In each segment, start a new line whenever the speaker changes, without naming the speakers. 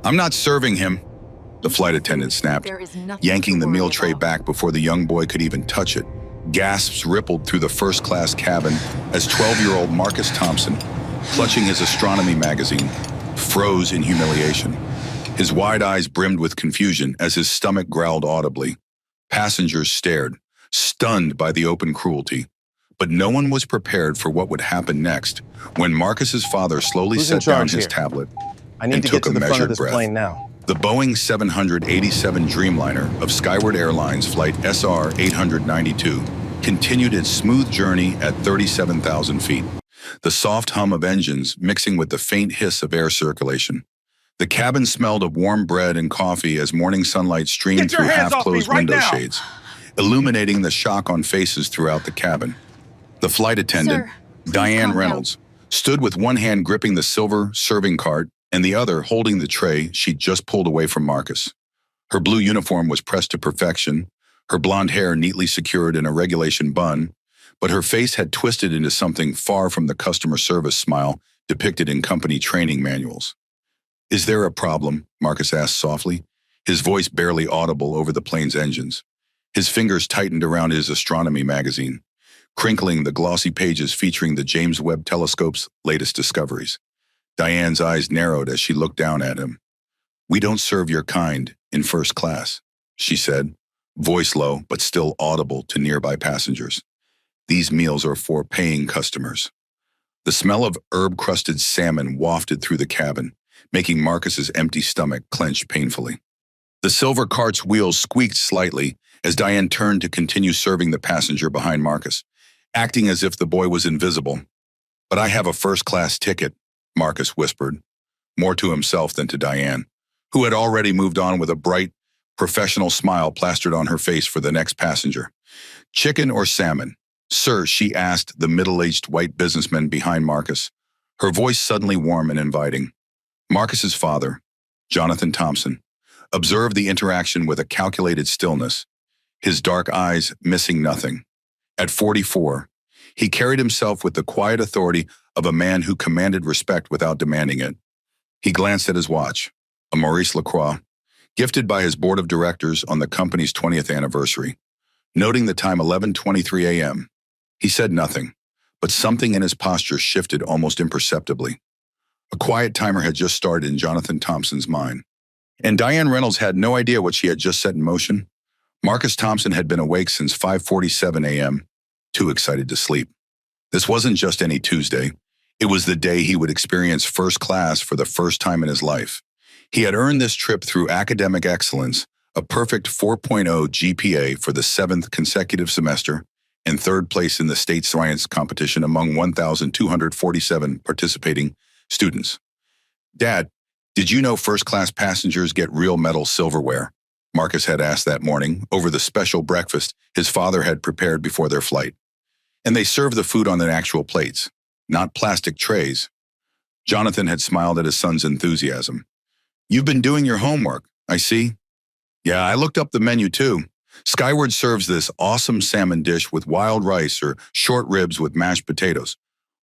"I'm not serving him," the flight attendant snapped, yanking the meal tray back before the young boy could even touch it. Gasps rippled through the first-class cabin as 12-year-old Marcus Thompson, clutching his astronomy magazine, froze in humiliation. His wide eyes brimmed with confusion as his stomach growled audibly. Passengers stared, stunned by the open cruelty. But no one was prepared for what would happen next when Marcus's father slowly set down his tablet and took a measured breath. The Boeing 787 Dreamliner of Skyward Airlines Flight SR 892 continued its smooth journey at 37,000 feet, the soft hum of engines mixing with the faint hiss of air circulation. The cabin smelled of warm bread and coffee as morning sunlight streamed through half-closed window shades, illuminating the shock on faces throughout the cabin. The flight attendant, Diane Reynolds, stood with one hand gripping the silver serving cart and the other holding the tray she'd just pulled away from Marcus. Her blue uniform was pressed to perfection, her blonde hair neatly secured in a regulation bun, but her face had twisted into something far from the customer service smile depicted in company training manuals. "Is there a problem?" Marcus asked softly, his voice barely audible over the plane's engines. His fingers tightened around his astronomy magazine, crinkling the glossy pages featuring the James Webb Telescope's latest discoveries. Diane's eyes narrowed as she looked down at him. "We don't serve your kind in first class," she said, voice low but still audible to nearby passengers. "These meals are for paying customers." The smell of herb-crusted salmon wafted through the cabin, making Marcus's empty stomach clench painfully. The silver cart's wheels squeaked slightly as Diane turned to continue serving the passenger behind Marcus, acting as if the boy was invisible. "But I have a first-class ticket," Marcus whispered, more to himself than to Diane, who had already moved on with a bright, professional smile plastered on her face for the next passenger. "Chicken or salmon?" "Sir," she asked the middle-aged white businessman behind Marcus, her voice suddenly warm and inviting. Marcus's father, Jonathan Thompson, observed the interaction with a calculated stillness, his dark eyes missing nothing. At 44, he carried himself with the quiet authority of a man who commanded respect without demanding it. He glanced at his watch, a Maurice Lacroix, gifted by his board of directors on the company's 20th anniversary. Noting the time 11:23 a.m., he said nothing, but something in his posture shifted almost imperceptibly. A quiet timer had just started in Jonathan Thompson's mind. And Diane Reynolds had no idea what she had just set in motion. Marcus Thompson had been awake since 5:47 a.m., too excited to sleep. This wasn't just any Tuesday. It was the day he would experience first class for the first time in his life. He had earned this trip through academic excellence, a perfect 4.0 GPA for the 7th consecutive semester, and third place in the state science competition among 1,247 participating students. "Dad, did you know first-class passengers get real metal silverware?" Marcus had asked that morning over the special breakfast his father had prepared before their flight. "And they serve the food on their actual plates, not plastic trays." Jonathan had smiled at his son's enthusiasm. "You've been doing your homework, I see." "Yeah, I looked up the menu too. Skyward serves this awesome salmon dish with wild rice or short ribs with mashed potatoes.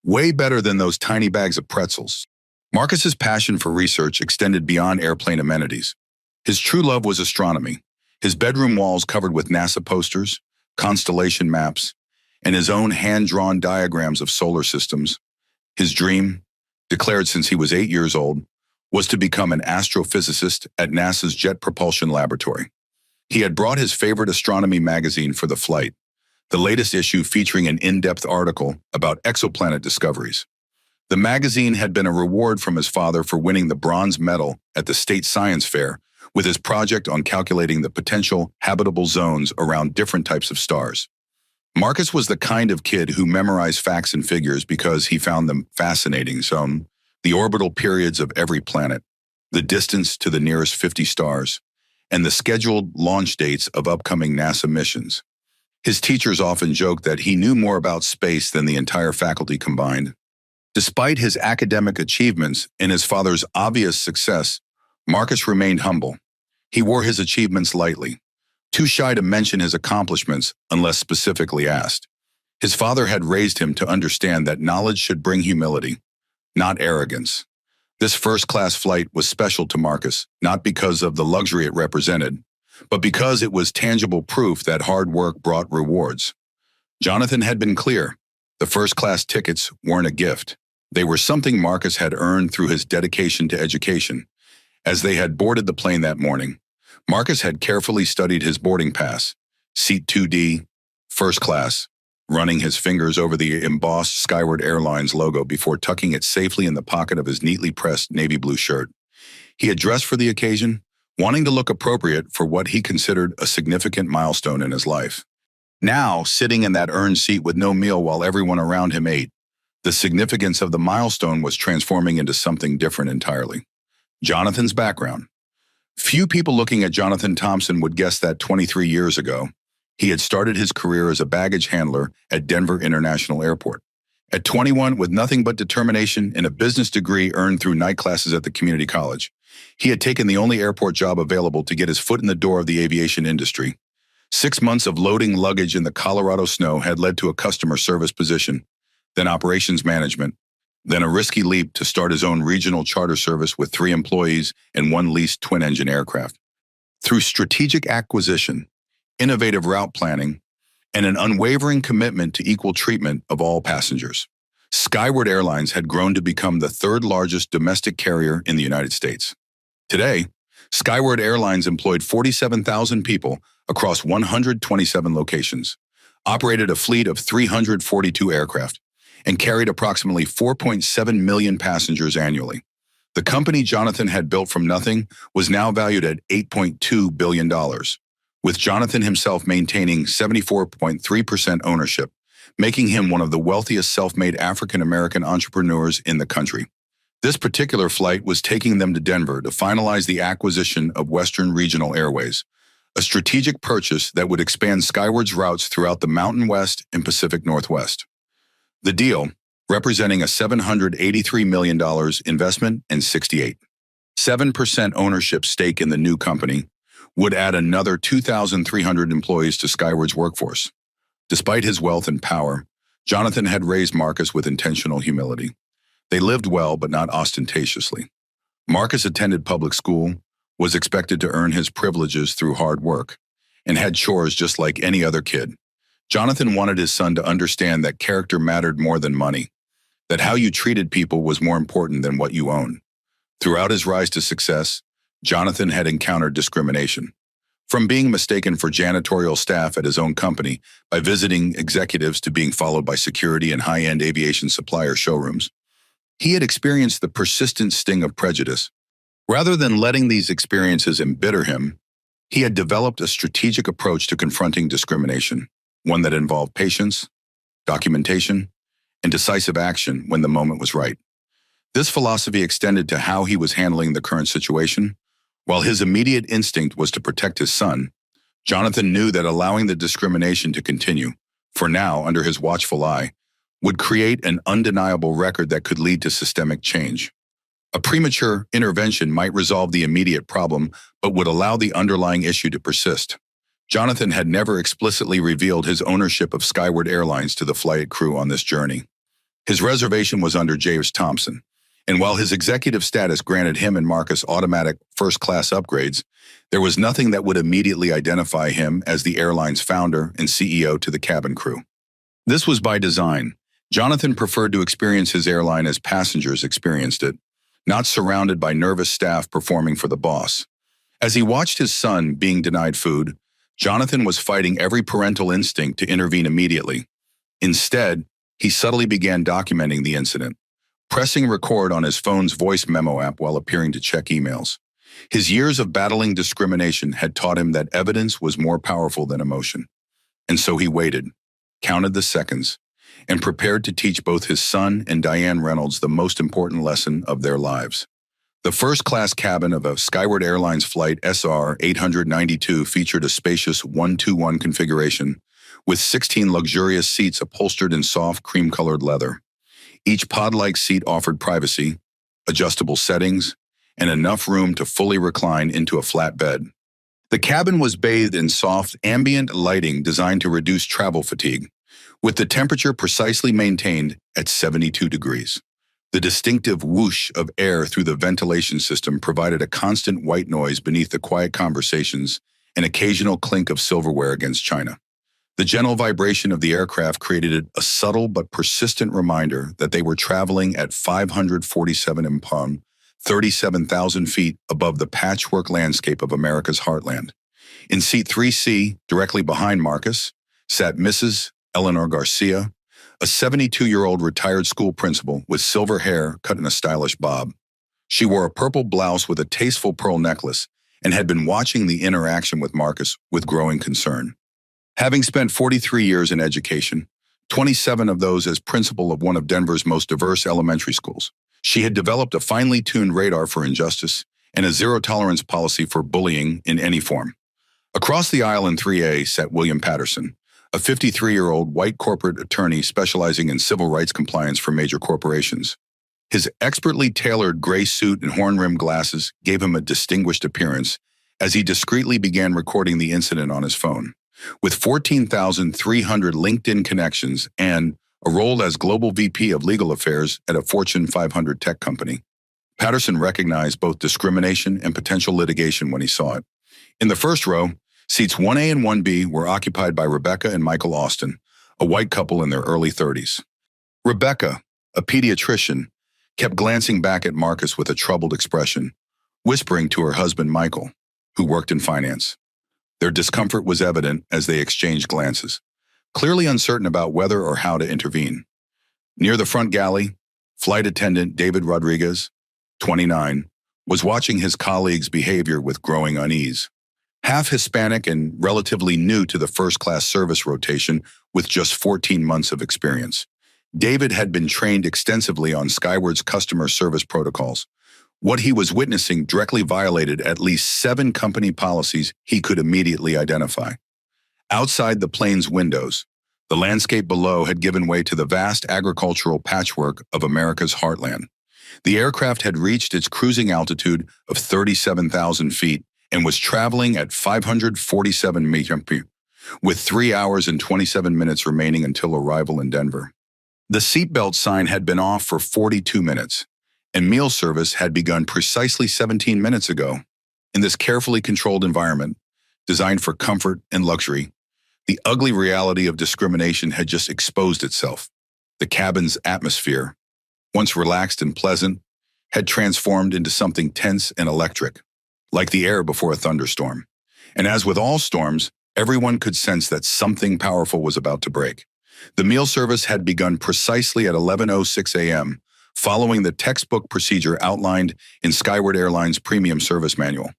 Way better than those tiny bags of pretzels." Marcus's passion for research extended beyond airplane amenities. His true love was astronomy, his bedroom walls covered with NASA posters, constellation maps, and his own hand-drawn diagrams of solar systems. His dream, declared since he was 8 years old, was to become an astrophysicist at NASA's Jet Propulsion Laboratory. He had brought his favorite astronomy magazine for the flight, the latest issue featuring an in-depth article about exoplanet discoveries. The magazine had been a reward from his father for winning the bronze medal at the state science fair with his project on calculating the potential habitable zones around different types of stars. Marcus was the kind of kid who memorized facts and figures because he found them fascinating. The orbital periods of every planet, the distance to the nearest 50 stars, and the scheduled launch dates of upcoming NASA missions. His teachers often joked that he knew more about space than the entire faculty combined. Despite his academic achievements and his father's obvious success, Marcus remained humble. He wore his achievements lightly, too shy to mention his accomplishments unless specifically asked. His father had raised him to understand that knowledge should bring humility, not arrogance. This first-class flight was special to Marcus, not because of the luxury it represented, but because it was tangible proof that hard work brought rewards. Jonathan had been clear. The first-class tickets weren't a gift. They were something Marcus had earned through his dedication to education. As they had boarded the plane that morning, Marcus had carefully studied his boarding pass, seat 2D, first class, running his fingers over the embossed Skyward Airlines logo before tucking it safely in the pocket of his neatly pressed navy blue shirt. He had dressed for the occasion, wanting to look appropriate for what he considered a significant milestone in his life. Now, sitting in that earned seat with no meal while everyone around him ate, the significance of the milestone was transforming into something different entirely. Jonathan's background. Few people looking at Jonathan Thompson would guess that 23 years ago, he had started his career as a baggage handler at Denver International Airport. At 21, with nothing but determination and a business degree earned through night classes at the community college, he had taken the only airport job available to get his foot in the door of the aviation industry. 6 months of loading luggage in the Colorado snow had led to a customer service position, then operations management, then a risky leap to start his own regional charter service with 3 employees and 1 leased twin-engine aircraft. Through strategic acquisition, innovative route planning, and an unwavering commitment to equal treatment of all passengers, Skyward Airlines had grown to become the 3rd largest domestic carrier in the United States. Today, Skyward Airlines employed 47,000 people across 127 locations, operated a fleet of 342 aircraft, and carried approximately 4.7 million passengers annually. The company Jonathan had built from nothing was now valued at $8.2 billion, with Jonathan himself maintaining 74.3% ownership, making him one of the wealthiest self-made African-American entrepreneurs in the country. This particular flight was taking them to Denver to finalize the acquisition of Western Regional Airways, a strategic purchase that would expand Skyward's routes throughout the Mountain West and Pacific Northwest. The deal, representing a $783 million investment and 7% ownership stake in the new company, would add another 2,300 employees to Skyward's workforce. Despite his wealth and power, Jonathan had raised Marcus with intentional humility. They lived well, but not ostentatiously. Marcus attended public school, was expected to earn his privileges through hard work, and had chores just like any other kid. Jonathan wanted his son to understand that character mattered more than money, that how you treated people was more important than what you owned. Throughout his rise to success, Jonathan had encountered discrimination. From being mistaken for janitorial staff at his own company by visiting executives to being followed by security and high-end aviation supplier showrooms, he had experienced the persistent sting of prejudice. Rather than letting these experiences embitter him, he had developed a strategic approach to confronting discrimination, one that involved patience, documentation, and decisive action when the moment was right. This philosophy extended to how he was handling the current situation. While his immediate instinct was to protect his son, Jonathan knew that allowing the discrimination to continue, for now under his watchful eye, would create an undeniable record that could lead to systemic change. A premature intervention might resolve the immediate problem, but would allow the underlying issue to persist. Jonathan had never explicitly revealed his ownership of Skyward Airlines to the flight crew on this journey. His reservation was under Marcus Thompson, and while his executive status granted him and Marcus automatic first-class upgrades, there was nothing that would immediately identify him as the airline's founder and CEO to the cabin crew. This was by design. Jonathan preferred to experience his airline as passengers experienced it, not surrounded by nervous staff performing for the boss. As he watched his son being denied food, Jonathan was fighting every parental instinct to intervene immediately. Instead, he subtly began documenting the incident, pressing record on his phone's voice memo app while appearing to check emails. His years of battling discrimination had taught him that evidence was more powerful than emotion. And so he waited, counted the seconds, and prepared to teach both his son and Diane Reynolds the most important lesson of their lives. The first-class cabin of a Skyward Airlines flight SR-892 featured a spacious 1-2-1 configuration with 16 luxurious seats upholstered in soft cream-colored leather. Each pod-like seat offered privacy, adjustable settings, and enough room to fully recline into a flat bed. The cabin was bathed in soft, ambient lighting designed to reduce travel fatigue, with the temperature precisely maintained at 72 degrees. The distinctive whoosh of air through the ventilation system provided a constant white noise beneath the quiet conversations and occasional clink of silverware against china. The gentle vibration of the aircraft created a subtle but persistent reminder that they were traveling at 547 mph, 37,000 feet above the patchwork landscape of America's heartland. In seat 3C, directly behind Marcus, sat Mrs. Eleanor Garcia, a 72-year-old retired school principal with silver hair cut in a stylish bob. She wore a purple blouse with a tasteful pearl necklace and had been watching the interaction with Marcus with growing concern. Having spent 43 years in education, 27 of those as principal of one of Denver's most diverse elementary schools, she had developed a finely tuned radar for injustice and a zero-tolerance policy for bullying in any form. Across the aisle in 3A sat William Patterson, a 53-year-old white corporate attorney specializing in civil rights compliance for major corporations. His expertly tailored gray suit and horn-rimmed glasses gave him a distinguished appearance as he discreetly began recording the incident on his phone. With 14,300 LinkedIn connections and a role as Global VP of Legal Affairs at a Fortune 500 tech company, Patterson recognized both discrimination and potential litigation when he saw it. In the first row, seats 1A and 1B were occupied by Rebecca and Michael Austin, a white couple in their early 30s. Rebecca, a pediatrician, kept glancing back at Marcus with a troubled expression, whispering to her husband Michael, who worked in finance. Their discomfort was evident as they exchanged glances, clearly uncertain about whether or how to intervene. Near the front galley, flight attendant David Rodriguez, 29, was watching his colleagues' behavior with growing unease. Half Hispanic and relatively new to the first-class service rotation with just 14 months of experience, David had been trained extensively on Skyward's customer service protocols. What he was witnessing directly violated at least 7 company policies he could immediately identify. Outside the plane's windows, the landscape below had given way to the vast agricultural patchwork of America's heartland. The aircraft had reached its cruising altitude of 37,000 feet and was traveling at 547 mph, with 3 hours and 27 minutes remaining until arrival in Denver. The seatbelt sign had been off for 42 minutes, and meal service had begun precisely 17 minutes ago. In this carefully controlled environment, designed for comfort and luxury, the ugly reality of discrimination had just exposed itself. The cabin's atmosphere, once relaxed and pleasant, had transformed into something tense and electric, like the air before a thunderstorm. And as with all storms, everyone could sense that something powerful was about to break. The meal service had begun precisely at 11:06 a.m., following the textbook procedure outlined in Skyward Airlines' Premium Service Manual.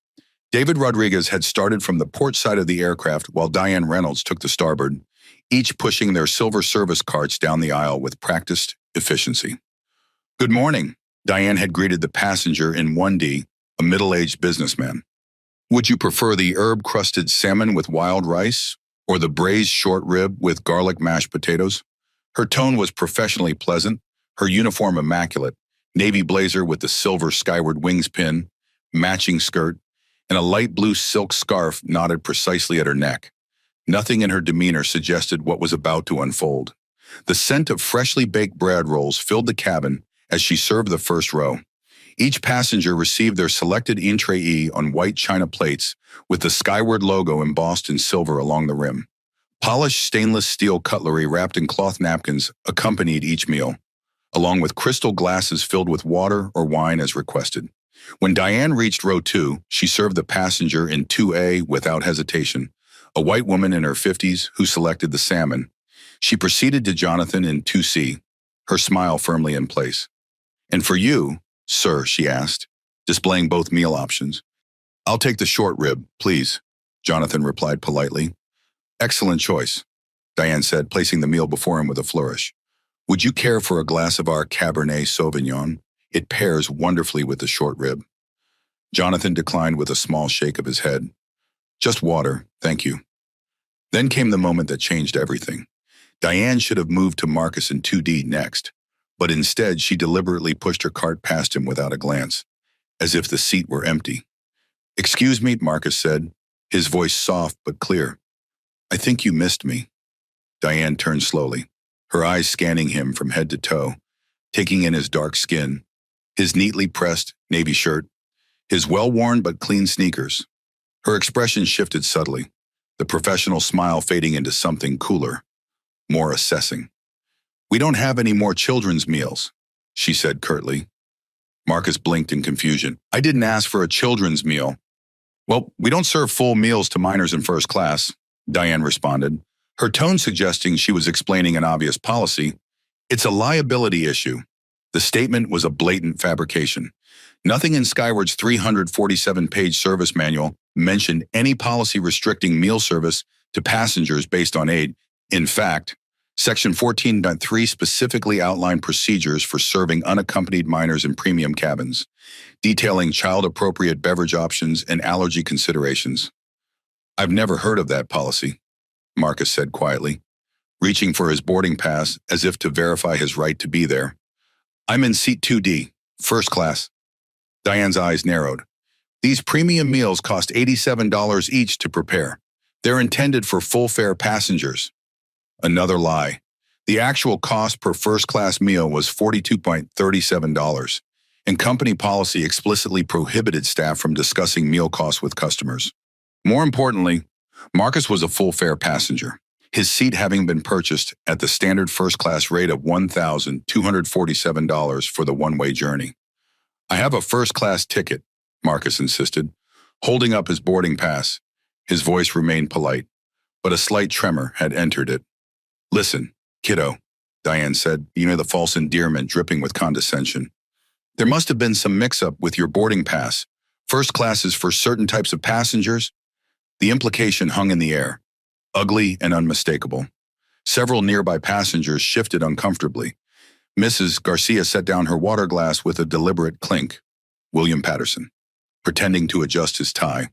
David Rodriguez had started from the port side of the aircraft while Diane Reynolds took the starboard, each pushing their silver service carts down the aisle with practiced efficiency. "Good morning," Diane had greeted the passenger in 1D, a middle-aged businessman. "Would you prefer the herb-crusted salmon with wild rice or the braised short rib with garlic mashed potatoes?" Her tone was professionally pleasant, her uniform immaculate, navy blazer with the silver Skyward wings pin, matching skirt, and a light blue silk scarf knotted precisely at her neck. Nothing in her demeanor suggested what was about to unfold. The scent of freshly baked bread rolls filled the cabin as she served the first row. Each passenger received their selected entree on white china plates with the Skyward logo embossed in silver along the rim. Polished stainless steel cutlery wrapped in cloth napkins accompanied each meal, along with crystal glasses filled with water or wine as requested. When Diane reached row 2, she served the passenger in 2A without hesitation, a white woman in her 50s who selected the salmon. She proceeded to Jonathan in 2C, her smile firmly in place. "And for you, sir," she asked, displaying both meal options. "I'll take the short rib, please," Jonathan replied politely. "Excellent choice," Diane said, placing the meal before him with a flourish. "Would you care for a glass of our Cabernet Sauvignon? It pairs wonderfully with the short rib." Jonathan declined with a small shake of his head. "Just water, thank you." Then came the moment that changed everything. Diane should have moved to Marcus in 2D next, but instead she deliberately pushed her cart past him without a glance, as if the seat were empty. "Excuse me," Marcus said, his voice soft but clear. "I think you missed me." Diane turned slowly, her eyes scanning him from head to toe, taking in his dark skin, his neatly pressed navy shirt, his well-worn but clean sneakers. Her expression shifted subtly, the professional smile fading into something cooler, more assessing. "We don't have any more children's meals," she said curtly. Marcus blinked in confusion. "I didn't ask for a children's meal." "Well, we don't serve full meals to minors in first class," Diane responded, her tone suggesting she was explaining an obvious policy. "It's a liability issue." The statement was a blatant fabrication. Nothing in Skyward's 347-page service manual mentioned any policy restricting meal service to passengers based on age. In fact, Section 14.3 specifically outlined procedures for serving unaccompanied minors in premium cabins, detailing child-appropriate beverage options and allergy considerations. "I've never heard of that policy," Marcus said quietly, reaching for his boarding pass as if to verify his right to be there. "I'm in seat 2D, first class." Diane's eyes narrowed. "These premium meals cost $87 each to prepare. They're intended for full-fare passengers." Another lie. The actual cost per first-class meal was $42.37, and company policy explicitly prohibited staff from discussing meal costs with customers. More importantly, Marcus was a full-fare passenger, his seat having been purchased at the standard first-class rate of $1,247 for the one-way journey. "I have a first-class ticket," Marcus insisted, holding up his boarding pass. His voice remained polite, but a slight tremor had entered it. "Listen, kiddo," Diane said, the false endearment dripping with condescension. "There must have been some mix-up with your boarding pass. First class is for certain types of passengers." The implication hung in the air, ugly and unmistakable. Several nearby passengers shifted uncomfortably. Mrs. Garcia set down her water glass with a deliberate clink. William Patterson, pretending to adjust his tie,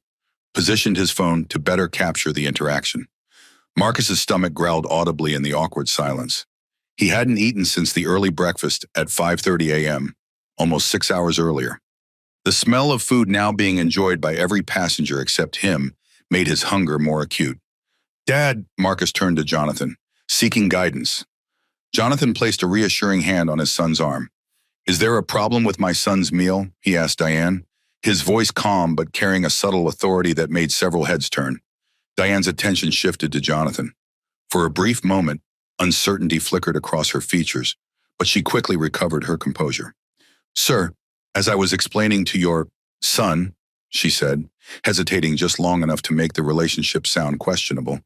positioned his phone to better capture the interaction. Marcus's stomach growled audibly in the awkward silence. He hadn't eaten since the early breakfast at 5:30 a.m., almost 6 hours earlier. The smell of food now being enjoyed by every passenger except him made his hunger more acute. "Dad," Marcus turned to Jonathan, seeking guidance. Jonathan placed a reassuring hand on his son's arm. "Is there a problem with my son's meal?" he asked Diane, his voice calm but carrying a subtle authority that made several heads turn. Diane's attention shifted to Jonathan. For a brief moment, uncertainty flickered across her features, but she quickly recovered her composure. "Sir, as I was explaining to your son," she said, hesitating just long enough to make the relationship sound questionable,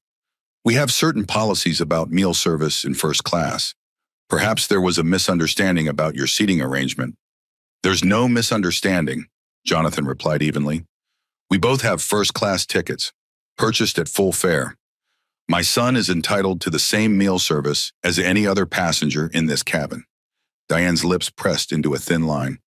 "we have certain policies about meal service in first class. Perhaps there was a misunderstanding about your seating arrangement." "There's no misunderstanding," Jonathan replied evenly. "We both have first-class tickets, purchased at full fare. My son is entitled to the same meal service as any other passenger in this cabin." Diane's lips pressed into a thin line.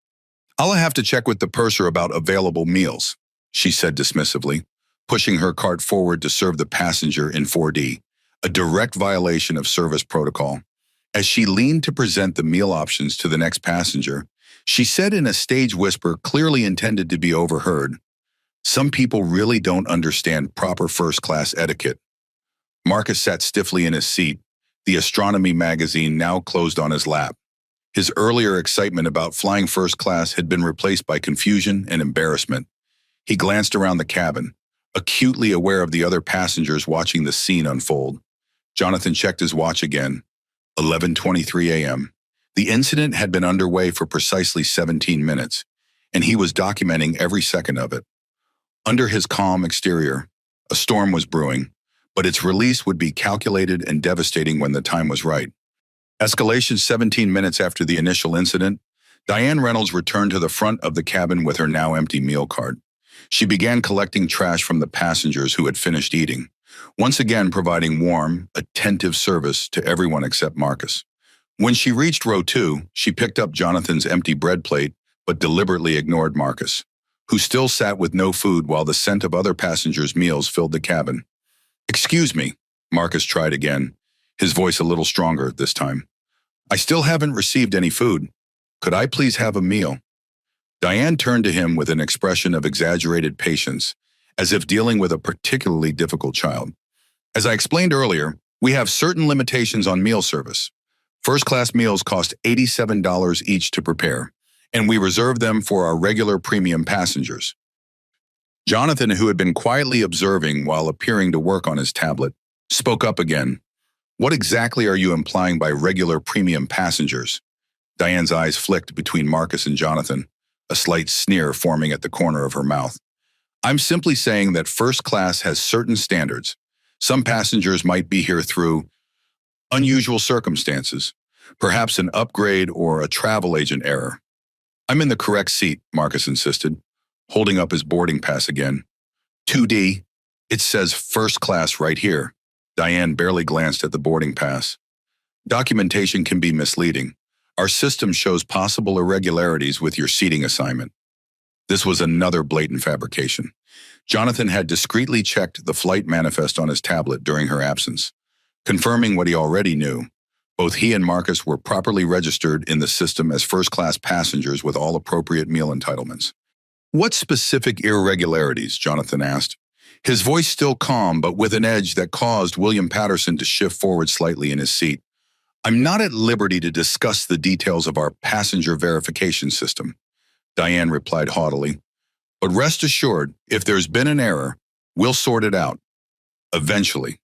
"I'll have to check with the purser about available meals," she said dismissively, pushing her cart forward to serve the passenger in 4D, a direct violation of service protocol. As she leaned to present the meal options to the next passenger, she said in a stage whisper clearly intended to be overheard, "Some people really don't understand proper first-class etiquette." Marcus sat stiffly in his seat, the astronomy magazine now closed on his lap. His earlier excitement about flying first class had been replaced by confusion and embarrassment. He glanced around the cabin, acutely aware of the other passengers watching the scene unfold. Jonathan checked his watch again. 11:23 a.m. The incident had been underway for precisely 17 minutes, and he was documenting every second of it. Under his calm exterior, a storm was brewing, but its release would be calculated and devastating when the time was right. Escalation 17 minutes after the initial incident, Diane Reynolds returned to the front of the cabin with her now empty meal cart. She began collecting trash from the passengers who had finished eating, once again providing warm, attentive service to everyone except Marcus. When she reached row 2, she picked up Jonathan's empty bread plate, but deliberately ignored Marcus, who still sat with no food while the scent of other passengers' meals filled the cabin. "Excuse me," Marcus tried again, his voice a little stronger this time. "I still haven't received any food. Could I please have a meal?" Diane turned to him with an expression of exaggerated patience, as if dealing with a particularly difficult child. "As I explained earlier, we have certain limitations on meal service. First-class meals cost $87 each to prepare, and we reserve them for our regular premium passengers. Jonathan, who had been quietly observing while appearing to work on his tablet, spoke up again. What exactly are you implying by regular premium passengers? Diane's eyes flicked between Marcus and Jonathan, a slight sneer forming at the corner of her mouth. I'm simply saying that first class has certain standards. Some passengers might be here through unusual circumstances, perhaps an upgrade or a travel agent error. I'm in the correct seat, Marcus insisted, holding up his boarding pass again. 2D, it says first class right here. Diane barely glanced at the boarding pass. Documentation can be misleading. Our system shows possible irregularities with your seating assignment. This was another blatant fabrication. Jonathan had discreetly checked the flight manifest on his tablet during her absence, confirming what he already knew. Both he and Marcus were properly registered in the system as first-class passengers with all appropriate meal entitlements. What specific irregularities? Jonathan asked, his voice still calm but with an edge that caused William Patterson to shift forward slightly in his seat. I'm not at liberty to discuss the details of our passenger verification system, Diane replied haughtily. But rest assured, if there's been an error, we'll sort it out. Eventually.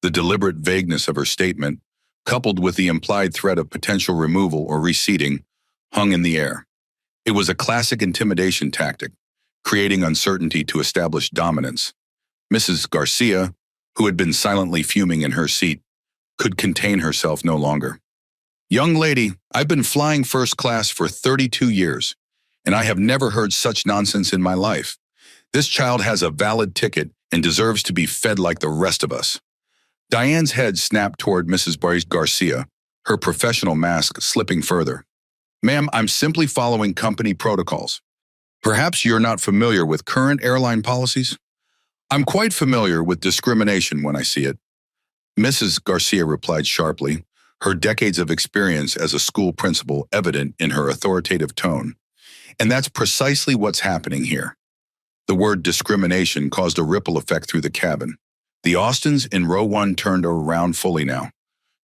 The deliberate vagueness of her statement, coupled with the implied threat of potential removal or reseating, hung in the air. It was a classic intimidation tactic, creating uncertainty to establish dominance. Mrs. Garcia, who had been silently fuming in her seat, could contain herself no longer. Young lady, I've been flying first class for 32 years, and I have never heard such nonsense in my life. This child has a valid ticket and deserves to be fed like the rest of us. Diane's head snapped toward Mrs. Garcia, her professional mask slipping further. Ma'am, I'm simply following company protocols. Perhaps you're not familiar with current airline policies? I'm quite familiar with discrimination when I see it. Mrs. Garcia replied sharply, her decades of experience as a school principal evident in her authoritative tone. And that's precisely what's happening here. The word discrimination caused a ripple effect through the cabin. The Austins in row 1 turned around fully now,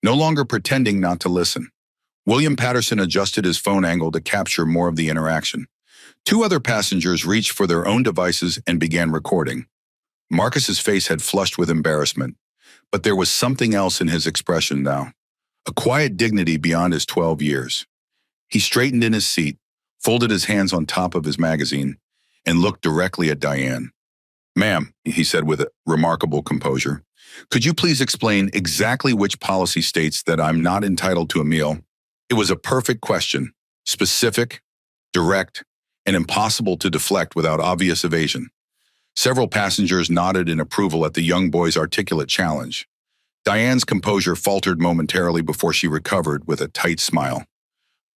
no longer pretending not to listen. William Patterson adjusted his phone angle to capture more of the interaction. 2 other passengers reached for their own devices and began recording. Marcus's face had flushed with embarrassment, but there was something else in his expression now, a quiet dignity beyond his 12 years. He straightened in his seat, folded his hands on top of his magazine, and looked directly at Diane. Ma'am, he said with a remarkable composure, could you please explain exactly which policy states that I'm not entitled to a meal? It was a perfect question, specific, direct, and impossible to deflect without obvious evasion. Several passengers nodded in approval at the young boy's articulate challenge. Diane's composure faltered momentarily before she recovered with a tight smile.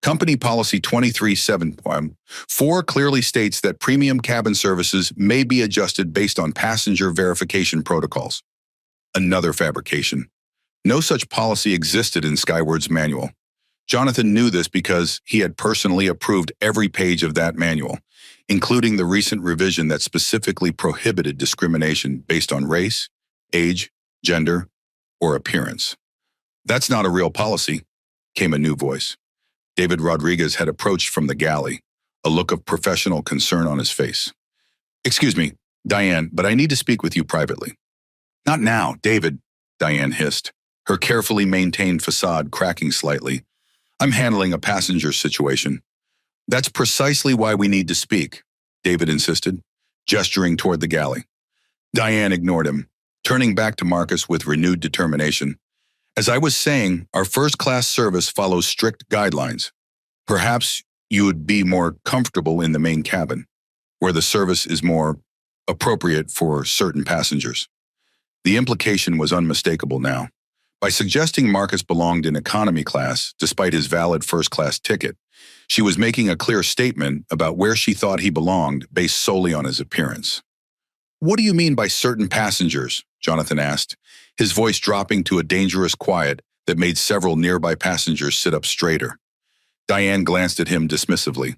Company Policy 23.7.4 clearly states that premium cabin services may be adjusted based on passenger verification protocols. Another fabrication. No such policy existed in Skyward's manual. Jonathan knew this because he had personally approved every page of that manual, including the recent revision that specifically prohibited discrimination based on race, age, gender, or appearance. That's not a real policy, came a new voice. David Rodriguez had approached from the galley, a look of professional concern on his face. Excuse me, Diane, but I need to speak with you privately. Not now, David, Diane hissed, her carefully maintained facade cracking slightly. I'm handling a passenger situation. That's precisely why we need to speak, David insisted, gesturing toward the galley. Diane ignored him, turning back to Marcus with renewed determination. As I was saying, our first-class service follows strict guidelines. Perhaps you would be more comfortable in the main cabin, where the service is more appropriate for certain passengers. The implication was unmistakable now. By suggesting Marcus belonged in economy class, despite his valid first-class ticket, she was making a clear statement about where she thought he belonged based solely on his appearance. What do you mean by certain passengers? Jonathan asked, his voice dropping to a dangerous quiet that made several nearby passengers sit up straighter. Diane glanced at him dismissively.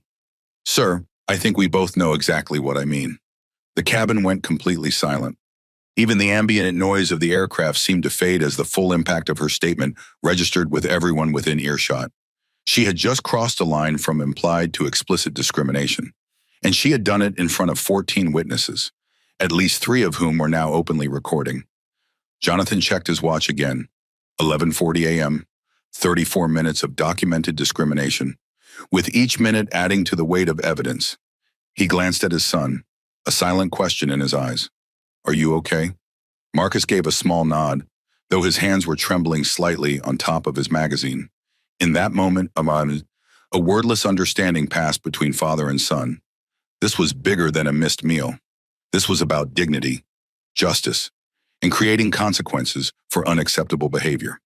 Sir, I think we both know exactly what I mean. The cabin went completely silent. Even the ambient noise of the aircraft seemed to fade as the full impact of her statement registered with everyone within earshot. She had just crossed a line from implied to explicit discrimination, and she had done it in front of 14 witnesses, at least 3 of whom were now openly recording. Jonathan checked his watch again. 11:40 a.m., 34 minutes of documented discrimination, with each minute adding to the weight of evidence. He glanced at his son, a silent question in his eyes. "Are you okay?" Marcus gave a small nod, though his hands were trembling slightly on top of his magazine. In that moment, a wordless understanding passed between father and son. This was bigger than a missed meal. This was about dignity, justice, and creating consequences for unacceptable behavior.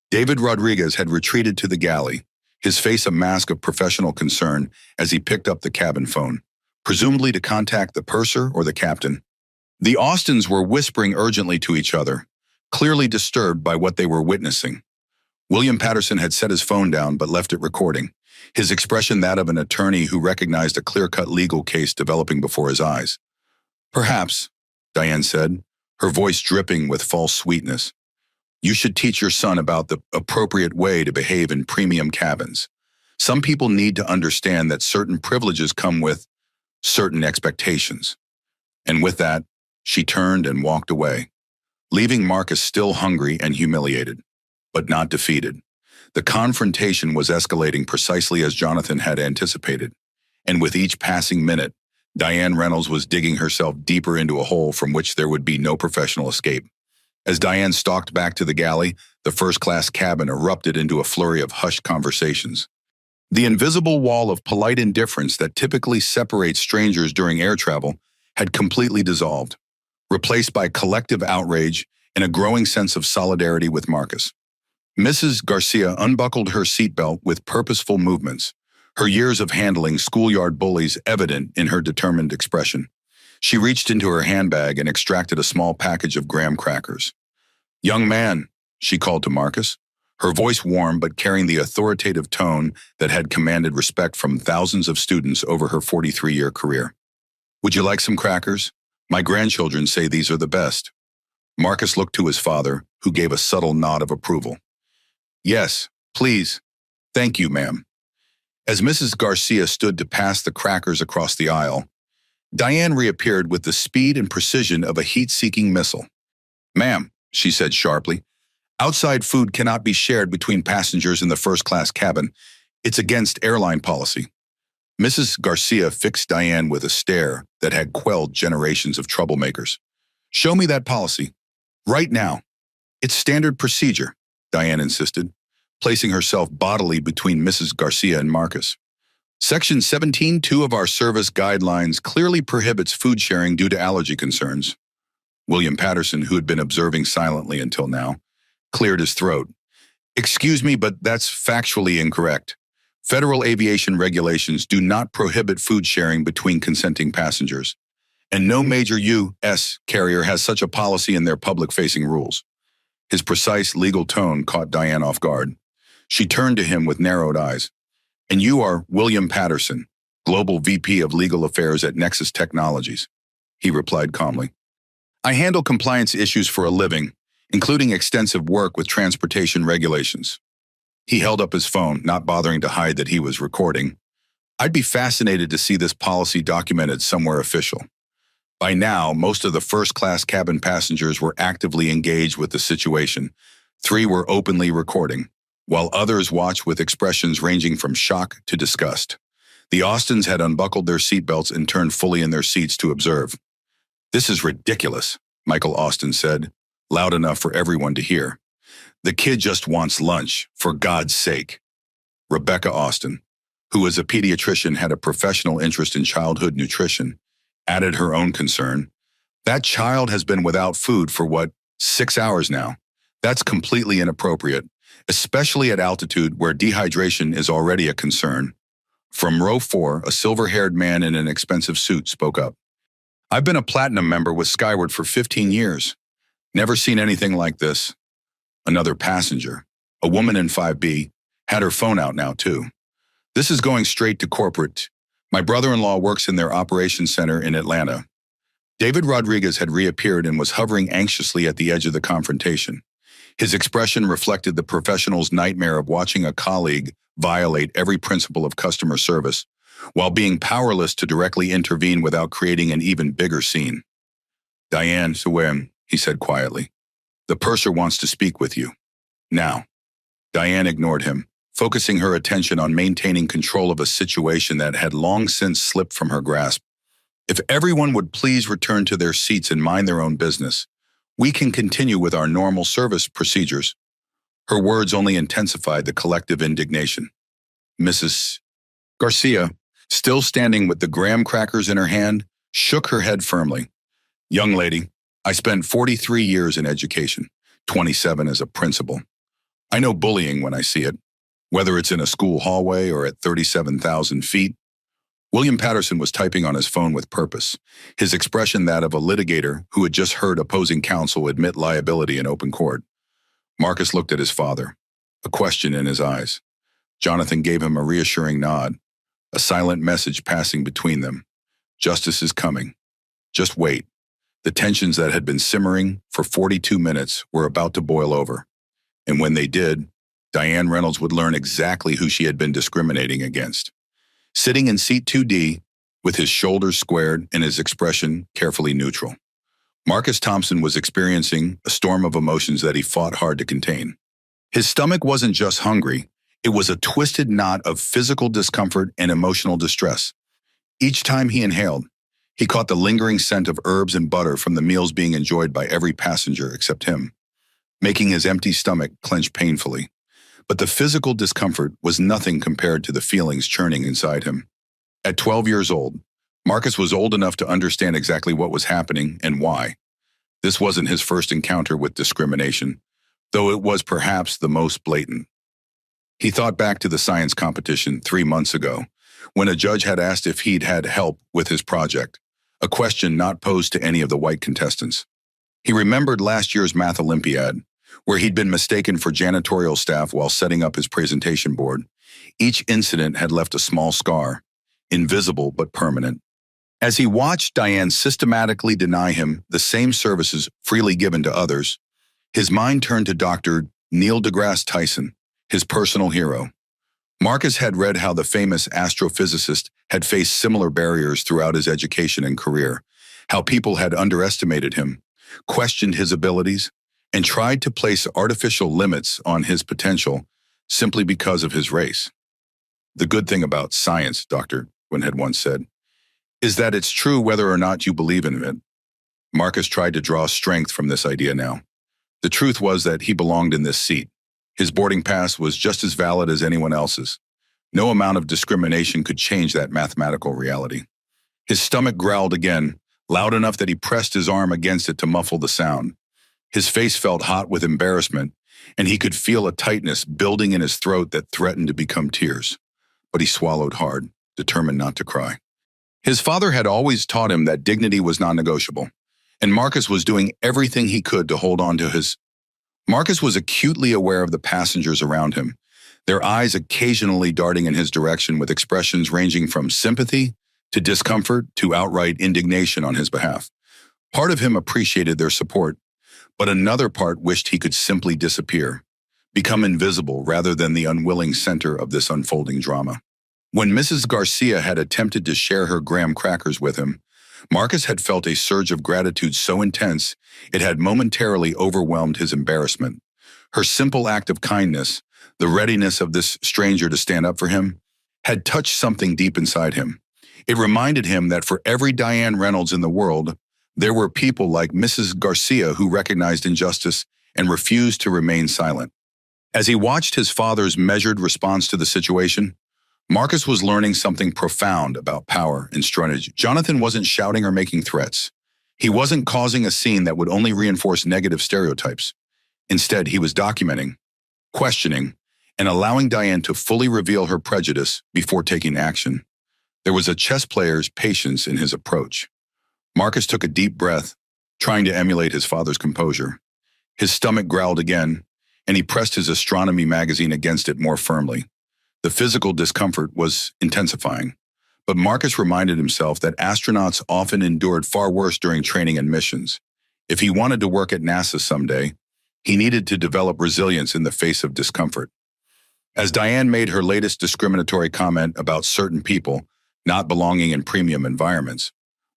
David Rodriguez had retreated to the galley, his face a mask of professional concern as he picked up the cabin phone, presumably to contact the purser or the captain. The Austins were whispering urgently to each other, clearly disturbed by what they were witnessing. William Patterson had set his phone down but left it recording, his expression that of an attorney who recognized a clear-cut legal case developing before his eyes. "Perhaps," Diane said, her voice dripping with false sweetness, "you should teach your son about the appropriate way to behave in premium cabins. Some people need to understand that certain privileges come with certain expectations." And with that, she turned and walked away, leaving Marcus still hungry and humiliated, but not defeated. The confrontation was escalating precisely as Jonathan had anticipated, and with each passing minute, Diane Reynolds was digging herself deeper into a hole from which there would be no professional escape. As Diane stalked back to the galley, the first-class cabin erupted into a flurry of hushed conversations. The invisible wall of polite indifference that typically separates strangers during air travel had completely dissolved, replaced by collective outrage and a growing sense of solidarity with Marcus. Mrs. Garcia unbuckled her seatbelt with purposeful movements, her years of handling schoolyard bullies evident in her determined expression. She reached into her handbag and extracted a small package of graham crackers. "Young man," she called to Marcus, her voice warm but carrying the authoritative tone that had commanded respect from thousands of students over her 43-year career. "Would you like some crackers? My grandchildren say these are the best." Marcus looked to his father, who gave a subtle nod of approval. "Yes, please. Thank you, ma'am." As Mrs. Garcia stood to pass the crackers across the aisle, Diane reappeared with the speed and precision of a heat-seeking missile. "Ma'am," she said sharply, "outside food cannot be shared between passengers in the first-class cabin. It's against airline policy." Mrs. Garcia fixed Diane with a stare that had quelled generations of troublemakers. "Show me that policy. Right now." "It's standard procedure," Diane insisted, placing herself bodily between Mrs. Garcia and Marcus. "Section 17(2) of our service guidelines clearly prohibits food sharing due to allergy concerns." William Patterson, who had been observing silently until now, cleared his throat. "Excuse me, but that's factually incorrect. Federal aviation regulations do not prohibit food sharing between consenting passengers, and no major U.S. carrier has such a policy in their public-facing rules." His precise legal tone caught Diane off guard. She turned to him with narrowed eyes. "And you are William Patterson, Global VP of Legal Affairs at Nexus Technologies," he replied calmly. "I handle compliance issues for a living, including extensive work with transportation regulations." He held up his phone, not bothering to hide that he was recording. "I'd be fascinated to see this policy documented somewhere official." By now, most of the first-class cabin passengers were actively engaged with the situation. 3 were openly recording, while others watched with expressions ranging from shock to disgust. The Austins had unbuckled their seatbelts and turned fully in their seats to observe. "This is ridiculous," Michael Austin said, loud enough for everyone to hear. "The kid just wants lunch, for God's sake." Rebecca Austin, who as a pediatrician had a professional interest in childhood nutrition, added her own concern. "That child has been without food for 6 hours now. That's completely inappropriate, especially at altitude where dehydration is already a concern." From row 4, a silver-haired man in an expensive suit spoke up. "I've been a platinum member with Skyward for 15 years. Never seen anything like this." Another passenger, a woman in 5B, had her phone out now too. "This is going straight to corporate. My brother-in-law works in their operations center in Atlanta." David Rodriguez had reappeared and was hovering anxiously at the edge of the confrontation. His expression reflected the professional's nightmare of watching a colleague violate every principle of customer service, while being powerless to directly intervene without creating an even bigger scene. "Diane Suem," he said quietly. "The purser wants to speak with you. Now." Diane ignored him, focusing her attention on maintaining control of a situation that had long since slipped from her grasp. "If everyone would please return to their seats and mind their own business, we can continue with our normal service procedures." Her words only intensified the collective indignation. Mrs. Garcia, still standing with the graham crackers in her hand, shook her head firmly. "Young lady, I spent 43 years in education, 27 as a principal. I know bullying when I see it, whether it's in a school hallway or at 37,000 feet. William Patterson was typing on his phone with purpose, his expression that of a litigator who had just heard opposing counsel admit liability in open court. Marcus looked at his father, a question in his eyes. Jonathan gave him a reassuring nod, a silent message passing between them. Justice is coming. Just wait. The tensions that had been simmering for 42 minutes were about to boil over. And when they did, Diane Reynolds would learn exactly who she had been discriminating against. Sitting in seat 2D, with his shoulders squared and his expression carefully neutral, Marcus Thompson was experiencing a storm of emotions that he fought hard to contain. His stomach wasn't just hungry, it was a twisted knot of physical discomfort and emotional distress. Each time he inhaled, he caught the lingering scent of herbs and butter from the meals being enjoyed by every passenger except him, making his empty stomach clench painfully. But the physical discomfort was nothing compared to the feelings churning inside him. At 12 years old, Marcus was old enough to understand exactly what was happening and why. This wasn't his first encounter with discrimination, though it was perhaps the most blatant. He thought back to the science competition 3 months ago, when a judge had asked if he'd had help with his project, a question not posed to any of the white contestants. He remembered last year's math Olympiad, where he'd been mistaken for janitorial staff while setting up his presentation board. Each incident had left a small scar, invisible but permanent. As he watched Diane systematically deny him the same services freely given to others, his mind turned to Dr. Neil deGrasse Tyson, his personal hero. Marcus had read how the famous astrophysicist had faced similar barriers throughout his education and career, how people had underestimated him, questioned his abilities, and tried to place artificial limits on his potential simply because of his race. "The good thing about science," Dr. Quinn had once said, "is that it's true whether or not you believe in it." Marcus tried to draw strength from this idea now. The truth was that he belonged in this seat. His boarding pass was just as valid as anyone else's. No amount of discrimination could change that mathematical reality. His stomach growled again, loud enough that he pressed his arm against it to muffle the sound. His face felt hot with embarrassment, and he could feel a tightness building in his throat that threatened to become tears. But he swallowed hard, determined not to cry. His father had always taught him that dignity was non-negotiable, and Marcus was doing everything he could to hold on to his. Marcus was acutely aware of the passengers around him, their eyes occasionally darting in his direction with expressions ranging from sympathy to discomfort to outright indignation on his behalf. Part of him appreciated their support, but another part wished he could simply disappear, become invisible rather than the unwilling center of this unfolding drama. When Mrs. Garcia had attempted to share her graham crackers with him, Marcus had felt a surge of gratitude so intense it had momentarily overwhelmed his embarrassment. Her simple act of kindness, the readiness of this stranger to stand up for him, had touched something deep inside him. It reminded him that for every Diane Reynolds in the world, there were people like Mrs. Garcia who recognized injustice and refused to remain silent. As he watched his father's measured response to the situation, Marcus was learning something profound about power and strategy. Jonathan wasn't shouting or making threats. He wasn't causing a scene that would only reinforce negative stereotypes. Instead, he was documenting, questioning, and allowing Diane to fully reveal her prejudice before taking action. There was a chess player's patience in his approach. Marcus took a deep breath, trying to emulate his father's composure. His stomach growled again, and he pressed his astronomy magazine against it more firmly. The physical discomfort was intensifying, But Marcus reminded himself that astronauts often endured far worse during training and missions. If he wanted to work at NASA someday, he needed to develop resilience in the face of discomfort. As Diane made her latest discriminatory comment about certain people not belonging in premium environments,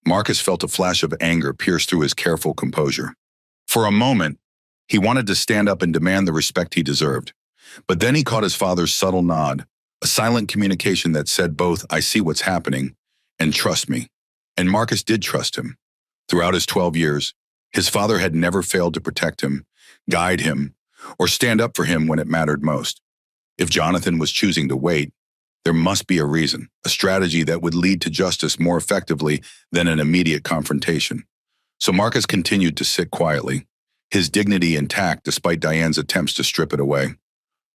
Marcus felt a flash of anger pierce through his careful composure. For a moment, he wanted to stand up and demand the respect he deserved. But then he caught his father's subtle nod, a silent communication that said both, "I see what's happening," and "trust me." And Marcus did trust him. Throughout his 12 years, his father had never failed to protect him, guide him, or stand up for him when it mattered most. If Jonathan was choosing to wait, there must be a reason, a strategy that would lead to justice more effectively than an immediate confrontation. So Marcus continued to sit quietly, his dignity intact despite Diane's attempts to strip it away.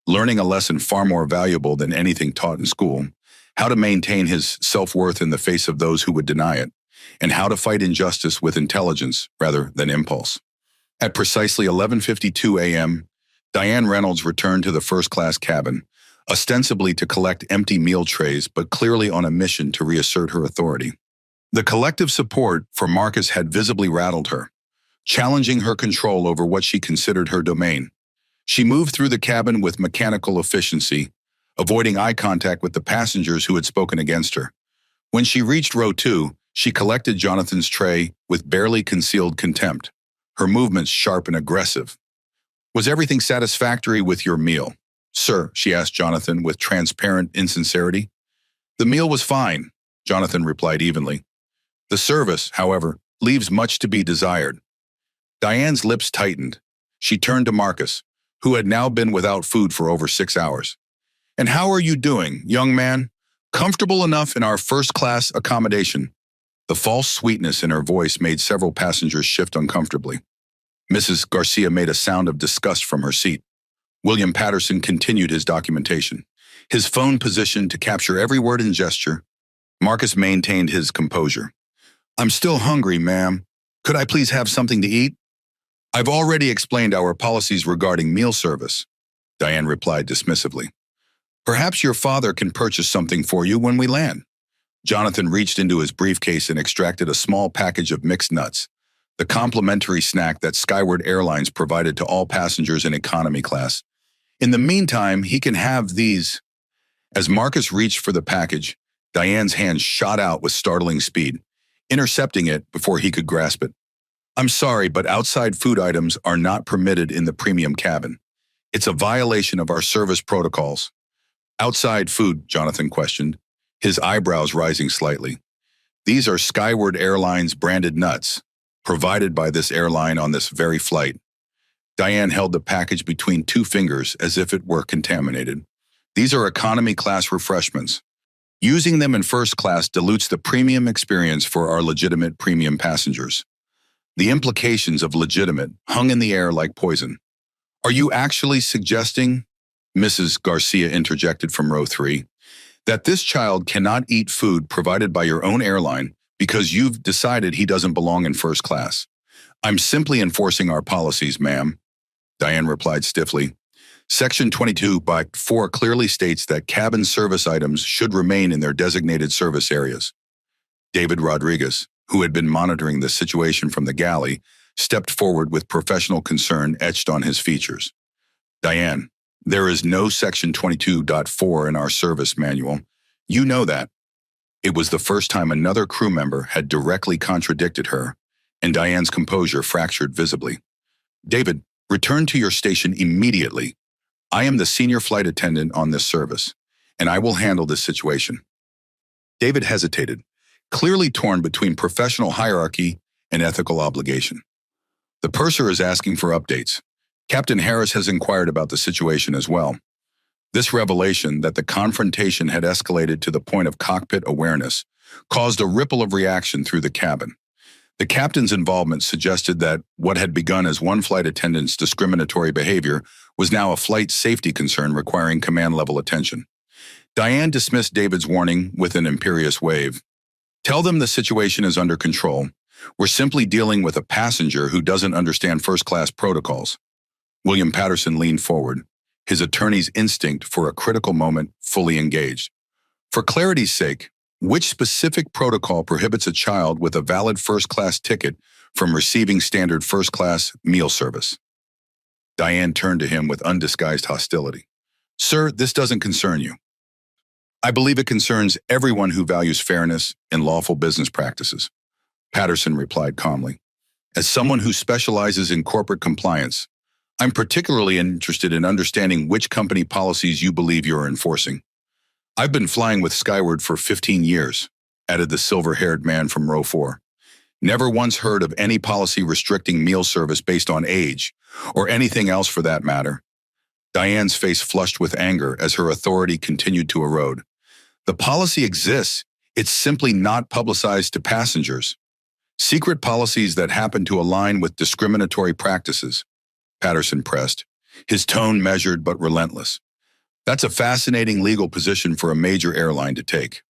Learning a lesson far more valuable than anything taught in school, how to maintain his self-worth in the face of those who would deny it, and how to fight injustice with intelligence rather than impulse. At precisely 11:52 a.m., Diane Reynolds returned to the first-class cabin, ostensibly to collect empty meal trays, but clearly on a mission to reassert her authority. The collective support for Marcus had visibly rattled her, challenging her control over what she considered her domain. She moved through the cabin with mechanical efficiency, avoiding eye contact with the passengers who had spoken against her. When she reached row 2, she collected Jonathan's tray with barely concealed contempt, her movements sharp and aggressive. "Was everything satisfactory with your meal, sir?" she asked Jonathan with transparent insincerity. "The meal was fine," Jonathan replied evenly. "The service, however, leaves much to be desired." Diane's lips tightened. She turned to Marcus, who had now been without food for over 6 hours. "And how are you doing, young man? Comfortable enough in our first-class accommodation?" The false sweetness in her voice made several passengers shift uncomfortably. Mrs. Garcia made a sound of disgust from her seat. William Patterson continued his documentation, his phone positioned to capture every word and gesture. Marcus maintained his composure. "I'm still hungry, ma'am. Could I please have something to eat?" "I've already explained our policies regarding meal service," Diane replied dismissively. "Perhaps your father can purchase something for you when we land." Jonathan reached into his briefcase and extracted a small package of mixed nuts, the complimentary snack that Skyward Airlines provided to all passengers in economy class. "In the meantime, he can have these." As Marcus reached for the package, Diane's hand shot out with startling speed, intercepting it before he could grasp it. "I'm sorry, but outside food items are not permitted in the premium cabin. It's a violation of our service protocols." "Outside food?" Jonathan questioned, his eyebrows rising slightly. "These are Skyward Airlines branded nuts, provided by this airline on this very flight." Diane held the package between 2 fingers as if it were contaminated. "These are economy class refreshments. Using them in first class dilutes the premium experience for our legitimate premium passengers." The implications of legitimate hung in the air like poison. "Are you actually suggesting," Mrs. Garcia interjected from row 3, "that this child cannot eat food provided by your own airline because you've decided he doesn't belong in first class?" "I'm simply enforcing our policies, ma'am," Diane replied stiffly. Section 22(4) clearly states that cabin service items should remain in their designated service areas. David Rodriguez, who had been monitoring the situation from the galley, stepped forward with professional concern etched on his features. "Diane, there is no Section 22.4 in our service manual. You know that." It was the first time another crew member had directly contradicted her, and Diane's composure fractured visibly. "David, return to your station immediately. I am the senior flight attendant on this service, and I will handle this situation." David hesitated, clearly torn between professional hierarchy and ethical obligation. "The purser is asking for updates. Captain Harris has inquired about the situation as well." This revelation that the confrontation had escalated to the point of cockpit awareness caused a ripple of reaction through the cabin. The captain's involvement suggested that what had begun as one flight attendant's discriminatory behavior was now a flight safety concern requiring command-level attention. Diane dismissed David's warning with an imperious wave. "Tell them the situation is under control. We're simply dealing with a passenger who doesn't understand first-class protocols." William Patterson leaned forward, his attorney's instinct for a critical moment fully engaged. "For clarity's sake, Which specific protocol prohibits a child with a valid first-class ticket from receiving standard first-class meal service? Diane turned to him with undisguised hostility. Sir, this doesn't concern you. I believe it concerns everyone who values fairness and lawful business practices, Patterson replied calmly. As someone who specializes in corporate compliance, I'm particularly interested in understanding which company policies you believe you're enforcing. I've been flying with Skyward for 15 years, added the silver-haired man from row 4. Never once heard of any policy restricting meal service based on age, or anything else for that matter. Diane's face flushed with anger as her authority continued to erode. The policy exists, it's simply not publicized to passengers. Secret policies that happen to align with discriminatory practices, Patterson pressed, his tone measured but relentless. That's a fascinating legal position for a major airline to take.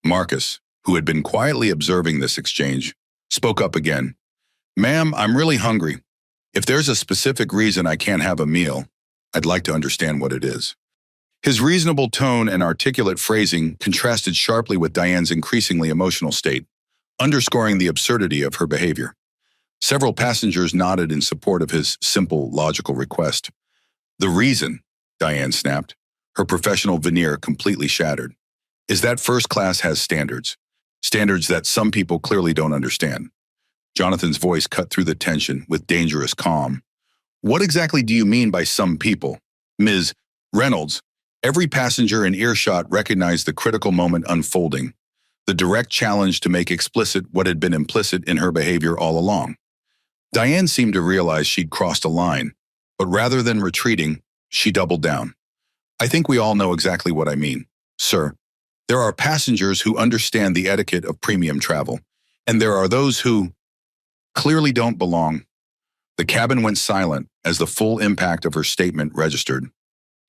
Marcus, who had been quietly observing this exchange, spoke up again. Ma'am, I'm really hungry. If there's a specific reason I can't have a meal, I'd like to understand what it is. His reasonable tone and articulate phrasing contrasted sharply with Diane's increasingly emotional state, underscoring the absurdity of her behavior. Several passengers nodded in support of his simple, logical request. The reason, Diane snapped, her professional veneer completely shattered, is that first class has standards. Standards that some people clearly don't understand. Jonathan's voice cut through the tension with dangerous calm. What exactly do you mean by some people? Ms. Reynolds, every passenger in earshot recognized the critical moment unfolding, the direct challenge to make explicit what had been implicit in her behavior all along. Diane seemed to realize she'd crossed a line, but rather than retreating, she doubled down. I think we all know exactly what I mean, sir. There are passengers who understand the etiquette of premium travel, and there are those who clearly don't belong. The cabin went silent as the full impact of her statement registered.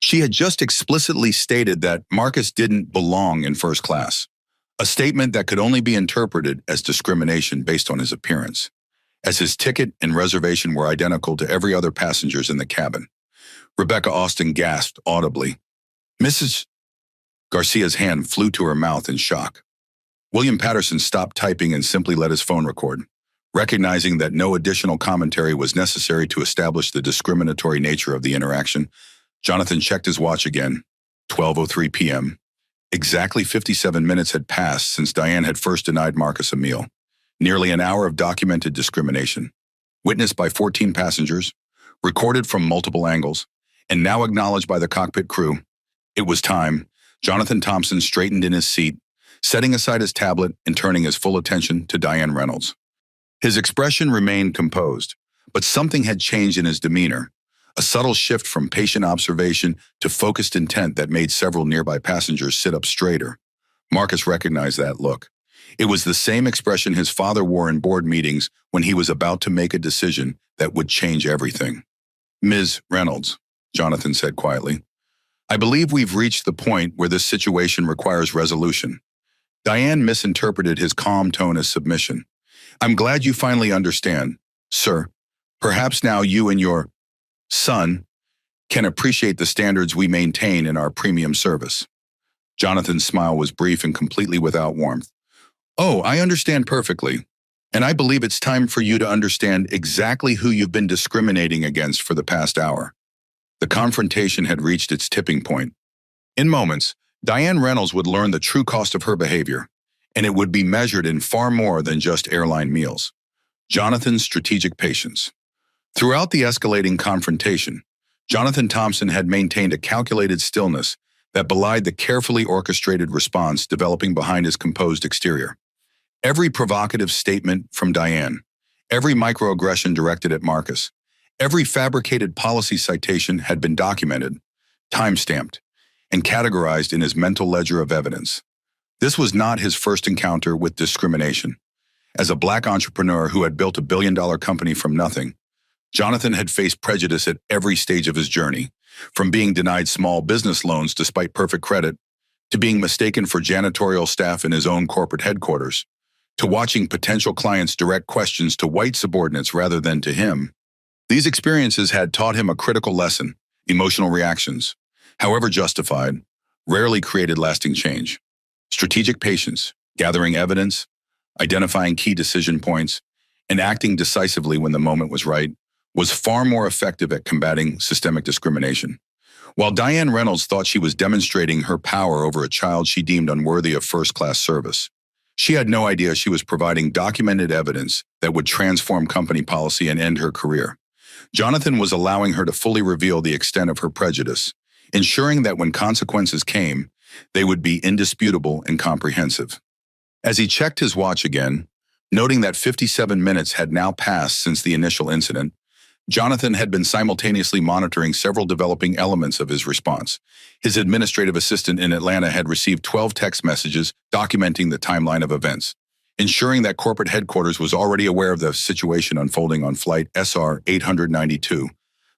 She had just explicitly stated that Marcus didn't belong in first class, a statement that could only be interpreted as discrimination based on his appearance, as his ticket and reservation were identical to every other passenger's in the cabin. Rebecca Austin gasped audibly. Mrs. Garcia's hand flew to her mouth in shock. William Patterson stopped typing and simply let his phone record. Recognizing that no additional commentary was necessary to establish the discriminatory nature of the interaction, Jonathan checked his watch again. 12:03 p.m. Exactly 57 minutes had passed since Diane had first denied Marcus a meal. Nearly an hour of documented discrimination, witnessed by 14 passengers, recorded from multiple angles, and now acknowledged by the cockpit crew. It was time. Jonathan Thompson straightened in his seat, setting aside his tablet and turning his full attention to Diane Reynolds. His expression remained composed, but something had changed in his demeanor, a subtle shift from patient observation to focused intent that made several nearby passengers sit up straighter. Marcus recognized that look. It was the same expression his father wore in board meetings when he was about to make a decision that would change everything. Ms. Reynolds, Jonathan said quietly, I believe we've reached the point where this situation requires resolution. Diane misinterpreted his calm tone as submission. I'm glad you finally understand, sir. Perhaps now you and your son can appreciate the standards we maintain in our premium service. Jonathan's smile was brief and completely without warmth. Oh, I understand perfectly. And I believe it's time for you to understand exactly who you've been discriminating against for the past hour. The confrontation had reached its tipping point. In moments, Diane Reynolds would learn the true cost of her behavior, and it would be measured in far more than just airline meals. Jonathan's strategic patience. Throughout the escalating confrontation, Jonathan Thompson had maintained a calculated stillness that belied the carefully orchestrated response developing behind his composed exterior. Every provocative statement from Diane, every microaggression directed at Marcus, every fabricated policy citation had been documented, time-stamped, and categorized in his mental ledger of evidence. This was not his first encounter with discrimination. As a Black entrepreneur who had built a billion-dollar company from nothing, Jonathan had faced prejudice at every stage of his journey, from being denied small business loans despite perfect credit, to being mistaken for janitorial staff in his own corporate headquarters, to watching potential clients direct questions to white subordinates rather than to him. These experiences had taught him a critical lesson. Emotional reactions, however justified, rarely created lasting change. Strategic patience, gathering evidence, identifying key decision points, and acting decisively when the moment was right, was far more effective at combating systemic discrimination. While Diane Reynolds thought she was demonstrating her power over a child she deemed unworthy of first-class service, she had no idea she was providing documented evidence that would transform company policy and end her career. Jonathan was allowing her to fully reveal the extent of her prejudice, ensuring that when consequences came, they would be indisputable and comprehensive. As he checked his watch again, noting that 57 minutes had now passed since the initial incident, Jonathan had been simultaneously monitoring several developing elements of his response. His administrative assistant in Atlanta had received 12 text messages documenting the timeline of events, ensuring that corporate headquarters was already aware of the situation unfolding on Flight SR 892.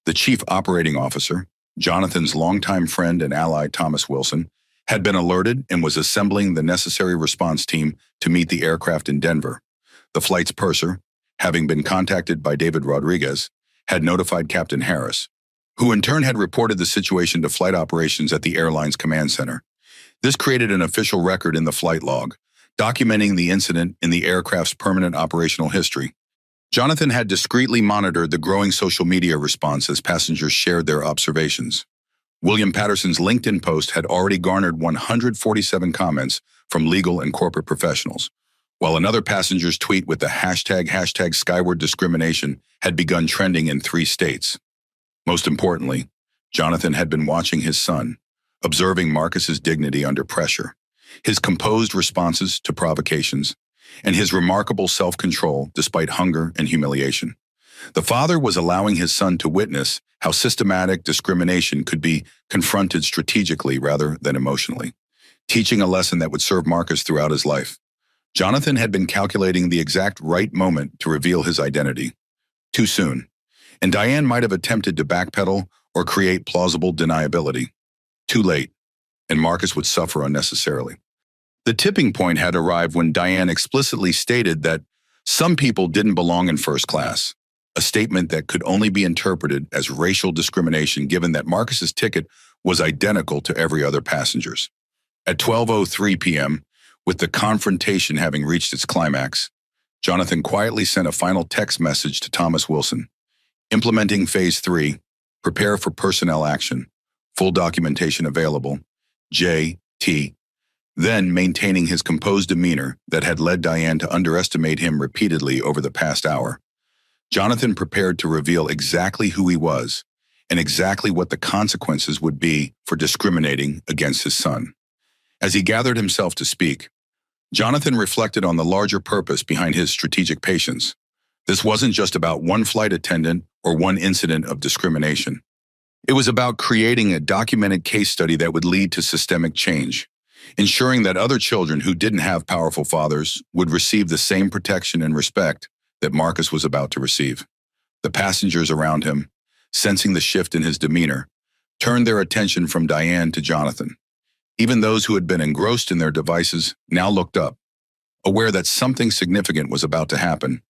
The chief operating officer, Jonathan's longtime friend and ally Thomas Wilson, had been alerted and was assembling the necessary response team to meet the aircraft in Denver. The flight's purser, having been contacted by David Rodriguez, had notified Captain Harris, who in turn had reported the situation to flight operations at the airline's command center. This created an official record in the flight log, documenting the incident in the aircraft's permanent operational history. Jonathan had discreetly monitored the growing social media response as passengers shared their observations. William Patterson's LinkedIn post had already garnered 147 comments from legal and corporate professionals, while another passenger's tweet with the hashtag Skyward Discrimination had begun trending in 3 states. Most importantly, Jonathan had been watching his son, observing Marcus's dignity under pressure, his composed responses to provocations, and his remarkable self-control despite hunger and humiliation. The father was allowing his son to witness how systematic discrimination could be confronted strategically rather than emotionally, teaching a lesson that would serve Marcus throughout his life. Jonathan had been calculating the exact right moment to reveal his identity. Too soon, and Diane might have attempted to backpedal or create plausible deniability. Too late, and Marcus would suffer unnecessarily. The tipping point had arrived when Diane explicitly stated that some people didn't belong in first class, a statement that could only be interpreted as racial discrimination given that Marcus's ticket was identical to every other passenger's. At 12:03 p.m., with the confrontation having reached its climax, Jonathan quietly sent a final text message to Thomas Wilson, implementing Phase 3, prepare for personnel action, full documentation available, J.T., then maintaining his composed demeanor that had led Diane to underestimate him repeatedly over the past hour. Jonathan prepared to reveal exactly who he was and exactly what the consequences would be for discriminating against his son. As he gathered himself to speak, Jonathan reflected on the larger purpose behind his strategic patience. This wasn't just about one flight attendant or one incident of discrimination. It was about creating a documented case study that would lead to systemic change, ensuring that other children who didn't have powerful fathers would receive the same protection and respect that Marcus was about to receive. The passengers around him, sensing the shift in his demeanor, turned their attention from Diane to Jonathan. Even those who had been engrossed in their devices now looked up, aware that something significant was about to happen.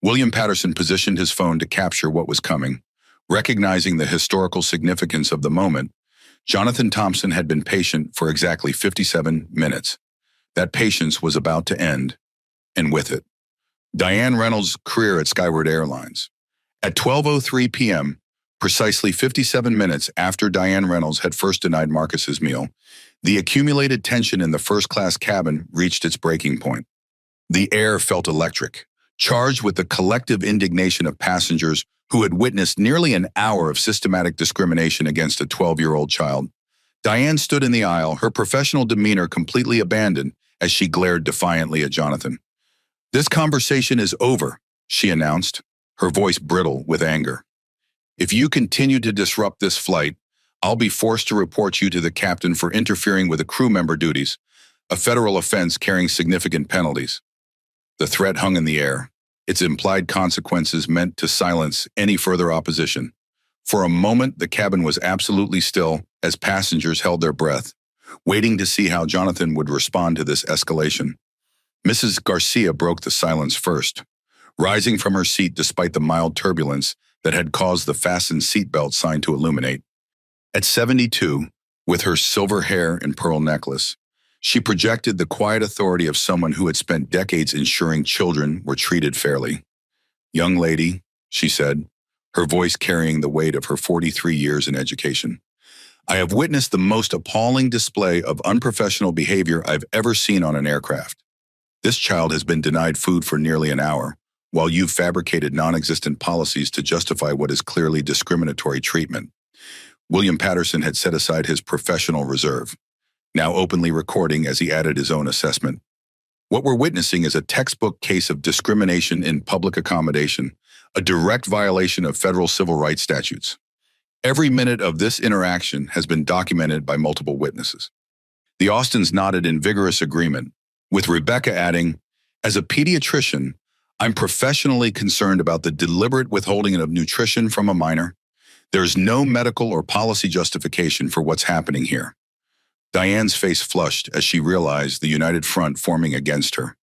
William Patterson positioned his phone to capture what was coming. Recognizing the historical significance of the moment, Jonathan Thompson had been patient for exactly 57 minutes. That patience was about to end, and with it, Diane Reynolds' career at Skyward Airlines. At 12:03 p.m., precisely 57 minutes after Diane Reynolds had first denied Marcus his meal, the accumulated tension in the first-class cabin reached its breaking point. The air felt electric, charged with the collective indignation of passengers who had witnessed nearly an hour of systematic discrimination against a 12-year-old child. Diane stood in the aisle, her professional demeanor completely abandoned as she glared defiantly at Jonathan. "This conversation is over," she announced, her voice brittle with anger. "If you continue to disrupt this flight, I'll be forced to report you to the captain for interfering with a crew member duties, a federal offense carrying significant penalties." The threat hung in the air, its implied consequences meant to silence any further opposition. For a moment, the cabin was absolutely still as passengers held their breath, waiting to see how Jonathan would respond to this escalation. Mrs. Garcia broke the silence first, rising from her seat despite the mild turbulence that had caused the fastened seatbelt sign to illuminate. At 72, with her silver hair and pearl necklace, She projected the quiet authority of someone who had spent decades ensuring children were treated fairly. "Young lady," she said, her voice carrying the weight of her 43 years in education, "I have witnessed the most appalling display of unprofessional behavior I've ever seen on an aircraft. This child has been denied food for nearly an hour, while you've fabricated non-existent policies to justify what is clearly discriminatory treatment." William Patterson had set aside his professional reserve, now openly recording as he added his own assessment. "What we're witnessing is a textbook case of discrimination in public accommodation, a direct violation of federal civil rights statutes. Every minute of this interaction has been documented by multiple witnesses." The Austins nodded in vigorous agreement, with Rebecca adding, "As a pediatrician, I'm professionally concerned about the deliberate withholding of nutrition from a minor. There's no medical or policy justification for what's happening here." Diane's face flushed as she realized the united front forming against her.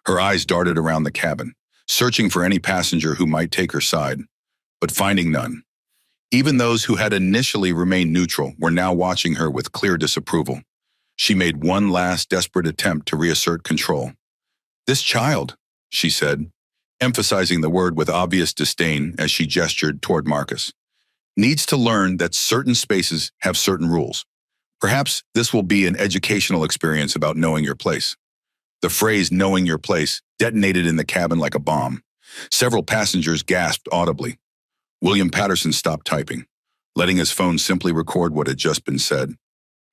Her eyes darted around the cabin, searching for any passenger who might take her side, but finding none. Even those who had initially remained neutral were now watching her with clear disapproval. She made one last desperate attempt to reassert control. "This child," she said, emphasizing the word with obvious disdain as she gestured toward Marcus, "needs to learn that certain spaces have certain rules. Perhaps this will be an educational experience about knowing your place." The phrase "knowing your place" detonated in the cabin like a bomb. Several passengers gasped audibly. William Patterson stopped typing, letting his phone simply record what had just been said.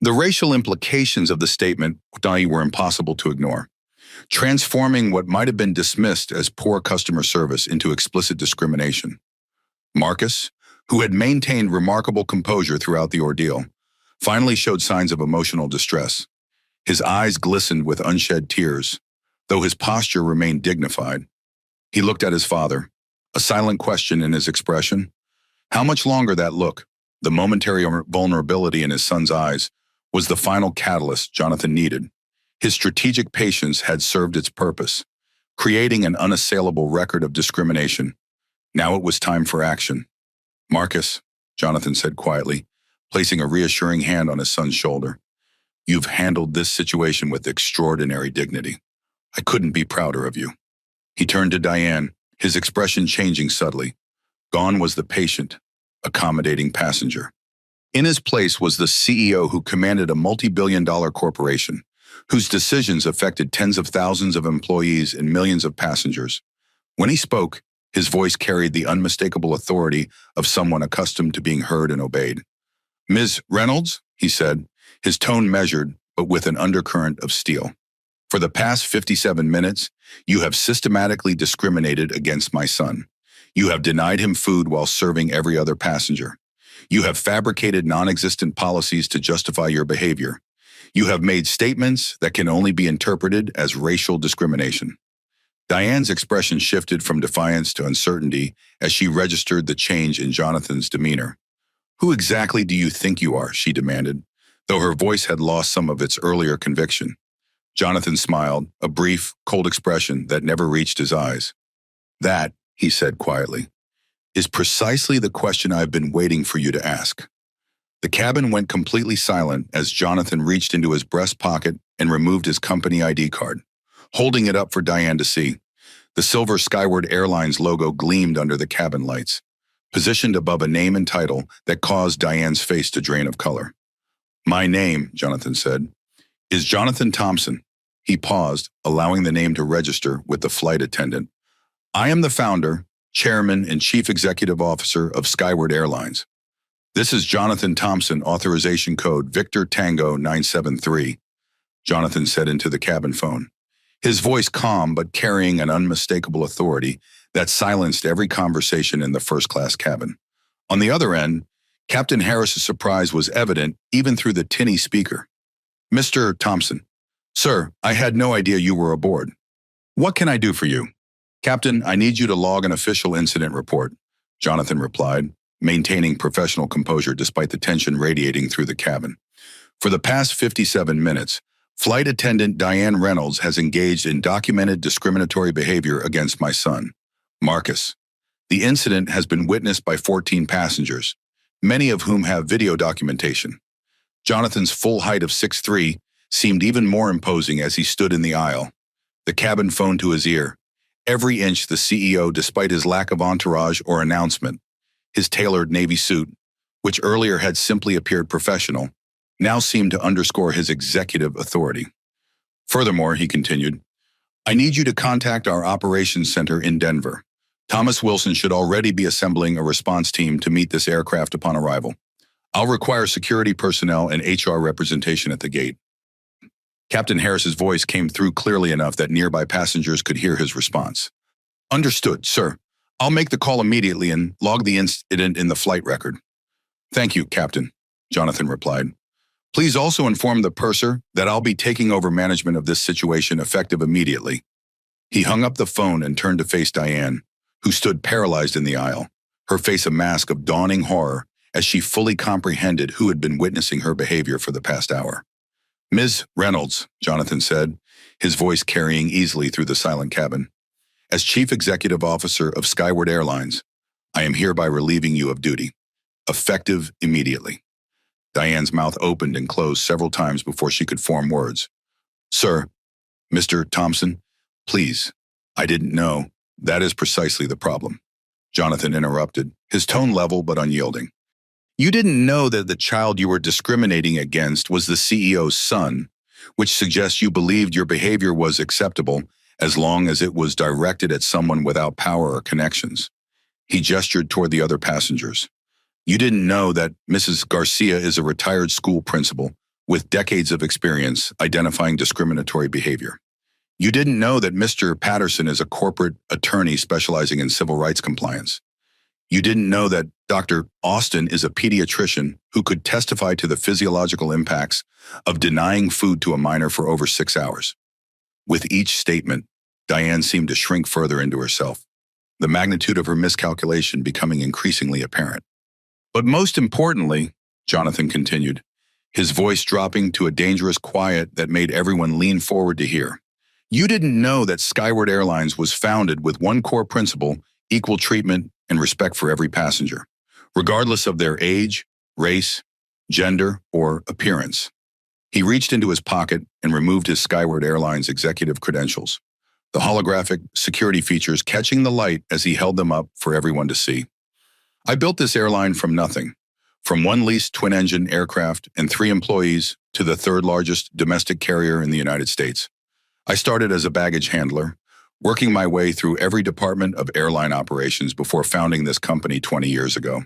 The racial implications of the statement were impossible to ignore, transforming what might have been dismissed as poor customer service into explicit discrimination. Marcus, who had maintained remarkable composure throughout the ordeal, finally showed signs of emotional distress. His eyes glistened with unshed tears, though his posture remained dignified. He looked at his father, a silent question in his expression. How much longer that look, the momentary vulnerability in his son's eyes, was the final catalyst Jonathan needed. His strategic patience had served its purpose, creating an unassailable record of discrimination. Now it was time for action. "Marcus," Jonathan said quietly, placing a reassuring hand on his son's shoulder, "you've handled this situation with extraordinary dignity. I couldn't be prouder of you." He turned to Diane, his expression changing subtly. Gone was the patient, accommodating passenger. In his place was the CEO who commanded a multi-billion-dollar corporation, whose decisions affected tens of thousands of employees and millions of passengers. When he spoke, his voice carried the unmistakable authority of someone accustomed to being heard and obeyed. "Ms. Reynolds," he said, his tone measured, but with an undercurrent of steel. "For the past 57 minutes, you have systematically discriminated against my son. You have denied him food while serving every other passenger. You have fabricated non-existent policies to justify your behavior. You have made statements that can only be interpreted as racial discrimination." Diane's expression shifted from defiance to uncertainty as she registered the change in Jonathan's demeanor. "Who exactly do you think you are?" she demanded, though her voice had lost some of its earlier conviction. Jonathan smiled, a brief, cold expression that never reached his eyes. "That," he said quietly, "is precisely the question I've been waiting for you to ask." The cabin went completely silent as Jonathan reached into his breast pocket and removed his company ID card, holding it up for Diane to see. The silver Skyward Airlines logo gleamed under the cabin lights, positioned above a name and title that caused Diane's face to drain of color. "My name," Jonathan said, "is Jonathan Thompson." He paused, allowing the name to register with the flight attendant. "I am the founder, chairman, and chief executive officer of Skyward Airlines. This is Jonathan Thompson, authorization code Victor Tango 973, Jonathan said into the cabin phone, his voice calm but carrying an unmistakable authority that silenced every conversation in the first-class cabin. On the other end, Captain Harris's surprise was evident even through the tinny speaker. "Mr. Thompson, sir, I had no idea you were aboard. What can I do for you?" "Captain, I need you to log an official incident report," Jonathan replied, maintaining professional composure despite the tension radiating through the cabin. "For the past 57 minutes, flight attendant Diane Reynolds has engaged in documented discriminatory behavior against my son, Marcus. The incident has been witnessed by 14 passengers, many of whom have video documentation. Jonathan's full height of 6'3", seemed even more imposing as he stood in the aisle, the cabin phone to his ear. Every inch the CEO, despite his lack of entourage or announcement, his tailored navy suit, which earlier had simply appeared professional, now seemed to underscore his executive authority. Furthermore, he continued, I need you to contact our operations center in Denver. Thomas Wilson should already be assembling a response team to meet this aircraft upon arrival. I'll require security personnel and HR representation at the gate. Captain Harris's voice came through clearly enough that nearby passengers could hear his response. Understood, sir. I'll make the call immediately and log the incident in the flight record. Thank you, Captain, Jonathan replied. Please also inform the purser that I'll be taking over management of this situation effective immediately. He hung up the phone and turned to face Diane, who stood paralyzed in the aisle, her face a mask of dawning horror as she fully comprehended who had been witnessing her behavior for the past hour. Ms. Reynolds, Jonathan said, his voice carrying easily through the silent cabin. As Chief Executive Officer of Skyward Airlines, I am hereby relieving you of duty, effective immediately. Diane's mouth opened and closed several times before she could form words. Sir, Mr. Thompson, please, I didn't know. That is precisely the problem. Jonathan interrupted, his tone level but unyielding. You didn't know that the child you were discriminating against was the CEO's son, which suggests you believed your behavior was acceptable as long as it was directed at someone without power or connections. He gestured toward the other passengers. You didn't know that Mrs. Garcia is a retired school principal with decades of experience identifying discriminatory behavior. You didn't know that Mr. Patterson is a corporate attorney specializing in civil rights compliance. You didn't know that Dr. Austin is a pediatrician who could testify to the physiological impacts of denying food to a minor for over 6 hours. With each statement, Diane seemed to shrink further into herself, the magnitude of her miscalculation becoming increasingly apparent. But most importantly, Jonathan continued, his voice dropping to a dangerous quiet that made everyone lean forward to hear. You didn't know that Skyward Airlines was founded with one core principle, equal treatment and respect for every passenger, regardless of their age, race, gender, or appearance. He reached into his pocket and removed his Skyward Airlines executive credentials, the holographic security features catching the light as he held them up for everyone to see. I built this airline from nothing, from one leased twin-engine aircraft and 3 employees to the 3rd largest domestic carrier in the United States. I started as a baggage handler, working my way through every department of airline operations before founding this company 20 years ago.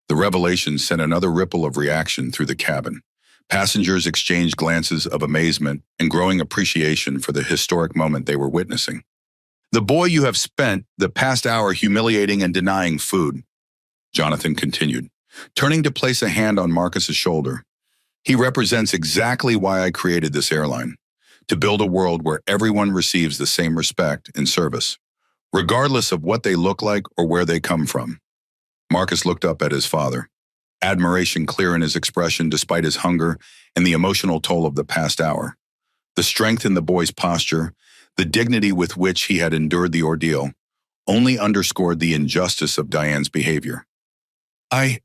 The revelation sent another ripple of reaction through the cabin. Passengers exchanged glances of amazement and growing appreciation for the historic moment they were witnessing. The boy you have spent the past hour humiliating and denying food, Jonathan continued, turning to place a hand on Marcus's shoulder. He represents exactly why I created this airline, to build a world where everyone receives the same respect and service, regardless of what they look like or where they come from. Marcus looked up at his father, admiration clear in his expression despite his hunger and the emotional toll of the past hour. The strength in the boy's posture, the dignity with which he had endured the ordeal, only underscored the injustice of Diane's behavior. I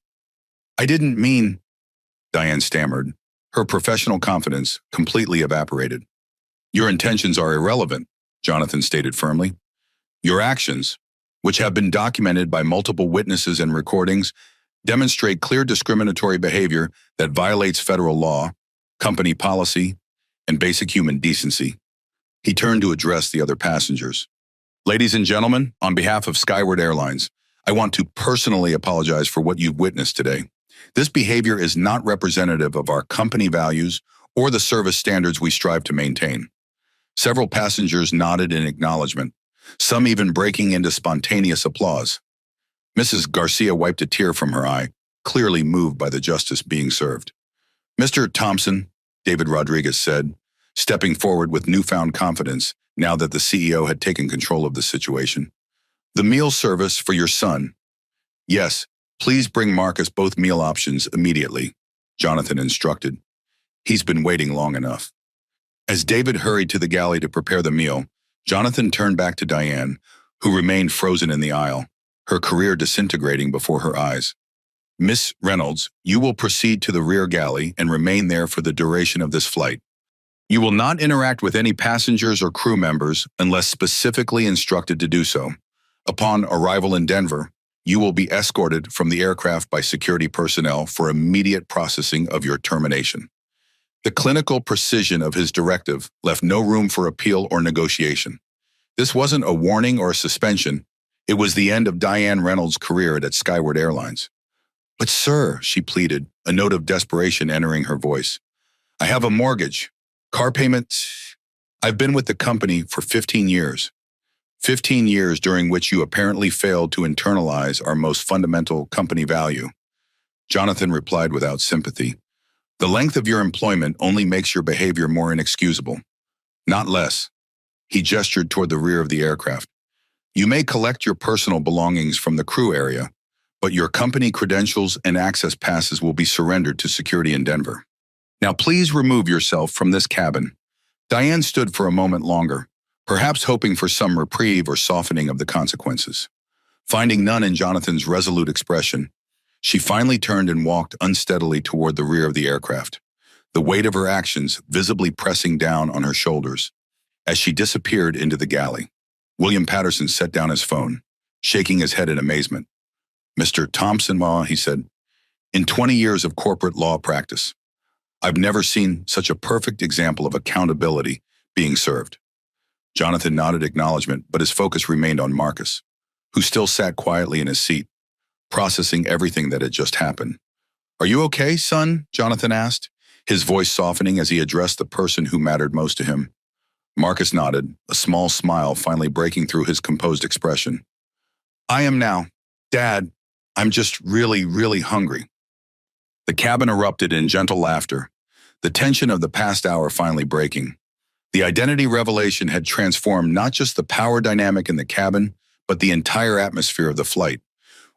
didn't mean, Diane stammered, her professional confidence completely evaporated. Your intentions are irrelevant, Jonathan stated firmly. Your actions, which have been documented by multiple witnesses and recordings, demonstrate clear discriminatory behavior that violates federal law, company policy, and basic human decency. He turned to address the other passengers. Ladies and gentlemen, on behalf of Skyward Airlines, I want to personally apologize for what you've witnessed today. This behavior is not representative of our company values or the service standards we strive to maintain. Several passengers nodded in acknowledgement, some even breaking into spontaneous applause. Mrs. Garcia wiped a tear from her eye, clearly moved by the justice being served. Mr. Thompson, David Rodriguez said, stepping forward with newfound confidence now that the CEO had taken control of the situation. The meal service for your son. Yes, please bring Marcus both meal options immediately, Jonathan instructed. He's been waiting long enough. As David hurried to the galley to prepare the meal, Jonathan turned back to Diane, who remained frozen in the aisle, her career disintegrating before her eyes. Miss Reynolds, you will proceed to the rear galley and remain there for the duration of this flight. You will not interact with any passengers or crew members unless specifically instructed to do so. Upon arrival in Denver, you will be escorted from the aircraft by security personnel for immediate processing of your termination. The clinical precision of his directive left no room for appeal or negotiation. This wasn't a warning or a suspension. It was the end of Diane Reynolds' career at Skyward Airlines. "But sir," she pleaded, a note of desperation entering her voice. "I have a mortgage. Car payments. I've been with the company for 15 years. 15 years during which you apparently failed to internalize our most fundamental company value." Jonathan replied without sympathy. "The length of your employment only makes your behavior more inexcusable, not less." He gestured toward the rear of the aircraft. "You may collect your personal belongings from the crew area, but your company credentials and access passes will be surrendered to security in Denver. Now please remove yourself from this cabin." Diane stood for a moment longer, perhaps hoping for some reprieve or softening of the consequences. Finding none in Jonathan's resolute expression, she finally turned and walked unsteadily toward the rear of the aircraft, the weight of her actions visibly pressing down on her shoulders. As she disappeared into the galley, William Patterson set down his phone, shaking his head in amazement. "Mr. Thompson, he said, "in 20 years of corporate law practice, I've never seen such a perfect example of accountability being served." Jonathan nodded acknowledgement, but his focus remained on Marcus, who still sat quietly in his seat, processing everything that had just happened. "Are you okay, son?" Jonathan asked, his voice softening as he addressed the person who mattered most to him. Marcus nodded, a small smile finally breaking through his composed expression. "I am now. Dad, I'm just really, really hungry." The cabin erupted in gentle laughter, the tension of the past hour finally breaking. The identity revelation had transformed not just the power dynamic in the cabin, but the entire atmosphere of the flight.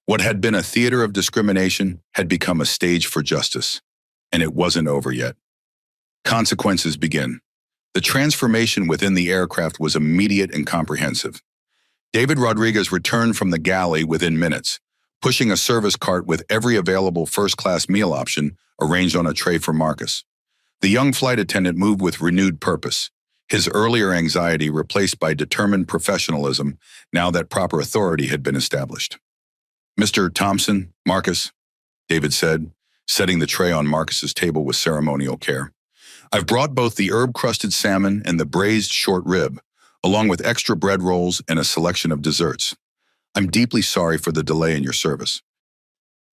What had been a theater of discrimination had become a stage for justice. And it wasn't over yet. Consequences begin. The transformation within the aircraft was immediate and comprehensive. David Rodriguez returned from the galley within minutes, pushing a service cart with every available first-class meal option arranged on a tray for Marcus. The young flight attendant moved with renewed purpose, his earlier anxiety replaced by determined professionalism now that proper authority had been established. "Mr. Thompson, Marcus," David said, setting the tray on Marcus's table with ceremonial care. "I've brought both the herb-crusted salmon and the braised short rib, along with extra bread rolls and a selection of desserts. I'm deeply sorry for the delay in your service."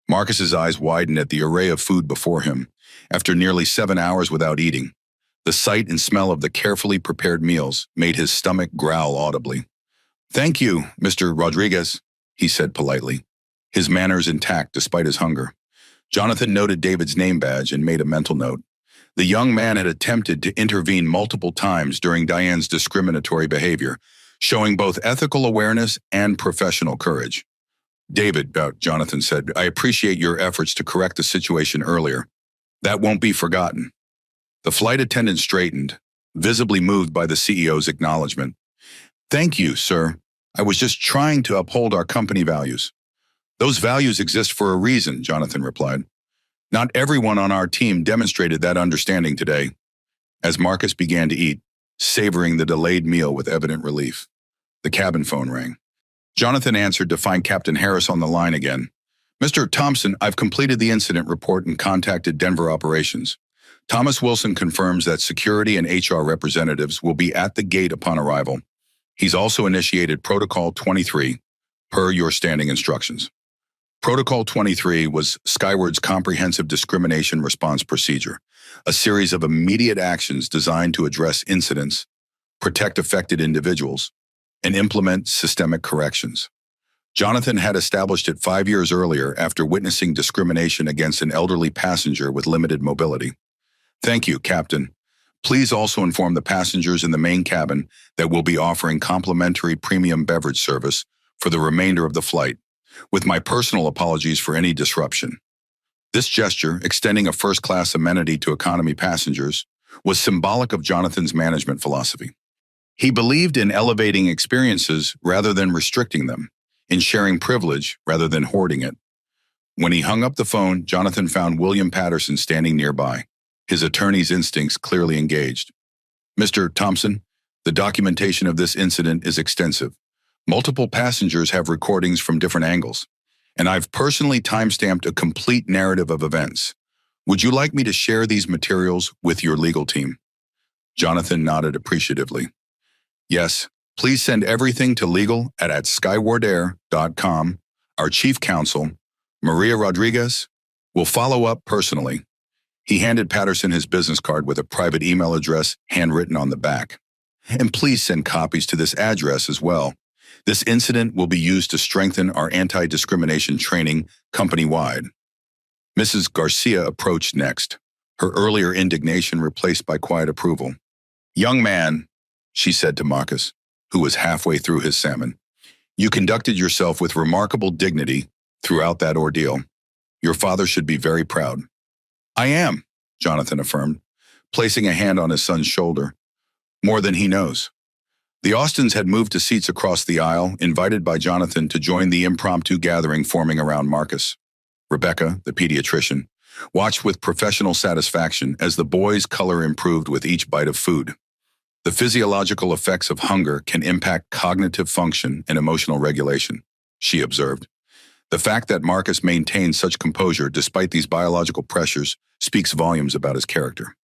Marcus's eyes widened at the array of food before him. After nearly 7 hours without eating, the sight and smell of the carefully prepared meals made his stomach growl audibly. "Thank you, Mr. Rodriguez," he said politely, his manners intact despite his hunger. Jonathan noted David's name badge and made a mental note. The young man had attempted to intervene multiple times during Diane's discriminatory behavior, showing both ethical awareness and professional courage. "David," Jonathan said, "I appreciate your efforts to correct the situation earlier. That won't be forgotten." The flight attendant straightened, visibly moved by the CEO's acknowledgement. "Thank you, sir. I was just trying to uphold our company values." "Those values exist for a reason," Jonathan replied. "Not everyone on our team demonstrated that understanding today." As Marcus began to eat, savoring the delayed meal with evident relief, the cabin phone rang. Jonathan answered to find Captain Harris on the line again. "Mr. Thompson, I've completed the incident report and contacted Denver operations. Thomas Wilson confirms that security and HR representatives will be at the gate upon arrival. He's also initiated Protocol 23, per your standing instructions." Protocol 23 was Skyward's comprehensive discrimination response procedure, a series of immediate actions designed to address incidents, protect affected individuals, and implement systemic corrections. Jonathan had established it 5 years earlier after witnessing discrimination against an elderly passenger with limited mobility. "Thank you, Captain. Please also inform the passengers in the main cabin that we'll be offering complimentary premium beverage service for the remainder of the flight, with my personal apologies for any disruption." This gesture, extending a first-class amenity to economy passengers, was symbolic of Jonathan's management philosophy. He believed in elevating experiences rather than restricting them, in sharing privilege rather than hoarding it. When he hung up the phone, Jonathan found William Patterson standing nearby, his attorney's instincts clearly engaged. Mr. Thompson, the documentation of this incident is extensive. Multiple passengers have recordings from different angles, and I've personally timestamped a complete narrative of events. Would you like me to share these materials with your legal team? Jonathan nodded appreciatively. Yes, please send everything to legal@skywardair.com. Our chief counsel, Maria Rodriguez, will follow up personally. He handed Patterson his business card with a private email address handwritten on the back. And please send copies to this address as well. This incident will be used to strengthen our anti-discrimination training company-wide. Mrs. Garcia approached next, her earlier indignation replaced by quiet approval. Young man, she said to Marcus, who was halfway through his salmon, you conducted yourself with remarkable dignity throughout that ordeal. Your father should be very proud. I am, Jonathan affirmed, placing a hand on his son's shoulder. More than he knows. The Austins had moved to seats across the aisle, invited by Jonathan to join the impromptu gathering forming around Marcus. Rebecca, the pediatrician, watched with professional satisfaction as the boy's color improved with each bite of food. The physiological effects of hunger can impact cognitive function and emotional regulation, she observed. The fact that Marcus maintained such composure despite these biological pressures speaks volumes about his character.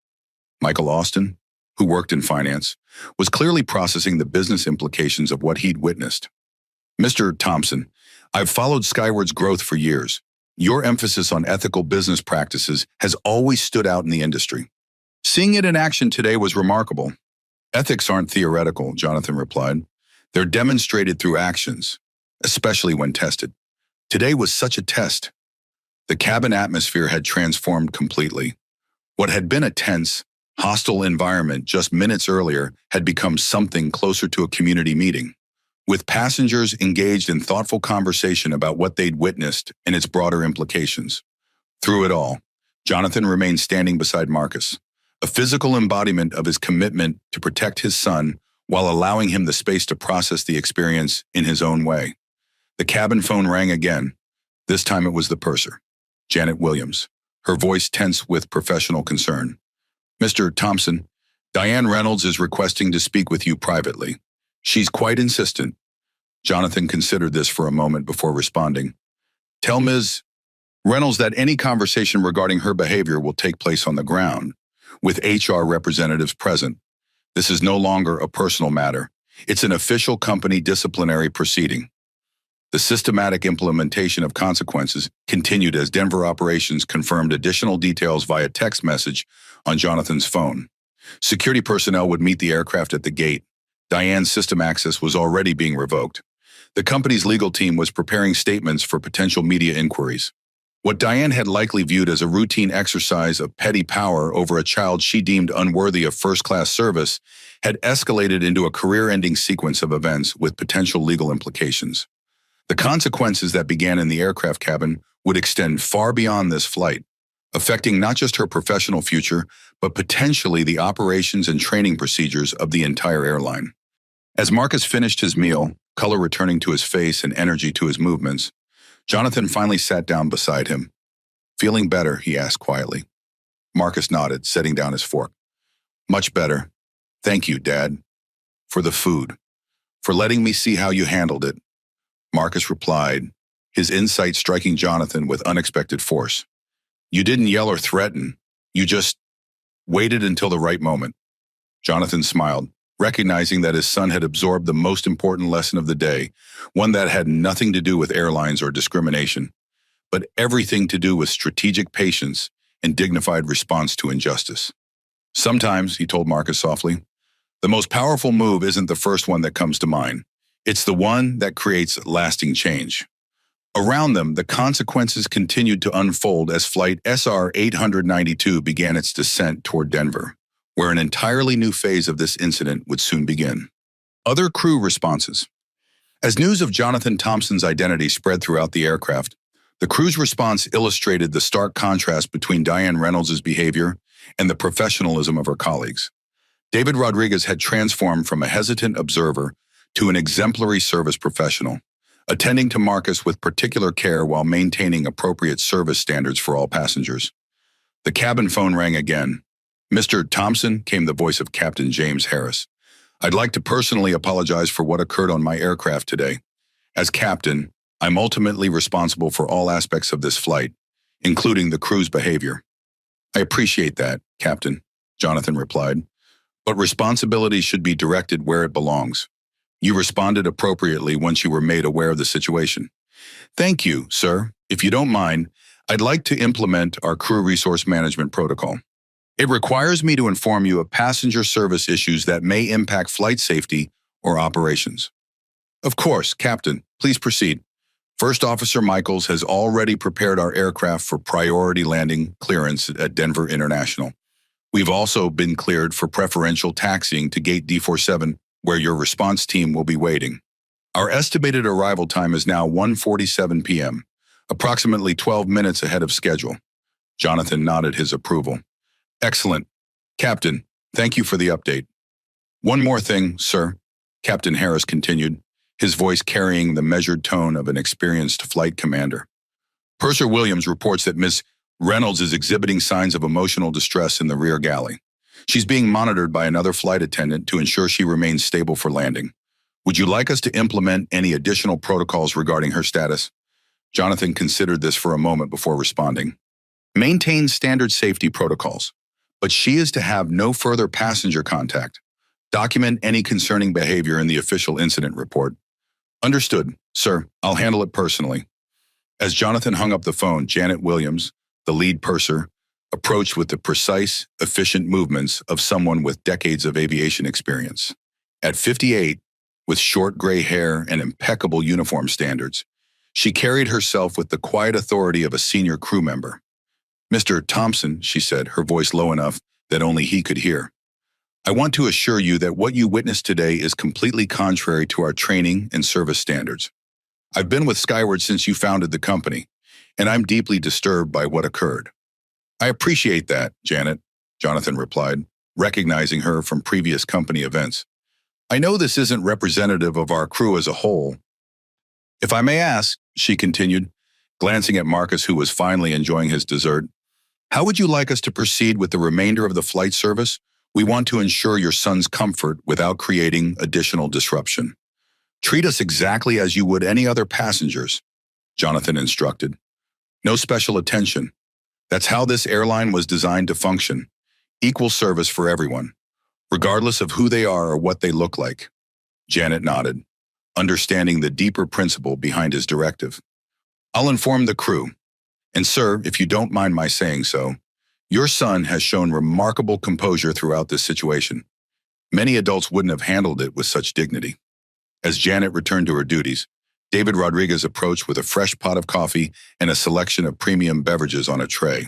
Michael Austin, who worked in finance, was clearly processing the business implications of what he'd witnessed. Mr. Thompson, I've followed Skyward's growth for years. Your emphasis on ethical business practices has always stood out in the industry. Seeing it in action today was remarkable. Ethics aren't theoretical, Jonathan replied. They're demonstrated through actions, especially when tested. Today was such a test. The cabin atmosphere had transformed completely. What had been a tense, hostile environment just minutes earlier had become something closer to a community meeting, with passengers engaged in thoughtful conversation about what they'd witnessed and its broader implications. Through it all, Jonathan remained standing beside Marcus, a physical embodiment of his commitment to protect his son while allowing him the space to process the experience in his own way. The cabin phone rang again. This time it was the purser, Janet Williams, her voice tense with professional concern. Mr. Thompson, Diane Reynolds is requesting to speak with you privately. She's quite insistent. Jonathan considered this for a moment before responding. Tell Ms. Reynolds that any conversation regarding her behavior will take place on the ground, with HR representatives present. This is no longer a personal matter. It's an official company disciplinary proceeding. The systematic implementation of consequences continued as Denver operations confirmed additional details via text message on Jonathan's phone. Security personnel would meet the aircraft at the gate. Diane's system access was already being revoked. The company's legal team was preparing statements for potential media inquiries. What Diane had likely viewed as a routine exercise of petty power over a child she deemed unworthy of first-class service had escalated into a career-ending sequence of events with potential legal implications. The consequences that began in the aircraft cabin would extend far beyond this flight, affecting not just her professional future, but potentially the operations and training procedures of the entire airline. As Marcus finished his meal, color returning to his face and energy to his movements, Jonathan finally sat down beside him. Feeling better, he asked quietly. Marcus nodded, setting down his fork. Much better. Thank you, Dad. For the food. For letting me see how you handled it. Marcus replied, his insight striking Jonathan with unexpected force. You didn't yell or threaten. You just waited until the right moment. Jonathan smiled, recognizing that his son had absorbed the most important lesson of the day, one that had nothing to do with airlines or discrimination, but everything to do with strategic patience and dignified response to injustice. Sometimes, he told Marcus softly, the most powerful move isn't the first one that comes to mind. It's the one that creates lasting change. Around them, the consequences continued to unfold as Flight SR 892 began its descent toward Denver, where an entirely new phase of this incident would soon begin. Other crew responses. As news of Jonathan Thompson's identity spread throughout the aircraft, the crew's response illustrated the stark contrast between Diane Reynolds' behavior and the professionalism of her colleagues. David Rodriguez had transformed from a hesitant observer to an exemplary service professional, attending to Marcus with particular care while maintaining appropriate service standards for all passengers. The cabin phone rang again. Mr. Thompson, came the voice of Captain James Harris. I'd like to personally apologize for what occurred on my aircraft today. As captain, I'm ultimately responsible for all aspects of this flight, including the crew's behavior. I appreciate that, Captain, Jonathan replied, but responsibility should be directed where it belongs. You responded appropriately once you were made aware of the situation. Thank you, sir. If you don't mind, I'd like to implement our crew resource management protocol. It requires me to inform you of passenger service issues that may impact flight safety or operations. Of course, Captain, please proceed. First Officer Michaels has already prepared our aircraft for priority landing clearance at Denver International. We've also been cleared for preferential taxiing to Gate D47, where your response team will be waiting. Our estimated arrival time is now 1:47 p.m., approximately 12 minutes ahead of schedule. Jonathan nodded his approval. Excellent. Captain, thank you for the update. One more thing, sir, Captain Harris continued, his voice carrying the measured tone of an experienced flight commander. Purser Williams reports that Miss Reynolds is exhibiting signs of emotional distress in the rear galley. She's being monitored by another flight attendant to ensure she remains stable for landing. Would you like us to implement any additional protocols regarding her status? Jonathan considered this for a moment before responding. Maintain standard safety protocols, but she is to have no further passenger contact. Document any concerning behavior in the official incident report. Understood, sir. I'll handle it personally. As Jonathan hung up the phone, Janet Williams, the lead purser, approached with the precise, efficient movements of someone with decades of aviation experience. At 58, with short gray hair and impeccable uniform standards, she carried herself with the quiet authority of a senior crew member. Mr. Thompson, she said, her voice low enough that only he could hear. I want to assure you that what you witnessed today is completely contrary to our training and service standards. I've been with Skyward since you founded the company, and I'm deeply disturbed by what occurred. I appreciate that, Janet, Jonathan replied, recognizing her from previous company events. I know this isn't representative of our crew as a whole. If I may ask, she continued, glancing at Marcus, who was finally enjoying his dessert, how would you like us to proceed with the remainder of the flight service? We want to ensure your son's comfort without creating additional disruption. Treat us exactly as you would any other passengers, Jonathan instructed. No special attention. That's how this airline was designed to function. Equal service for everyone, regardless of who they are or what they look like. Janet nodded, understanding the deeper principle behind his directive. I'll inform the crew. And sir, if you don't mind my saying so, your son has shown remarkable composure throughout this situation. Many adults wouldn't have handled it with such dignity. As Janet returned to her duties, David Rodriguez approached with a fresh pot of coffee and a selection of premium beverages on a tray.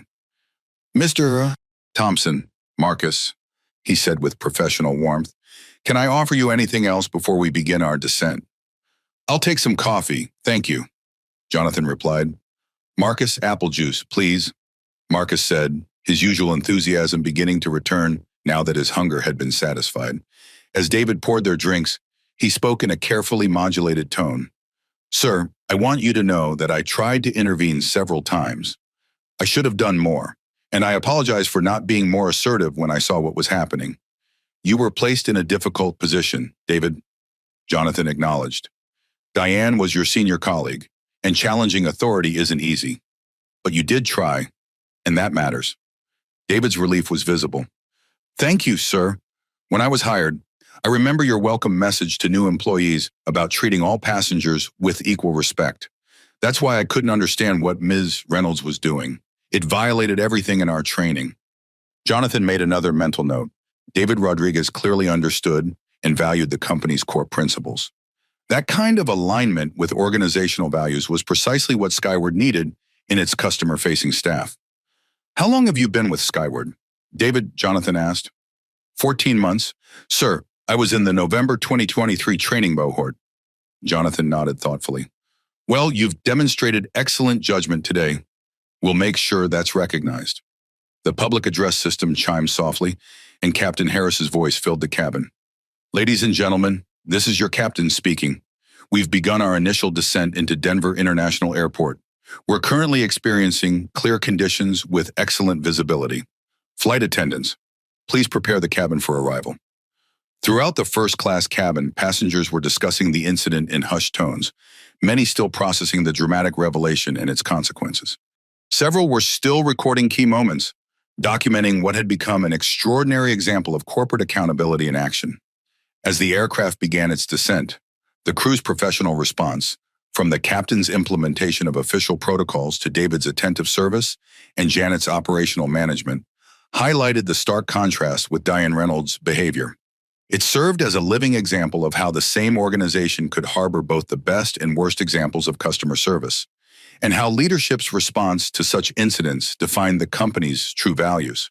Mr. Thompson, Marcus, he said with professional warmth, can I offer you anything else before we begin our descent? I'll take some coffee, thank you, Jonathan replied. Marcus, apple juice, please, Marcus said, his usual enthusiasm beginning to return now that his hunger had been satisfied. As David poured their drinks, he spoke in a carefully modulated tone. Sir, I want you to know that I tried to intervene several times. I should have done more, and I apologize for not being more assertive when I saw what was happening. You were placed in a difficult position, David, Jonathan acknowledged. Diane was your senior colleague, and challenging authority isn't easy. But you did try, and that matters. David's relief was visible. Thank you, sir. When I was hired, I remember your welcome message to new employees about treating all passengers with equal respect. That's why I couldn't understand what Ms. Reynolds was doing. It violated everything in our training. Jonathan made another mental note. David Rodriguez clearly understood and valued the company's core principles. That kind of alignment with organizational values was precisely what Skyward needed in its customer-facing staff. How long have you been with Skyward? David, Jonathan asked. 14 months. Sir, I was in the November 2023 training cohort. Jonathan nodded thoughtfully. Well, you've demonstrated excellent judgment today. We'll make sure that's recognized. The public address system chimed softly, and Captain Harris's voice filled the cabin. Ladies and gentlemen, this is your captain speaking. We've begun our initial descent into Denver International Airport. We're currently experiencing clear conditions with excellent visibility. Flight attendants, Please prepare the cabin for arrival. Throughout the first-class cabin, passengers were discussing the incident in hushed tones, many still processing the dramatic revelation and its consequences. Several were still recording key moments, documenting what had become an extraordinary example of corporate accountability in action. As the aircraft began its descent, the crew's professional response, from the captain's implementation of official protocols to David's attentive service and Janet's operational management, highlighted the stark contrast with Diane Reynolds' behavior. It served as a living example of how the same organization could harbor both the best and worst examples of customer service, and how leadership's response to such incidents defined the company's true values.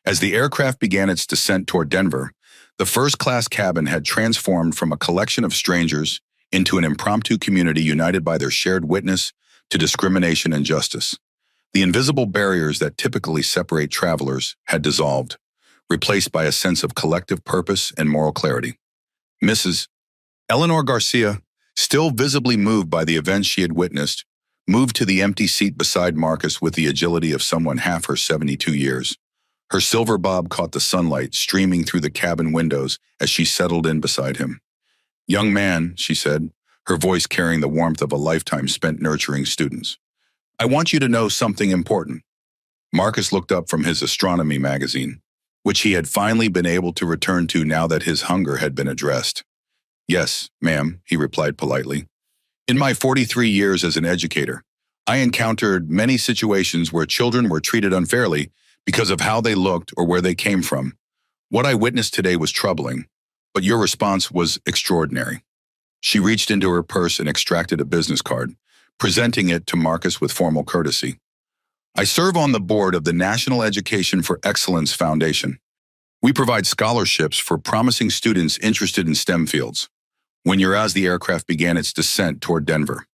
As the aircraft began its descent toward Denver, the first-class cabin had transformed from a collection of strangers into an impromptu community united by their shared witness to discrimination and justice. The invisible barriers that typically separate travelers had dissolved, replaced by a sense of collective purpose and moral clarity. Mrs. Eleanor Garcia, still visibly moved by the events she had witnessed, moved to the empty seat beside Marcus with the agility of someone half her 72 years. Her silver bob caught the sunlight streaming through the cabin windows as she settled in beside him. "Young man," she said, her voice carrying the warmth of a lifetime spent nurturing students, "I want you to know something important." Marcus looked up from his astronomy magazine, which he had finally been able to return to now that his hunger had been addressed. "Yes, ma'am," he replied politely. "In my 43 years as an educator, I encountered many situations where children were treated unfairly because of how they looked or where they came from. What I witnessed today was troubling, but your response was extraordinary." She reached into her purse and extracted a business card, presenting it to Marcus with formal courtesy. "I serve on the board of the National Education for Excellence Foundation. We provide scholarships for promising students interested in STEM fields." As the aircraft began its descent toward Denver,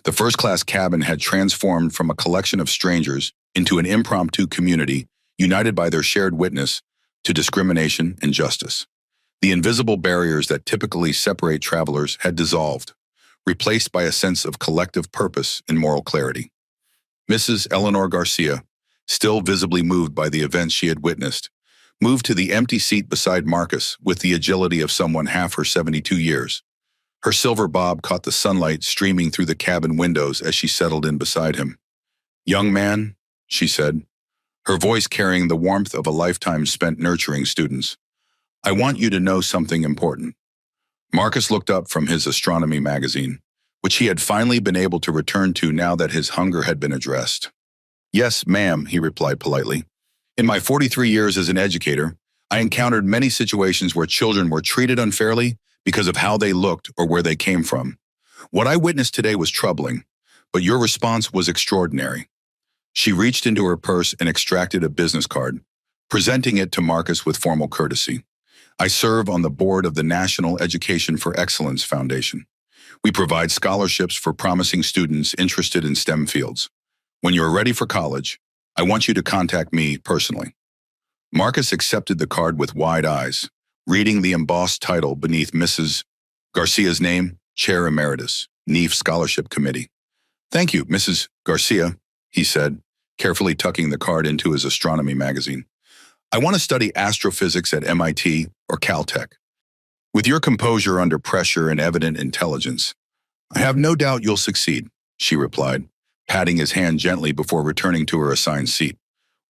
the first-class cabin had transformed from a collection of strangers into an impromptu community united by their shared witness to discrimination and justice. The invisible barriers that typically separate travelers had dissolved, replaced by a sense of collective purpose and moral clarity. Mrs. Eleanor Garcia, still visibly moved by the events she had witnessed, moved to the empty seat beside Marcus with the agility of someone half her 72 years. Her silver bob caught the sunlight streaming through the cabin windows as she settled in beside him. "Young man," she said, her voice carrying the warmth of a lifetime spent nurturing students, "I want you to know something important." Marcus looked up from his astronomy magazine, which he had finally been able to return to now that his hunger had been addressed. "Yes, ma'am," he replied politely. "In my 43 years as an educator, I encountered many situations where children were treated unfairly because of how they looked or where they came from. What I witnessed today was troubling, but your response was extraordinary." She reached into her purse and extracted a business card, presenting it to Marcus with formal courtesy. "I serve on the board of the National Education for Excellence Foundation. We provide scholarships for promising students interested in STEM fields. When you're ready for college, I want you to contact me personally." Marcus accepted the card with wide eyes, reading the embossed title beneath Mrs. Garcia's name, Chair Emeritus, NEEF Scholarship Committee. "Thank you, Mrs. Garcia," he said, carefully tucking the card into his astronomy magazine. "I want to study astrophysics at MIT or Caltech. With your composure under pressure and evident intelligence, I have no doubt you'll succeed," she replied, patting his hand gently before returning to her assigned seat.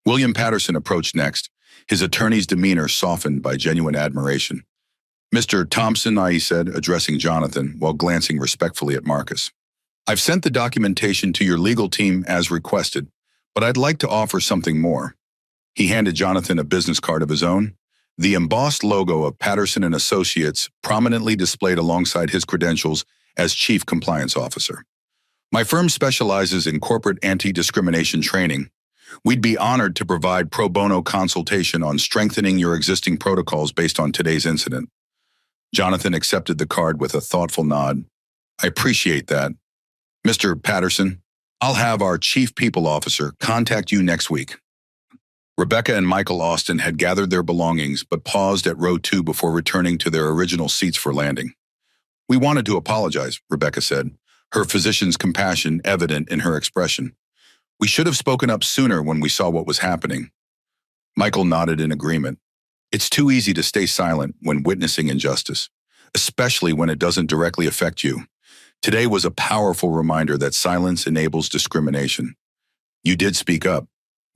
William Patterson approached next, his attorney's demeanor softened by genuine admiration. "Mr. Thompson," he said, addressing Jonathan while glancing respectfully at Marcus, "I've sent the documentation to your legal team as requested, but I'd like to offer something more." He handed Jonathan a business card of his own, the embossed logo of Patterson and Associates prominently displayed alongside his credentials as Chief Compliance Officer. "My firm specializes in corporate anti-discrimination training. We'd be honored to provide pro bono consultation on strengthening your existing protocols based on today's incident." Jonathan accepted the card with a thoughtful nod. "I appreciate that. Mr. Patterson, I'll have our Chief People Officer contact you next week." Rebecca and Michael Austin had gathered their belongings but paused at row 2 before returning to their original seats for landing. "We wanted to apologize," Rebecca said, her physician's compassion evident in her expression. "We should have spoken up sooner when we saw what was happening." Michael nodded in agreement. It's too easy to stay silent when witnessing injustice, especially when it doesn't directly affect you. Today was a powerful reminder that silence enables discrimination. You did speak up,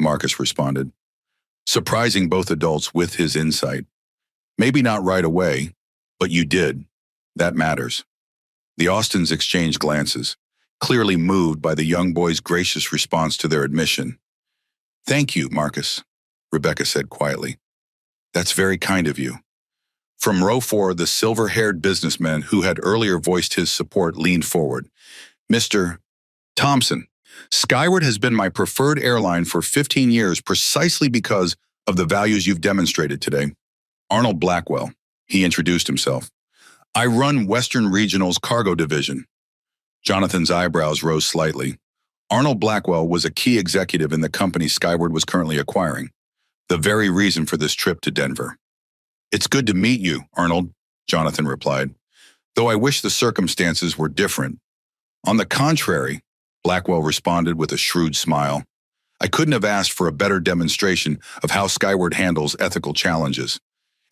Marcus responded, surprising both adults with his insight. Maybe not right away, but you did. That matters. The Austins exchanged glances, clearly moved by the young boy's gracious response to their admission. Thank you, Marcus, Rebecca said quietly. That's very kind of you. From row 4, the silver-haired businessman who had earlier voiced his support leaned forward. Mr. Thompson, Skyward has been my preferred airline for 15 years precisely because of the values you've demonstrated today. Arnold Blackwell, he introduced himself. I run Western Regional's cargo division. Jonathan's eyebrows rose slightly. Arnold Blackwell was a key executive in the company Skyward was currently acquiring, the very reason for this trip to Denver. It's good to meet you, Arnold, Jonathan replied, though I wish the circumstances were different. On the contrary, Blackwell responded with a shrewd smile. I couldn't have asked for a better demonstration of how Skyward handles ethical challenges.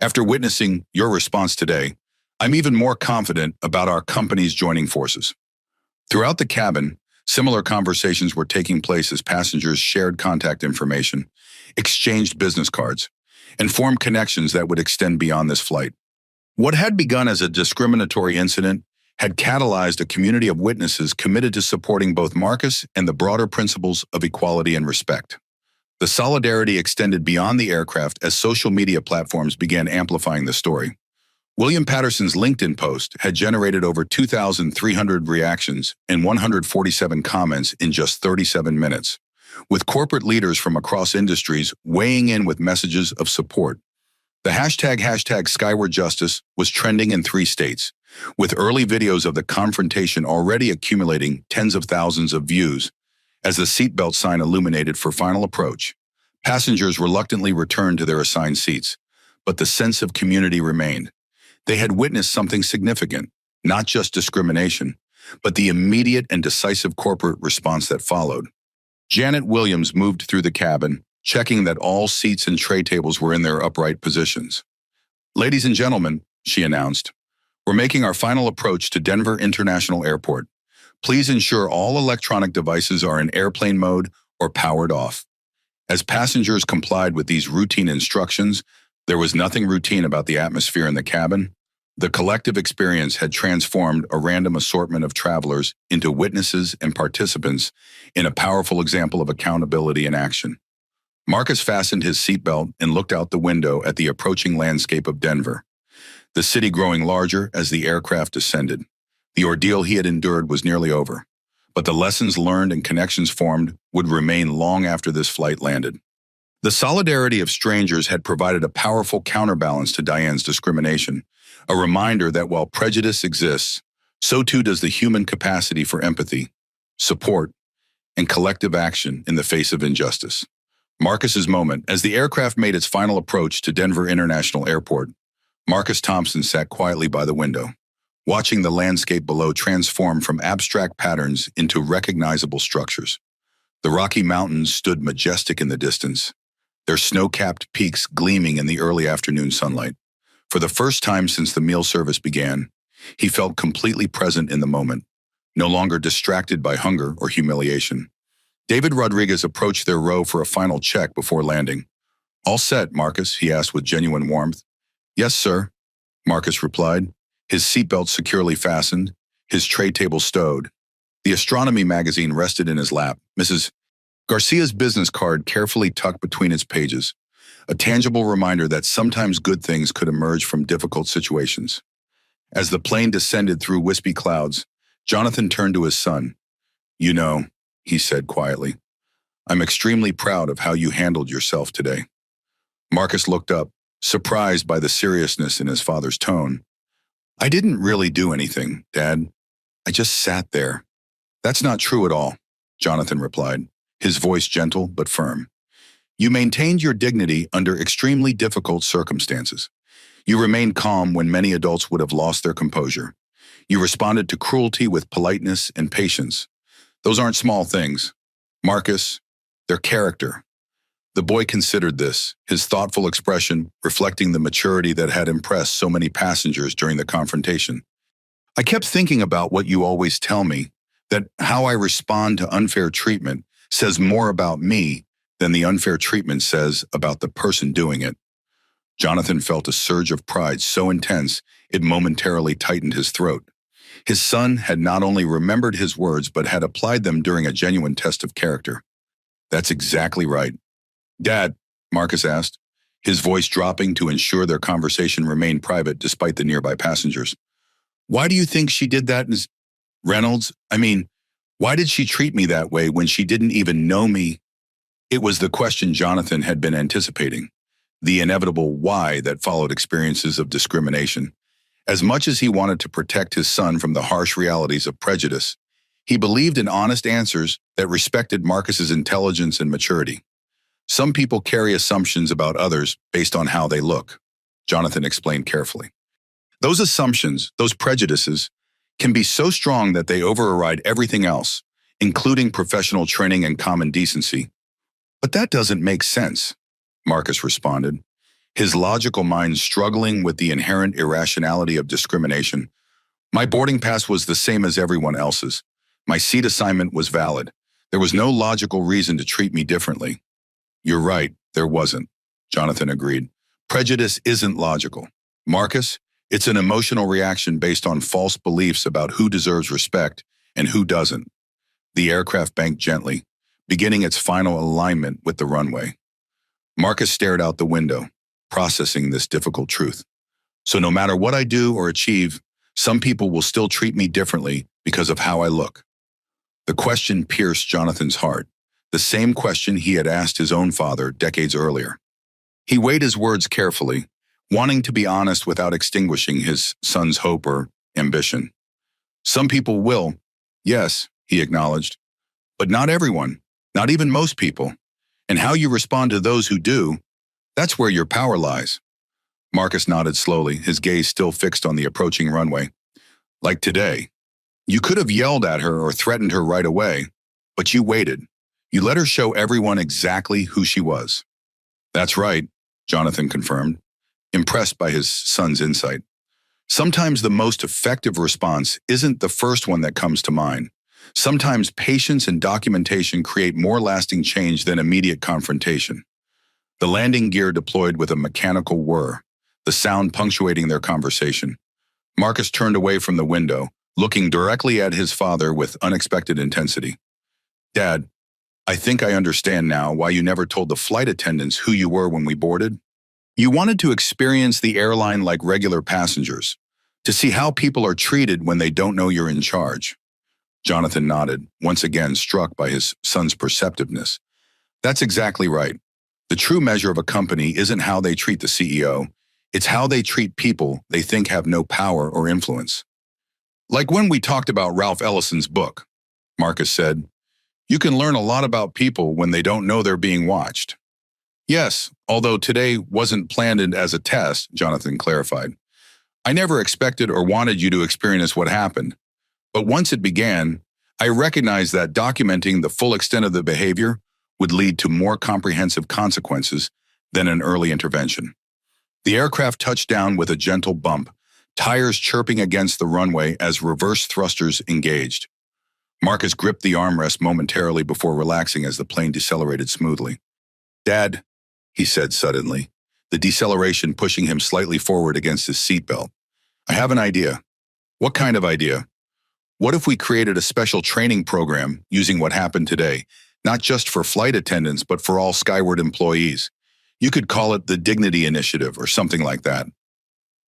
After witnessing your response today, I'm even more confident about our company's joining forces. Throughout the cabin, similar conversations were taking place as passengers shared contact information, exchanged business cards, and formed connections that would extend beyond this flight. What had begun as a discriminatory incident had catalyzed a community of witnesses committed to supporting both Marcus and the broader principles of equality and respect. The solidarity extended beyond the aircraft as social media platforms began amplifying the story. William Patterson's LinkedIn post had generated over 2,300 reactions and 147 comments in just 37 minutes, with corporate leaders from across industries weighing in with messages of support. The hashtag Skyward Justice was trending in 3 states, with early videos of the confrontation already accumulating tens of thousands of views. As the seatbelt sign illuminated for final approach, passengers reluctantly returned to their assigned seats, but the sense of community remained. They had witnessed something significant, not just discrimination, but the immediate and decisive corporate response that followed. Janet Williams moved through the cabin, checking that all seats and tray tables were in their upright positions. Ladies and gentlemen, she announced, we're making our final approach to Denver International Airport. Please ensure all electronic devices are in airplane mode or powered off. As passengers complied with these routine instructions, there was nothing routine about the atmosphere in the cabin. The collective experience had transformed a random assortment of travelers into witnesses and participants in a powerful example of accountability in action. Marcus fastened his seatbelt and looked out the window at the approaching landscape of Denver, the city growing larger as the aircraft descended. The ordeal he had endured was nearly over, but the lessons learned and connections formed would remain long after this flight landed. The solidarity of strangers had provided a powerful counterbalance to Diane's discrimination, a reminder that while prejudice exists, so too does the human capacity for empathy, support, and collective action in the face of injustice. Marcus's moment, as the aircraft made its final approach to Denver International Airport, Marcus Thompson sat quietly by the window, watching the landscape below transform from abstract patterns into recognizable structures. The Rocky Mountains stood majestic in the distance, their snow-capped peaks gleaming in the early afternoon sunlight. For the first time since the meal service began, he felt completely present in the moment, no longer distracted by hunger or humiliation. David Rodriguez approached their row for a final check before landing. All set, Marcus, he asked with genuine warmth. Yes, sir, Marcus replied, his seatbelt securely fastened, his tray table stowed. The astronomy magazine rested in his lap, Mrs. Garcia's business card carefully tucked between its pages, a tangible reminder that sometimes good things could emerge from difficult situations. As the plane descended through wispy clouds, Jonathan turned to his son. You know, he said quietly, I'm extremely proud of how you handled yourself today. Marcus looked up, surprised by the seriousness in his father's tone. I didn't really do anything, Dad. I just sat there. That's not true at all, Jonathan replied, his voice gentle but firm. You maintained your dignity under extremely difficult circumstances. You remained calm when many adults would have lost their composure. You responded to cruelty with politeness and patience. Those aren't small things. Marcus, they're character. The boy considered this, his thoughtful expression reflecting the maturity that had impressed so many passengers during the confrontation. I kept thinking about what you always tell me, that how I respond to unfair treatment says more about me than the unfair treatment says about the person doing it. Jonathan felt a surge of pride so intense it momentarily tightened his throat. His son had not only remembered his words but had applied them during a genuine test of character. That's exactly right. Dad, Marcus asked, his voice dropping to ensure their conversation remained private despite the nearby passengers. Why do you think she did that? Reynolds, why did she treat me that way when she didn't even know me? It was the question Jonathan had been anticipating, the inevitable why that followed experiences of discrimination. As much as he wanted to protect his son from the harsh realities of prejudice, he believed in honest answers that respected Marcus's intelligence and maturity. Some people carry assumptions about others based on how they look, Jonathan explained carefully. Those assumptions, those prejudices, can be so strong that they override everything else, including professional training and common decency. But that doesn't make sense, Marcus responded, his logical mind struggling with the inherent irrationality of discrimination. My boarding pass was the same as everyone else's. My seat assignment was valid. There was no logical reason to treat me differently. You're right, there wasn't, Jonathan agreed. Prejudice isn't logical. Marcus, it's an emotional reaction based on false beliefs about who deserves respect and who doesn't. The aircraft banked gently, beginning its final alignment with the runway. Marcus stared out the window, processing this difficult truth. So no matter what I do or achieve, some people will still treat me differently because of how I look. The question pierced Jonathan's heart, the same question he had asked his own father decades earlier. He weighed his words carefully, wanting to be honest without extinguishing his son's hope or ambition. Some people will, yes, he acknowledged, but not everyone, not even most people. And how you respond to those who do, that's where your power lies. Marcus nodded slowly, his gaze still fixed on the approaching runway. Like today, you could have yelled at her or threatened her right away, but you waited. You let her show everyone exactly who she was. That's right, Jonathan confirmed, impressed by his son's insight. Sometimes the most effective response isn't the first one that comes to mind. Sometimes patience and documentation create more lasting change than immediate confrontation. The landing gear deployed with a mechanical whir, the sound punctuating their conversation. Marcus turned away from the window, looking directly at his father with unexpected intensity. Dad, I think I understand now why you never told the flight attendants who you were when we boarded. You wanted to experience the airline like regular passengers, to see how people are treated when they don't know you're in charge. Jonathan nodded, once again struck by his son's perceptiveness. That's exactly right. The true measure of a company isn't how they treat the CEO, it's how they treat people they think have no power or influence. Like when we talked about Ralph Ellison's book, Marcus said, you can learn a lot about people when they don't know they're being watched. Yes, although today wasn't planned as a test, Jonathan clarified. I never expected or wanted you to experience what happened. But once it began, I recognized that documenting the full extent of the behavior would lead to more comprehensive consequences than an early intervention. The aircraft touched down with a gentle bump, tires chirping against the runway as reverse thrusters engaged. Marcus gripped the armrest momentarily before relaxing as the plane decelerated smoothly. Dad, he said suddenly, the deceleration pushing him slightly forward against his seatbelt. I have an idea. What kind of idea? What if we created a special training program using what happened today, not just for flight attendants, but for all Skyward employees? You could call it the Dignity Initiative or something like that.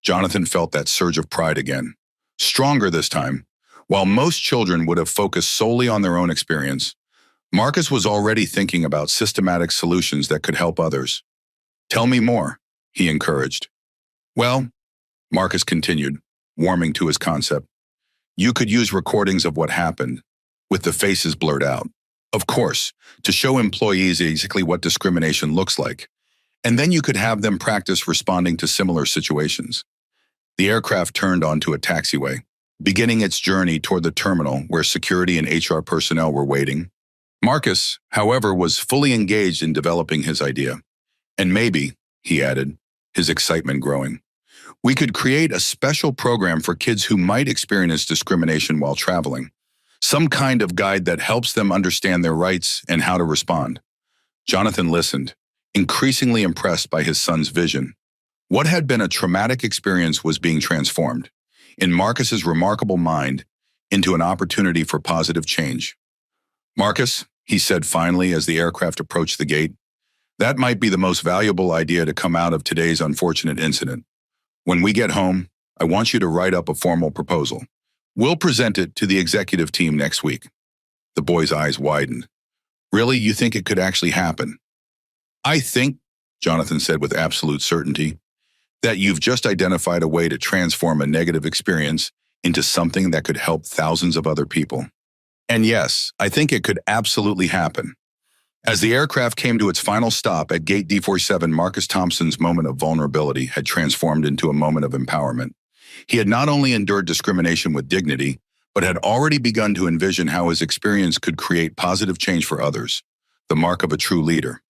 Jonathan felt that surge of pride again. Stronger this time. While most children would have focused solely on their own experience, Marcus was already thinking about systematic solutions that could help others. Tell me more, he encouraged. Well, Marcus continued, warming to his concept. You could use recordings of what happened, with the faces blurred out. Of course, to show employees exactly what discrimination looks like. And then you could have them practice responding to similar situations. The aircraft turned onto a taxiway, beginning its journey toward the terminal where security and HR personnel were waiting. Marcus, however, was fully engaged in developing his idea. And maybe, he added, his excitement growing, we could create a special program for kids who might experience discrimination while traveling. Some kind of guide that helps them understand their rights and how to respond. Jonathan listened, increasingly impressed by his son's vision. What had been a traumatic experience was being transformed, in Marcus's remarkable mind, into an opportunity for positive change. Marcus, he said finally as the aircraft approached the gate, that might be the most valuable idea to come out of today's unfortunate incident. When we get home, I want you to write up a formal proposal. We'll present it to the executive team next week. The boy's eyes widened. Really, you think it could actually happen? I think, Jonathan said with absolute certainty, that you've just identified a way to transform a negative experience into something that could help thousands of other people. And yes, I think it could absolutely happen. As the aircraft came to its final stop at Gate D47, Marcus Thompson's moment of vulnerability had transformed into a moment of empowerment. He had not only endured discrimination with dignity, but had already begun to envision how his experience could create positive change for others, the mark of a true leader.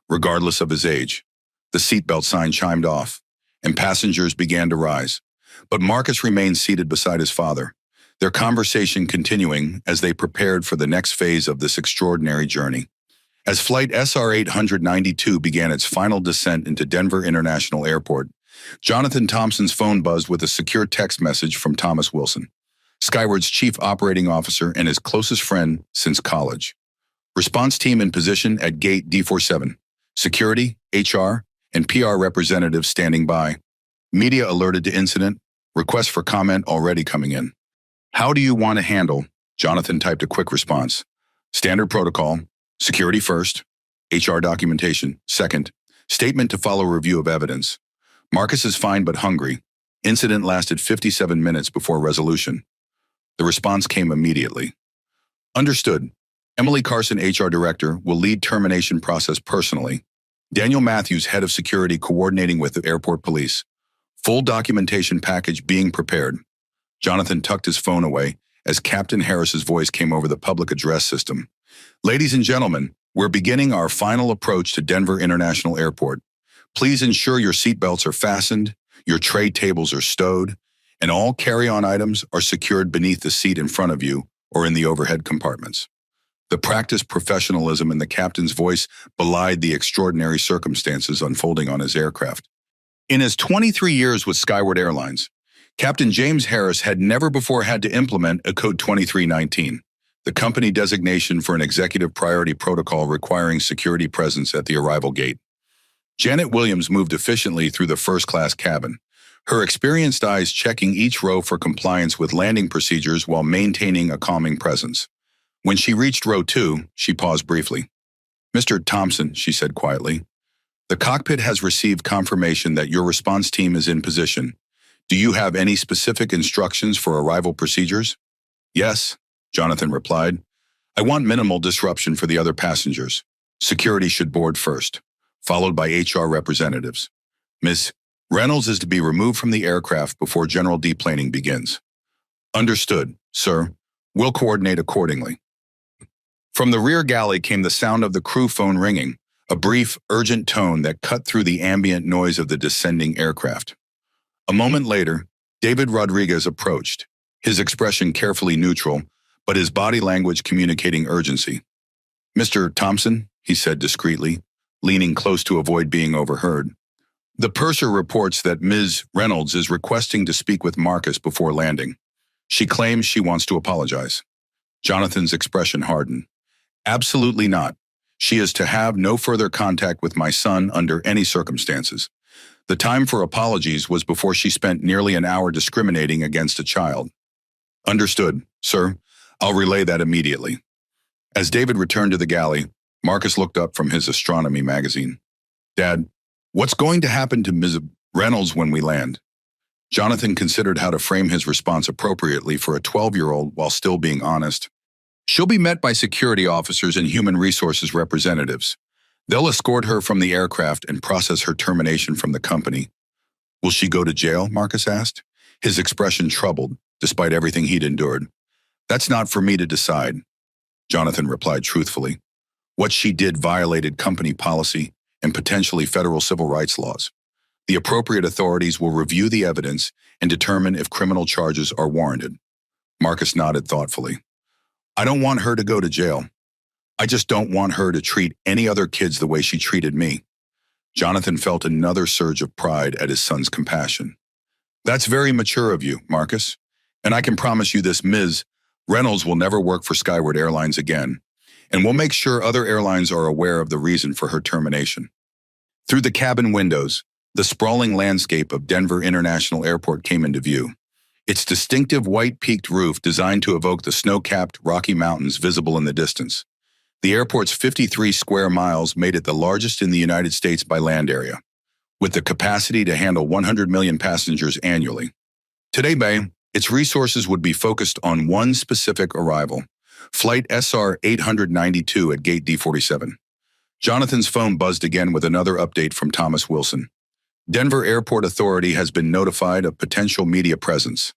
Regardless of his age, the seatbelt sign chimed off, and passengers began to rise. But Marcus remained seated beside his father, their conversation continuing as they prepared for the next phase of this extraordinary journey. As Flight SR-892 began its final descent into Denver International Airport, Jonathan Thompson's phone buzzed with a secure text message from Thomas Wilson, Skyward's chief operating officer and his closest friend since college. Response team in position at Gate D47. Security, HR, and PR representatives standing by. Media alerted to incident. Request for comment already coming in. How do you want to handle? Jonathan typed a quick response. Standard protocol. Security first. HR documentation second. Statement to follow review of evidence. Marcus is fine but hungry. Incident lasted 57 minutes before resolution. The response came immediately. Understood. Emily Carson, HR Director, will lead termination process personally. Daniel Matthews, Head of Security, coordinating with the airport police. Full documentation package being prepared. Jonathan tucked his phone away as Captain Harris's voice came over the public address system. Ladies and gentlemen, we're beginning our final approach to Denver International Airport. Please ensure your seatbelts are fastened, your tray tables are stowed, and all carry-on items are secured beneath the seat in front of you or in the overhead compartments. The practiced professionalism in the captain's voice belied the extraordinary circumstances unfolding on his aircraft. In his 23 years with Skyward Airlines, Captain James Harris had never before had to implement a Code 2319, the company designation for an executive priority protocol requiring security presence at the arrival gate. Janet Williams moved efficiently through the first-class cabin, her experienced eyes checking each row for compliance with landing procedures while maintaining a calming presence. When she reached row 2, she paused briefly. Mr. Thompson, she said quietly, the cockpit has received confirmation that your response team is in position. Do you have any specific instructions for arrival procedures? Yes, Jonathan replied. I want minimal disruption for the other passengers. Security should board first, followed by HR representatives. Ms. Reynolds is to be removed from the aircraft before general deplaning begins. Understood, sir. We'll coordinate accordingly. From the rear galley came the sound of the crew phone ringing, a brief, urgent tone that cut through the ambient noise of the descending aircraft. A moment later, David Rodriguez approached, his expression carefully neutral, but his body language communicating urgency. Mr. Thompson, he said discreetly, leaning close to avoid being overheard. The purser reports that Ms. Reynolds is requesting to speak with Marcus before landing. She claims she wants to apologize. Jonathan's expression hardened. Absolutely not. She is to have no further contact with my son under any circumstances. The time for apologies was before she spent nearly an hour discriminating against a child. Understood, sir. I'll relay that immediately. As David returned to the galley, Marcus looked up from his astronomy magazine. Dad, what's going to happen to Ms. Reynolds when we land? Jonathan considered how to frame his response appropriately for a 12-year-old while still being honest. She'll be met by security officers and human resources representatives. They'll escort her from the aircraft and process her termination from the company. Will she go to jail? Marcus asked, his expression troubled, despite everything he'd endured. That's not for me to decide, Jonathan replied truthfully. What she did violated company policy and potentially federal civil rights laws. The appropriate authorities will review the evidence and determine if criminal charges are warranted. Marcus nodded thoughtfully. I don't want her to go to jail. I just don't want her to treat any other kids the way she treated me. Jonathan felt another surge of pride at his son's compassion. That's very mature of you, Marcus. And I can promise you this, Ms. Reynolds will never work for Skyward Airlines again, and we'll make sure other airlines are aware of the reason for her termination. Through the cabin windows, the sprawling landscape of Denver International Airport came into view. Its distinctive white-peaked roof designed to evoke the snow-capped Rocky Mountains visible in the distance. The airport's 53 square miles made it the largest in the United States by land area, with the capacity to handle 100 million passengers annually. Today, its resources would be focused on one specific arrival, Flight SR 892 at Gate D47. Jonathan's phone buzzed again with another update from Thomas Wilson. Denver Airport Authority has been notified of potential media presence.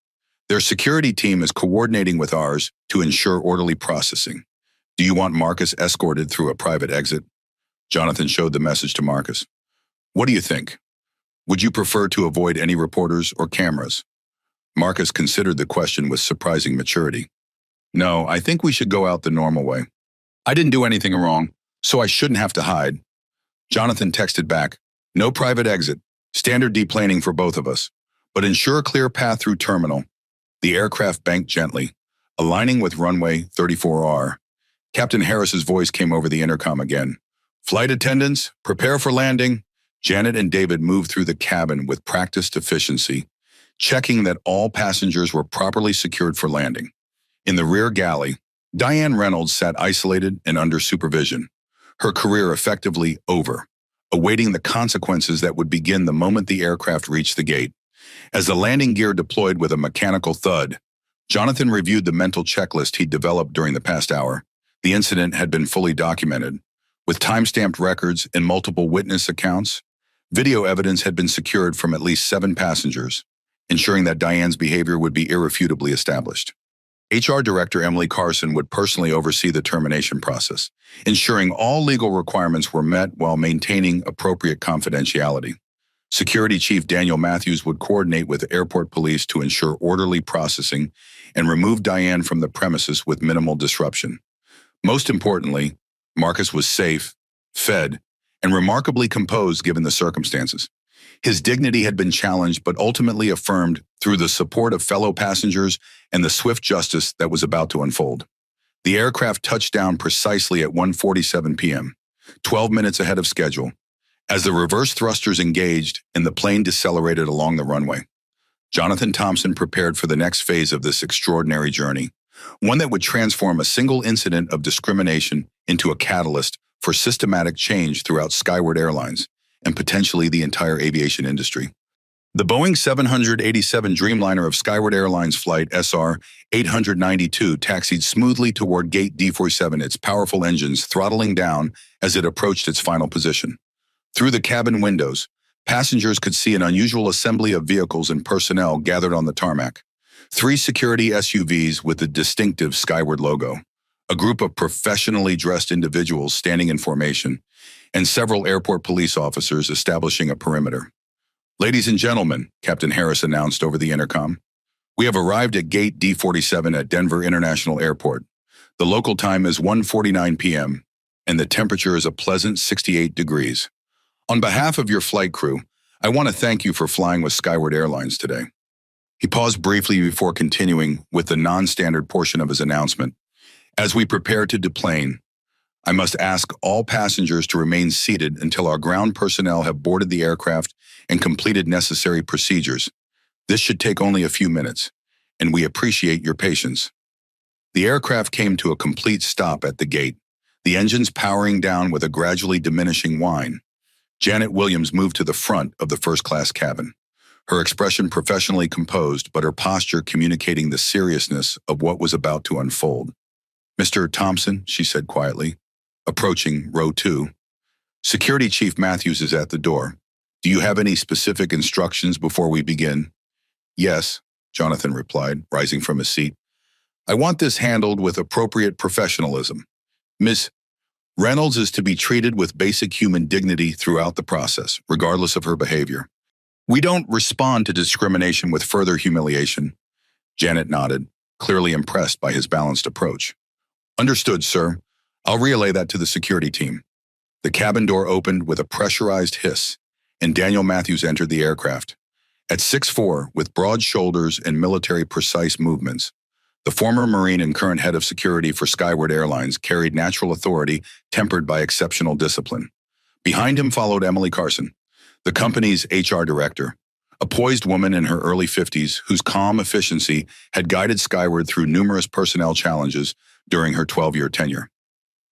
Their security team is coordinating with ours to ensure orderly processing. Do you want Marcus escorted through a private exit? Jonathan showed the message to Marcus. What do you think? Would you prefer to avoid any reporters or cameras? Marcus considered the question with surprising maturity. No, I think we should go out the normal way. I didn't do anything wrong, so I shouldn't have to hide. Jonathan texted back, no private exit, standard deplaning for both of us, but ensure a clear path through terminal. The aircraft banked gently, aligning with runway 34R. Captain Harris's voice came over the intercom again. Flight attendants, prepare for landing. Janet and David moved through the cabin with practiced efficiency, checking that all passengers were properly secured for landing. In the rear galley, Diane Reynolds sat isolated and under supervision, her career effectively over, awaiting the consequences that would begin the moment the aircraft reached the gate. As the landing gear deployed with a mechanical thud, Jonathan reviewed the mental checklist he'd developed during the past hour. The incident had been fully documented, with time-stamped records and multiple witness accounts. Video evidence had been secured from at least 7 passengers, ensuring that Diane's behavior would be irrefutably established. HR Director Emily Carson would personally oversee the termination process, ensuring all legal requirements were met while maintaining appropriate confidentiality. Security Chief Daniel Matthews would coordinate with airport police to ensure orderly processing and remove Diane from the premises with minimal disruption. Most importantly, Marcus was safe, fed, and remarkably composed given the circumstances. His dignity had been challenged but ultimately affirmed through the support of fellow passengers and the swift justice that was about to unfold. The aircraft touched down precisely at 1:47 p.m., 12 minutes ahead of schedule, as the reverse thrusters engaged and the plane decelerated along the runway. Jonathan Thompson prepared for the next phase of this extraordinary journey, one that would transform a single incident of discrimination into a catalyst for systematic change throughout Skyward Airlines and potentially the entire aviation industry. The Boeing 787 Dreamliner of Skyward Airlines Flight SR 892 taxied smoothly toward Gate D47, its powerful engines throttling down as it approached its final position. Through the cabin windows, passengers could see an unusual assembly of vehicles and personnel gathered on the tarmac. 3 security SUVs with the distinctive Skyward logo, a group of professionally dressed individuals standing in formation, and several airport police officers establishing a perimeter. Ladies and gentlemen, Captain Harris announced over the intercom, we have arrived at Gate D47 at Denver International Airport. The local time is 1:49 p.m., and the temperature is a pleasant 68 degrees. On behalf of your flight crew, I want to thank you for flying with Skyward Airlines today. He paused briefly before continuing with the non-standard portion of his announcement. As we prepare to deplane, I must ask all passengers to remain seated until our ground personnel have boarded the aircraft and completed necessary procedures. This should take only a few minutes, and we appreciate your patience. The aircraft came to a complete stop at the gate, the engines powering down with a gradually diminishing whine. Janet Williams moved to the front of the first-class cabin, her expression professionally composed, but her posture communicating the seriousness of what was about to unfold. Mr. Thompson, she said quietly, approaching row 2. Security Chief Matthews is at the door. Do you have any specific instructions before we begin? Yes, Jonathan replied, rising from his seat. I want this handled with appropriate professionalism. Miss, Reynolds is to be treated with basic human dignity throughout the process, regardless of her behavior. We don't respond to discrimination with further humiliation. Janet nodded, clearly impressed by his balanced approach. Understood, sir. I'll relay that to the security team. The cabin door opened with a pressurized hiss, and Daniel Matthews entered the aircraft. At 6'4", with broad shoulders and military-precise movements, the former Marine and current head of security for Skyward Airlines carried natural authority tempered by exceptional discipline. Behind him followed Emily Carson, the company's HR director, a poised woman in her early 50s whose calm efficiency had guided Skyward through numerous personnel challenges during her 12-year tenure.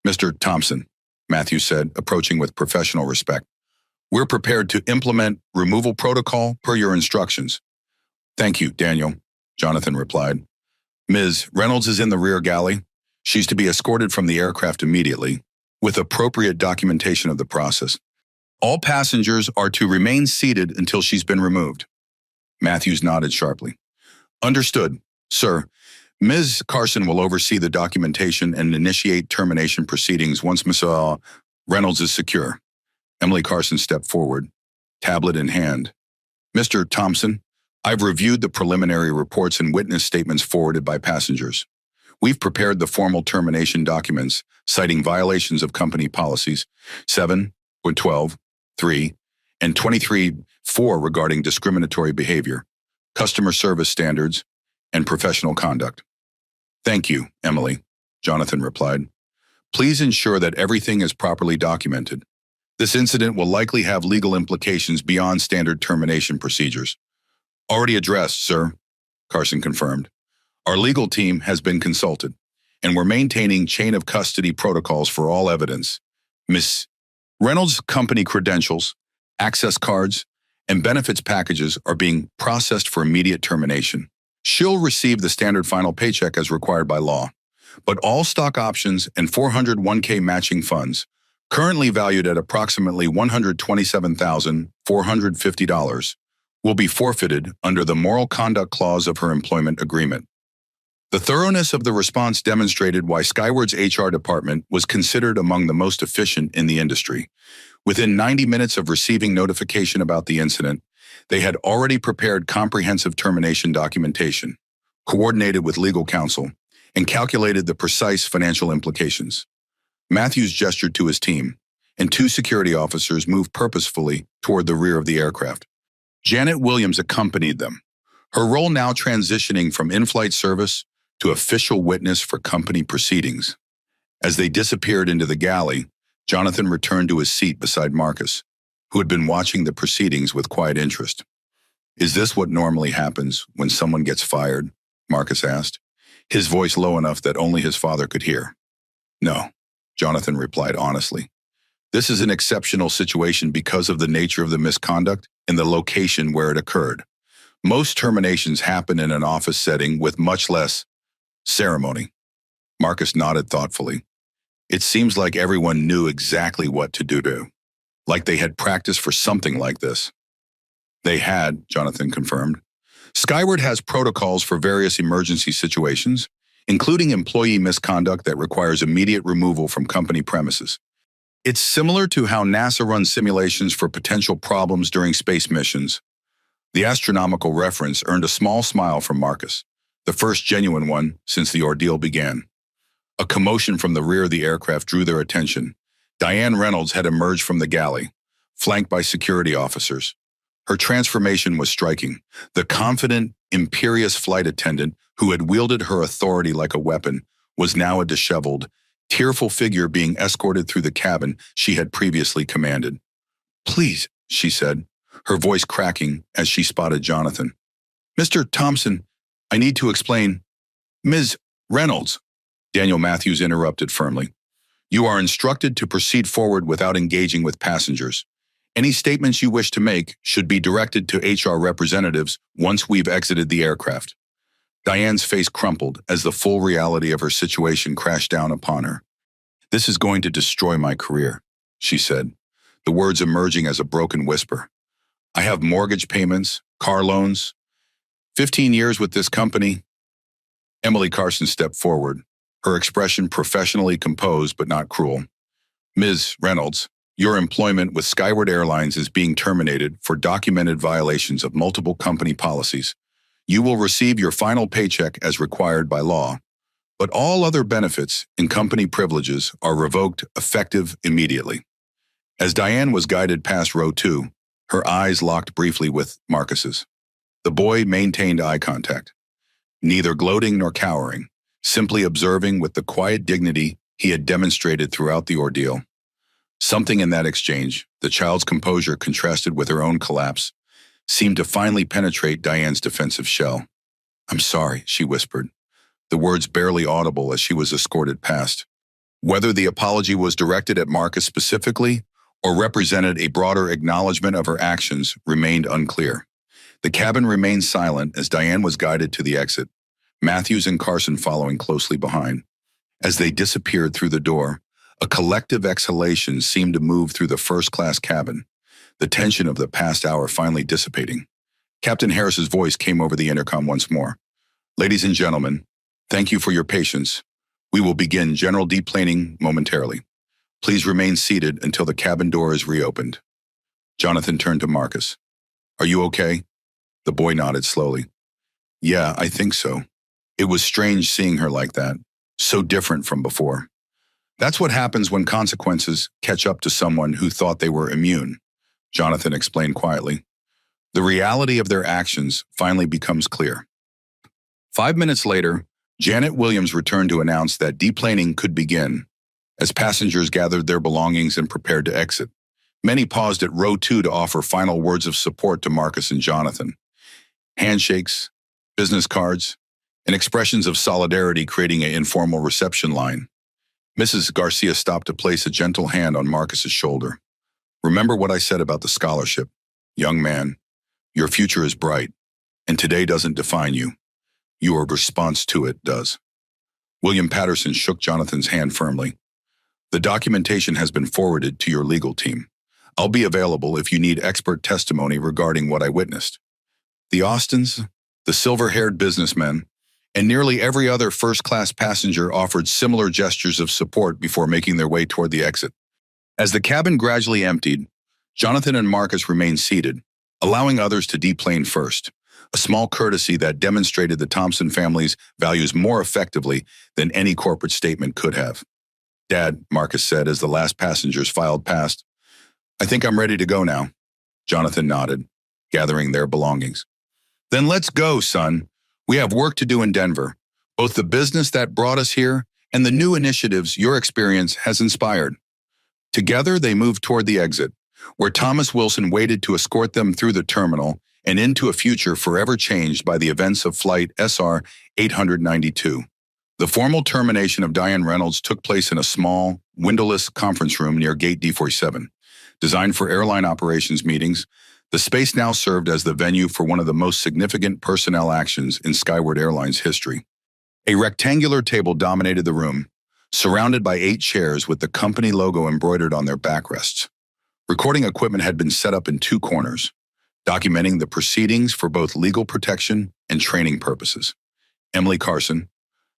Mr. Thompson, Matthews said, approaching with professional respect, we're prepared to implement removal protocol per your instructions. Thank you, Daniel, Jonathan replied. Ms. Reynolds is in the rear galley. She's to be escorted from the aircraft immediately, with appropriate documentation of the process. All passengers are to remain seated until she's been removed. Matthews nodded sharply. Understood, sir. Ms. Carson will oversee the documentation and initiate termination proceedings once Ms. Reynolds is secure. Emily Carson stepped forward, tablet in hand. Mr. Thompson, I've reviewed the preliminary reports and witness statements forwarded by passengers. We've prepared the formal termination documents citing violations of company policies 7.12.3 and 23.4 regarding discriminatory behavior, customer service standards, and professional conduct. Thank you, Emily, Jonathan replied. Please ensure that everything is properly documented. This incident will likely have legal implications beyond standard termination procedures. Already addressed, sir, Carson confirmed. Our legal team has been consulted, and we're maintaining chain of custody protocols for all evidence. Ms. Reynolds' company credentials, access cards, and benefits packages are being processed for immediate termination. She'll receive the standard final paycheck as required by law, but all stock options and 401k matching funds, currently valued at approximately $127,450, will be forfeited under the moral conduct clause of her employment agreement. The thoroughness of the response demonstrated why Skyward's HR department was considered among the most efficient in the industry. Within 90 minutes of receiving notification about the incident, they had already prepared comprehensive termination documentation, coordinated with legal counsel, and calculated the precise financial implications. Matthews gestured to his team, and two security officers moved purposefully toward the rear of the aircraft. Janet Williams accompanied them, her role now transitioning from in-flight service to official witness for company proceedings. As they disappeared into the galley, Jonathan returned to his seat beside Marcus, who had been watching the proceedings with quiet interest. Is this what normally happens when someone gets fired? Marcus asked, his voice low enough that only his father could hear. No, Jonathan replied honestly. This is an exceptional situation because of the nature of the misconduct and the location where it occurred. Most terminations happen in an office setting with much less ceremony. Marcus nodded thoughtfully. It seems like everyone knew exactly what to do, like they had practiced for something like this. They had, Jonathan confirmed. Skyward has protocols for various emergency situations, including employee misconduct that requires immediate removal from company premises. It's similar to how NASA runs simulations for potential problems during space missions. The astronomical reference earned a small smile from Marcus, the first genuine one since the ordeal began. A commotion from the rear of the aircraft drew their attention. Diane Reynolds had emerged from the galley, flanked by security officers. Her transformation was striking. The confident, imperious flight attendant who had wielded her authority like a weapon was now a disheveled, tearful figure being escorted through the cabin she had previously commanded. Please, she said, her voice cracking as she spotted Jonathan. Mr. Thompson, I need to explain. Ms. Reynolds, Daniel Matthews interrupted firmly. You are instructed to proceed forward without engaging with passengers. Any statements you wish to make should be directed to HR representatives once we've exited the aircraft. Diane's face crumpled as the full reality of her situation crashed down upon her. This is going to destroy my career, she said, the words emerging as a broken whisper. I have mortgage payments, car loans, 15 years with this company. Emily Carson stepped forward, her expression professionally composed but not cruel. Ms. Reynolds, your employment with Skyward Airlines is being terminated for documented violations of multiple company policies. You will receive your final paycheck as required by law, but all other benefits and company privileges are revoked effective immediately. As Diane was guided past row 2, her eyes locked briefly with Marcus's. The boy maintained eye contact, neither gloating nor cowering, simply observing with the quiet dignity he had demonstrated throughout the ordeal. Something in that exchange, the child's composure contrasted with her own collapse, seemed to finally penetrate Diane's defensive shell. "I'm sorry," she whispered, the words barely audible as she was escorted past. Whether the apology was directed at Marcus specifically or represented a broader acknowledgement of her actions remained unclear. The cabin remained silent as Diane was guided to the exit, Matthews and Carson following closely behind. As they disappeared through the door, a collective exhalation seemed to move through the first-class cabin, the tension of the past hour finally dissipating. Captain Harris's voice came over the intercom once more. "Ladies and gentlemen, thank you for your patience. We will begin general deplaning momentarily. Please remain seated until the cabin door is reopened." Jonathan turned to Marcus. "Are you okay?" The boy nodded slowly. "Yeah, I think so." It was strange seeing her like that, so different from before. That's what happens when consequences catch up to someone who thought they were immune, Jonathan explained quietly. The reality of their actions finally becomes clear. 5 minutes later, Janet Williams returned to announce that deplaning could begin. As passengers gathered their belongings and prepared to exit, many paused at row 2 to offer final words of support to Marcus and Jonathan. Handshakes, business cards, and expressions of solidarity creating an informal reception line. Mrs. Garcia stopped to place a gentle hand on Marcus's shoulder. "Remember what I said about the scholarship, young man. Your future is bright, and today doesn't define you. Your response to it does." William Patterson shook Jonathan's hand firmly. "The documentation has been forwarded to your legal team. I'll be available if you need expert testimony regarding what I witnessed." The Austins, the silver-haired businessmen, and nearly every other first-class passenger offered similar gestures of support before making their way toward the exit. As the cabin gradually emptied, Jonathan and Marcus remained seated, allowing others to deplane first, a small courtesy that demonstrated the Thompson family's values more effectively than any corporate statement could have. "Dad," Marcus said as the last passengers filed past. "I think I'm ready to go now." Jonathan nodded, gathering their belongings. "Then let's go, son. We have work to do in Denver, both the business that brought us here and the new initiatives your experience has inspired." Together, they moved toward the exit, where Thomas Wilson waited to escort them through the terminal and into a future forever changed by the events of Flight SR 892. The formal termination of Diane Reynolds took place in a small, windowless conference room near Gate D47. Designed for airline operations meetings, the space now served as the venue for one of the most significant personnel actions in Skyward Airlines history. A rectangular table dominated the room, surrounded by 8 chairs with the company logo embroidered on their backrests. Recording equipment had been set up in 2 corners, documenting the proceedings for both legal protection and training purposes. Emily Carson,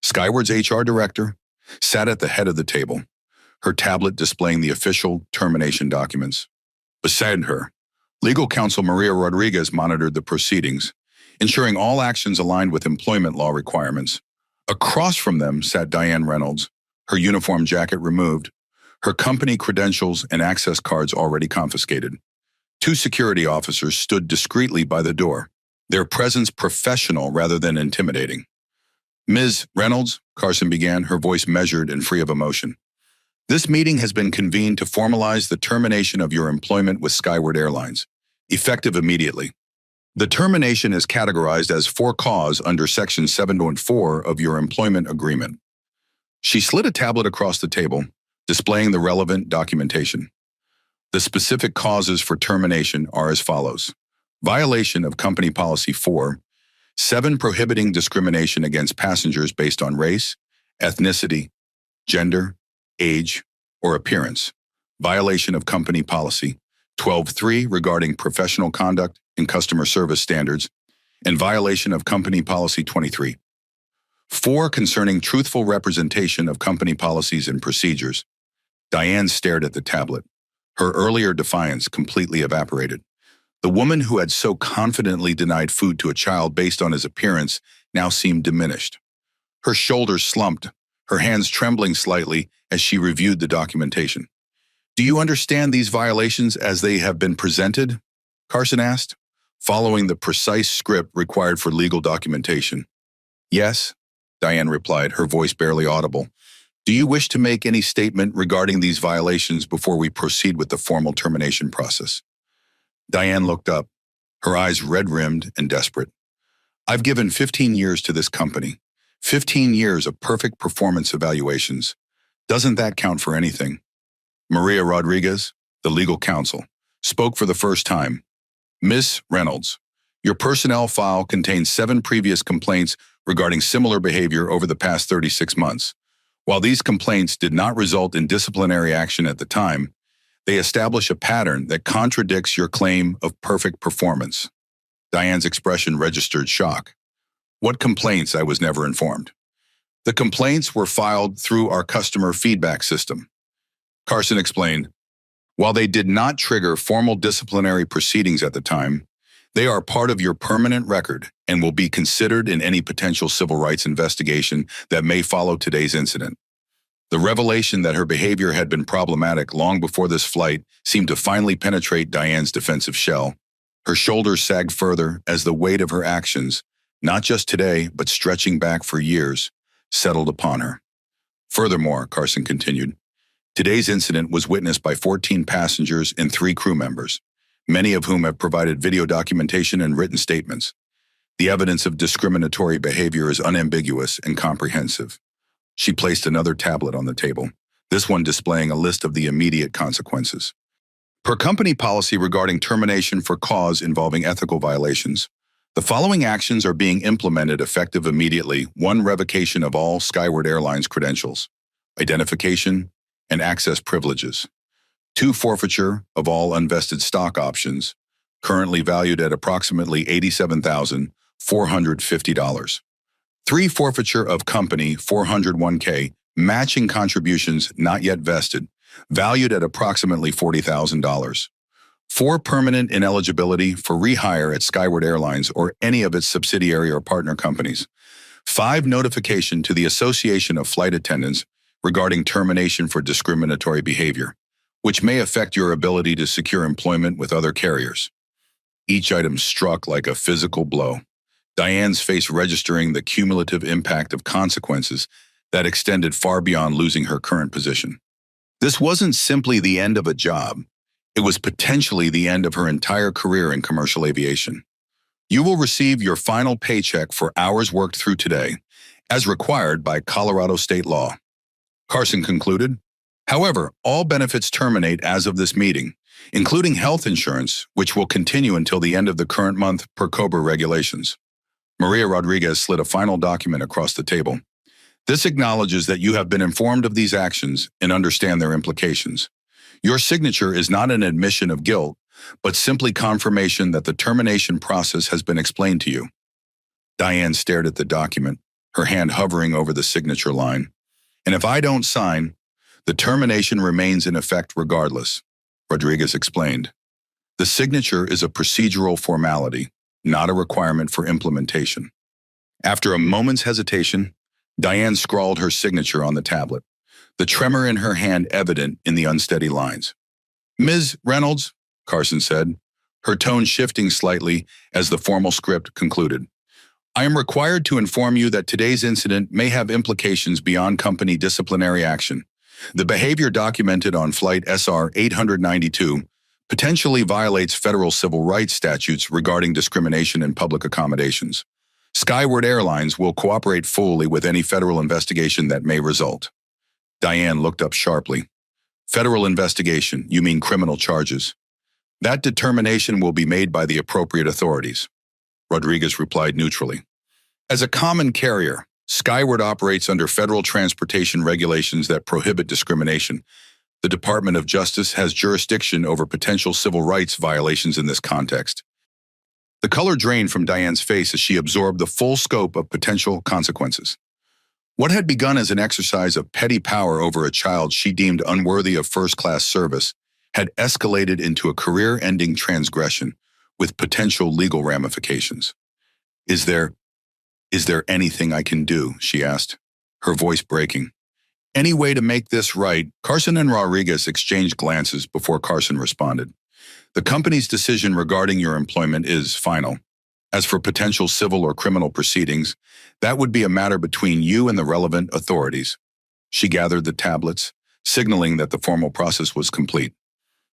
Skyward's HR director, sat at the head of the table, her tablet displaying the official termination documents. Beside her, legal counsel Maria Rodriguez monitored the proceedings, ensuring all actions aligned with employment law requirements. Across from them sat Diane Reynolds, her uniform jacket removed, her company credentials and access cards already confiscated. 2 security officers stood discreetly by the door, their presence professional rather than intimidating. "Ms. Reynolds," Carson began, her voice measured and free of emotion. "This meeting has been convened to formalize the termination of your employment with Skyward Airlines, effective immediately. The termination is categorized as for cause under Section 7.4 of your employment agreement." She slid a tablet across the table, displaying the relevant documentation. The specific causes for termination are as follows: violation of Company Policy 4, 7 prohibiting discrimination against passengers based on race, ethnicity, gender, age, or appearance, violation of Company Policy 12.3 regarding professional conduct and customer service standards, and violation of Company Policy 23. 4 concerning truthful representation of company policies and procedures. Diane stared at the tablet. Her earlier defiance completely evaporated. The woman who had so confidently denied food to a child based on his appearance now seemed diminished. Her shoulders slumped, her hands trembling slightly as she reviewed the documentation. "Do you understand these violations as they have been presented?" Carson asked, following the precise script required for legal documentation. "Yes," Diane replied, her voice barely audible. "Do you wish to make any statement regarding these violations before we proceed with the formal termination process?" Diane looked up, her eyes red-rimmed and desperate. "I've given 15 years to this company. 15 years of perfect performance evaluations. Doesn't that count for anything?" Maria Rodriguez, the legal counsel, spoke for the first time. "Miss Reynolds, your personnel file contains 7 previous complaints regarding similar behavior over the past 36 months. While these complaints did not result in disciplinary action at the time, they establish a pattern that contradicts your claim of perfect performance." Diane's expression registered shock. "What complaints? I was never informed." "The complaints were filed through our customer feedback system," Carson explained. "While they did not trigger formal disciplinary proceedings at the time, they are part of your permanent record and will be considered in any potential civil rights investigation that may follow today's incident." The revelation that her behavior had been problematic long before this flight seemed to finally penetrate Diane's defensive shell. Her shoulders sagged further as the weight of her actions, not just today, but stretching back for years, settled upon her. "Furthermore," Carson continued, "today's incident was witnessed by 14 passengers and 3 crew members, many of whom have provided video documentation and written statements. The evidence of discriminatory behavior is unambiguous and comprehensive." She placed another tablet on the table, this one displaying a list of the immediate consequences. Per company policy regarding termination for cause involving ethical violations, the following actions are being implemented effective immediately: 1, revocation of all Skyward Airlines credentials, identification, and access privileges; 2, forfeiture of all unvested stock options, currently valued at approximately $87,450. 3, forfeiture of company 401k matching contributions not yet vested, valued at approximately $40,000. 4, permanent ineligibility for rehire at Skyward Airlines or any of its subsidiary or partner companies. 5, notification to the Association of Flight Attendants regarding termination for discriminatory behavior, which may affect your ability to secure employment with other carriers. Each item struck like a physical blow, Diane's face registering the cumulative impact of consequences that extended far beyond losing her current position. This wasn't simply the end of a job. It was potentially the end of her entire career in commercial aviation. "You will receive your final paycheck for hours worked through today, as required by Colorado state law," Carson concluded. "However, all benefits terminate as of this meeting, including health insurance, which will continue until the end of the current month per COBRA regulations." Maria Rodriguez slid a final document across the table. "This acknowledges that you have been informed of these actions and understand their implications. Your signature is not an admission of guilt, but simply confirmation that the termination process has been explained to you." Diane stared at the document, her hand hovering over the signature line. "And if I don't sign, the termination remains in effect regardless," Rodriguez explained. "The signature is a procedural formality, not a requirement for implementation." After a moment's hesitation, Diane scrawled her signature on the tablet, the tremor in her hand evident in the unsteady lines. "Ms. Reynolds," Carson said, her tone shifting slightly as the formal script concluded, "I am required to inform you that today's incident may have implications beyond company disciplinary action. The behavior documented on Flight SR 892 potentially violates federal civil rights statutes regarding discrimination in public accommodations. Skyward Airlines will cooperate fully with any federal investigation that may result." Diane looked up sharply. "Federal investigation, you mean criminal charges? That determination will be made by the appropriate authorities," Rodriguez replied neutrally. "As a common carrier, Skyward operates under federal transportation regulations that prohibit discrimination. The Department of Justice has jurisdiction over potential civil rights violations in this context." The color drained from Diane's face as she absorbed the full scope of potential consequences. What had begun as an exercise of petty power over a child she deemed unworthy of first-class service had escalated into a career-ending transgression with potential legal ramifications. Is there anything I can do?" she asked, her voice breaking. "Any way to make this right?" Carson and Rodriguez exchanged glances before Carson responded. "The company's decision regarding your employment is final. As for potential civil or criminal proceedings, that would be a matter between you and the relevant authorities." She gathered the tablets, signaling that the formal process was complete.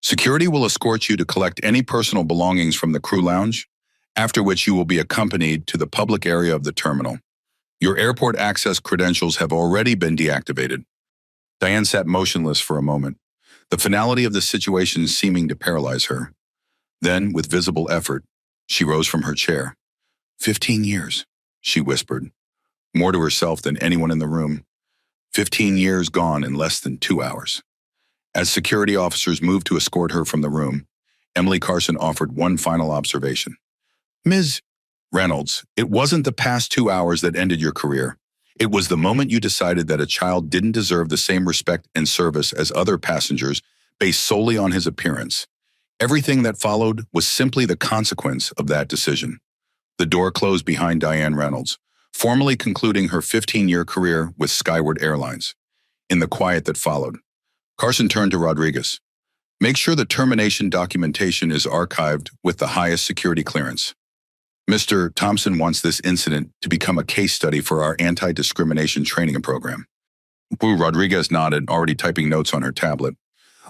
"Security will escort you to collect any personal belongings from the crew lounge, after which you will be accompanied to the public area of the terminal. Your airport access credentials have already been deactivated." Diane sat motionless for a moment, the finality of the situation seeming to paralyze her. Then, with visible effort, she rose from her chair. 15 years, she whispered, more to herself than anyone in the room. 15 years gone in less than 2 hours. As security officers moved to escort her from the room, Emily Carson offered one final observation. "Ms. Reynolds, it wasn't the past 2 hours that ended your career. It was the moment you decided that a child didn't deserve the same respect and service as other passengers based solely on his appearance. Everything that followed was simply the consequence of that decision." The door closed behind Diane Reynolds, formally concluding her 15-year career with Skyward Airlines. In the quiet that followed, Carson turned to Rodriguez. "Make sure the termination documentation is archived with the highest security clearance. Mr. Thompson wants this incident to become a case study for our anti-discrimination training program." Rodriguez nodded, already typing notes on her tablet.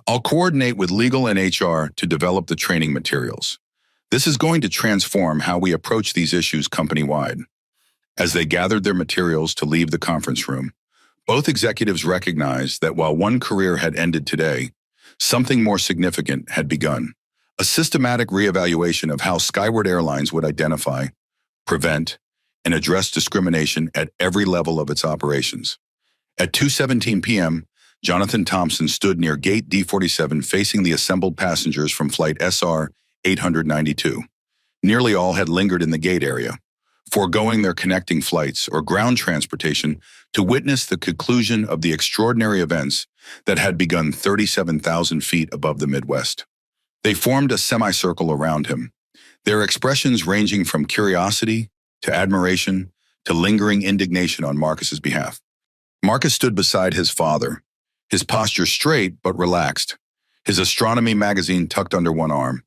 "I'll coordinate with legal and HR to develop the training materials. This is going to transform how we approach these issues company-wide." As they gathered their materials to leave the conference room, both executives recognized that while one career had ended today, something more significant had begun. A systematic reevaluation of how Skyward Airlines would identify, prevent, and address discrimination at every level of its operations. At 2:17 p.m., Jonathan Thompson stood near Gate D47 facing the assembled passengers from Flight SR 892. Nearly all had lingered in the gate area, foregoing their connecting flights or ground transportation to witness the conclusion of the extraordinary events that had begun 37,000 feet above the Midwest. They formed a semicircle around him, their expressions ranging from curiosity to admiration to lingering indignation on Marcus's behalf. Marcus stood beside his father, his posture straight but relaxed, his astronomy magazine tucked under one arm.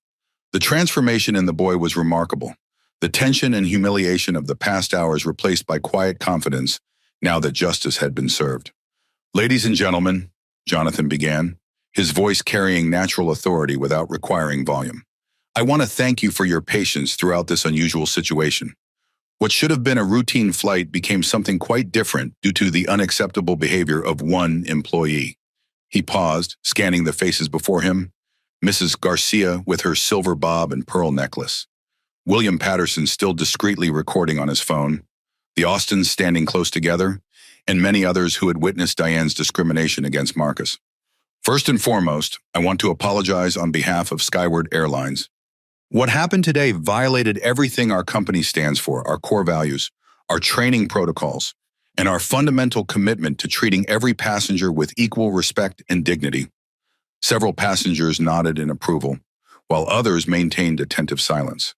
The transformation in the boy was remarkable, the tension and humiliation of the past hours replaced by quiet confidence now that justice had been served. "Ladies and gentlemen," Jonathan began, his voice carrying natural authority without requiring volume, "I want to thank you for your patience throughout this unusual situation. What should have been a routine flight became something quite different due to the unacceptable behavior of one employee." He paused, scanning the faces before him. Mrs. Garcia with her silver bob and pearl necklace. William Patterson still discreetly recording on his phone. The Austins standing close together, and many others who had witnessed Diane's discrimination against Marcus. "First and foremost, I want to apologize on behalf of Skyward Airlines. What happened today violated everything our company stands for, our core values, our training protocols, and our fundamental commitment to treating every passenger with equal respect and dignity." Several passengers nodded in approval, while others maintained attentive silence.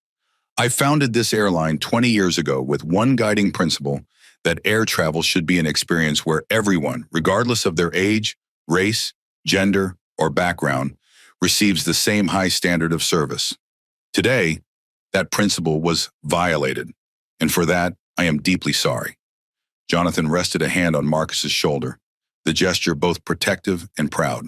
"I founded this airline 20 years ago with one guiding principle, that air travel should be an experience where everyone, regardless of their age, race, gender, or background, receives the same high standard of service. Today, that principle was violated, and for that, I am deeply sorry." Jonathan rested a hand on Marcus's shoulder, the gesture both protective and proud.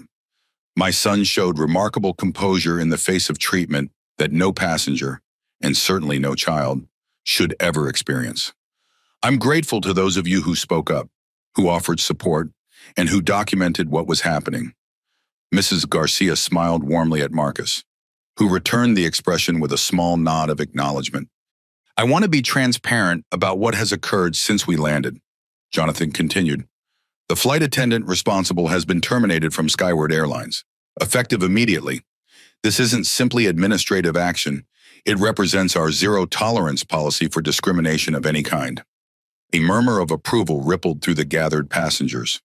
"My son showed remarkable composure in the face of treatment that no passenger, and certainly no child, should ever experience. I'm grateful to those of you who spoke up, who offered support, and who documented what was happening." Mrs. Garcia smiled warmly at Marcus, who returned the expression with a small nod of acknowledgement. "I want to be transparent about what has occurred since we landed," Jonathan continued. "The flight attendant responsible has been terminated from Skyward Airlines, effective immediately. This isn't simply administrative action. It represents our zero-tolerance policy for discrimination of any kind." A murmur of approval rippled through the gathered passengers.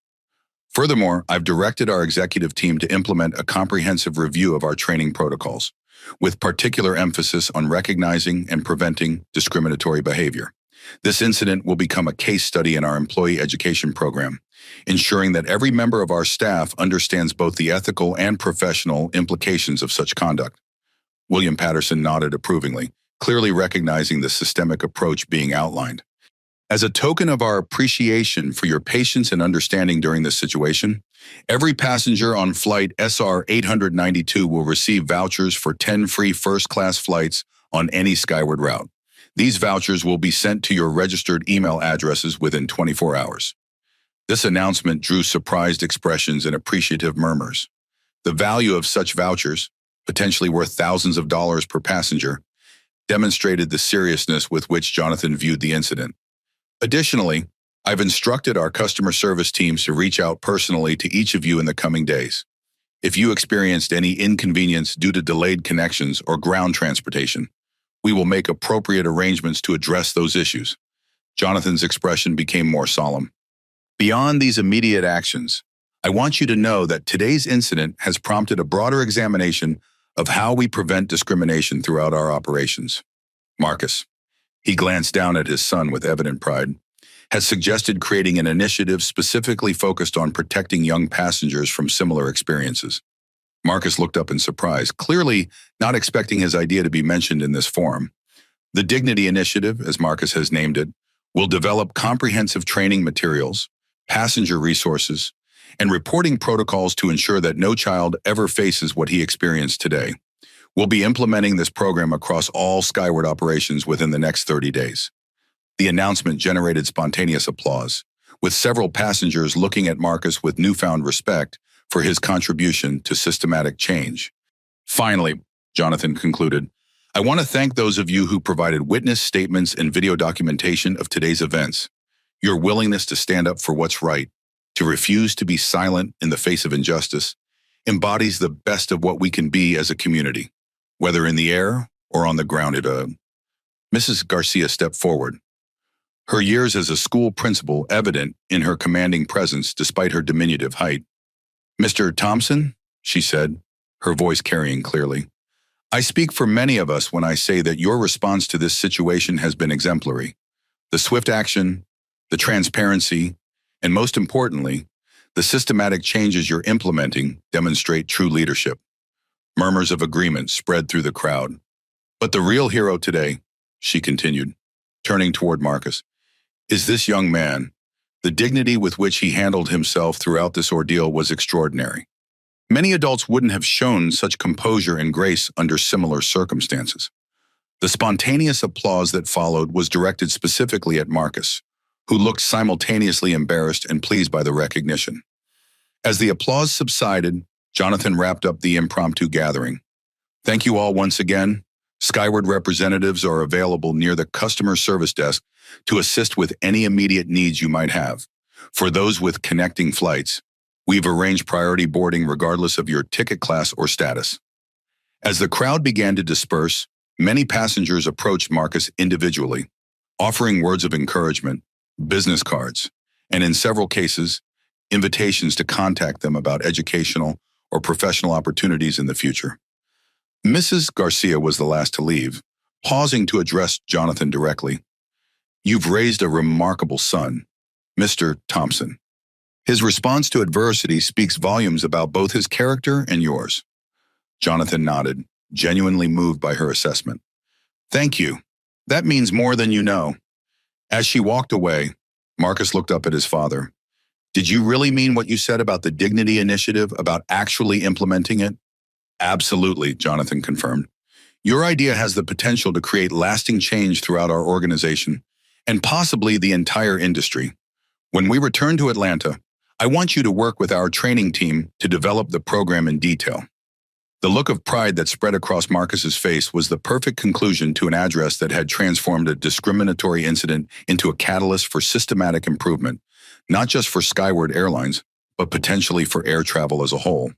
Furthermore, I've directed our executive team to implement a comprehensive review of our training protocols, with particular emphasis on recognizing and preventing discriminatory behavior. This incident will become a case study in our employee education program, ensuring that every member of our staff understands both the ethical and professional implications of such conduct. William Patterson nodded approvingly, clearly recognizing the systemic approach being outlined. As a token of our appreciation for your patience and understanding during this situation, every passenger on flight SR 892 will receive vouchers for 10 free first-class flights on any Skyward route. These vouchers will be sent to your registered email addresses within 24 hours. This announcement drew surprised expressions and appreciative murmurs. The value of such vouchers, potentially worth thousands of dollars per passenger, demonstrated the seriousness with which Jonathan viewed the incident. Additionally, I've instructed our customer service teams to reach out personally to each of you in the coming days. If you experienced any inconvenience due to delayed connections or ground transportation, we will make appropriate arrangements to address those issues. Jonathan's expression became more solemn. Beyond these immediate actions, I want you to know that today's incident has prompted a broader examination of how we prevent discrimination throughout our operations. Marcus, he glanced down at his son with evident pride, has suggested creating an initiative specifically focused on protecting young passengers from similar experiences. Marcus looked up in surprise, clearly not expecting his idea to be mentioned in this forum. The Dignity Initiative, as Marcus has named it, will develop comprehensive training materials, passenger resources, and reporting protocols to ensure that no child ever faces what he experienced today. We'll be implementing this program across all Skyward operations within the next 30 days. The announcement generated spontaneous applause, with several passengers looking at Marcus with newfound respect for his contribution to systematic change. Finally, Jonathan concluded, I want to thank those of you who provided witness statements and video documentation of today's events. Your willingness to stand up for what's right, to refuse to be silent in the face of injustice, embodies the best of what we can be as a community, whether in the air or on the ground. Mrs. Garcia stepped forward, her years as a school principal evident in her commanding presence despite her diminutive height. Mr. Thompson, she said, her voice carrying clearly, I speak for many of us when I say that your response to this situation has been exemplary. The swift action, the transparency, and most importantly, the systematic changes you're implementing demonstrate true leadership. Murmurs of agreement spread through the crowd. But the real hero today, she continued, turning toward Marcus, is this young man. The dignity with which he handled himself throughout this ordeal was extraordinary. Many adults wouldn't have shown such composure and grace under similar circumstances. The spontaneous applause that followed was directed specifically at Marcus, who looked simultaneously embarrassed and pleased by the recognition. As the applause subsided, Jonathan wrapped up the impromptu gathering. Thank you all once again. Skyward representatives are available near the customer service desk to assist with any immediate needs you might have. For those with connecting flights, we've arranged priority boarding regardless of your ticket class or status. As the crowd began to disperse, many passengers approached Marcus individually, offering words of encouragement, business cards, and in several cases, invitations to contact them about educational or professional opportunities in the future. Mrs. Garcia was the last to leave, pausing to address Jonathan directly. You've raised a remarkable son, Mr. Thompson. His response to adversity speaks volumes about both his character and yours. Jonathan nodded, genuinely moved by her assessment. Thank you. That means more than you know. As she walked away, Marcus looked up at his father. Did you really mean what you said about the Dignity Initiative, about actually implementing it? Absolutely, Jonathan confirmed. Your idea has the potential to create lasting change throughout our organization and possibly the entire industry. When we return to Atlanta, I want you to work with our training team to develop the program in detail. The look of pride that spread across Marcus's face was the perfect conclusion to an address that had transformed a discriminatory incident into a catalyst for systematic improvement, not just for Skyward Airlines, but potentially for air travel as a whole.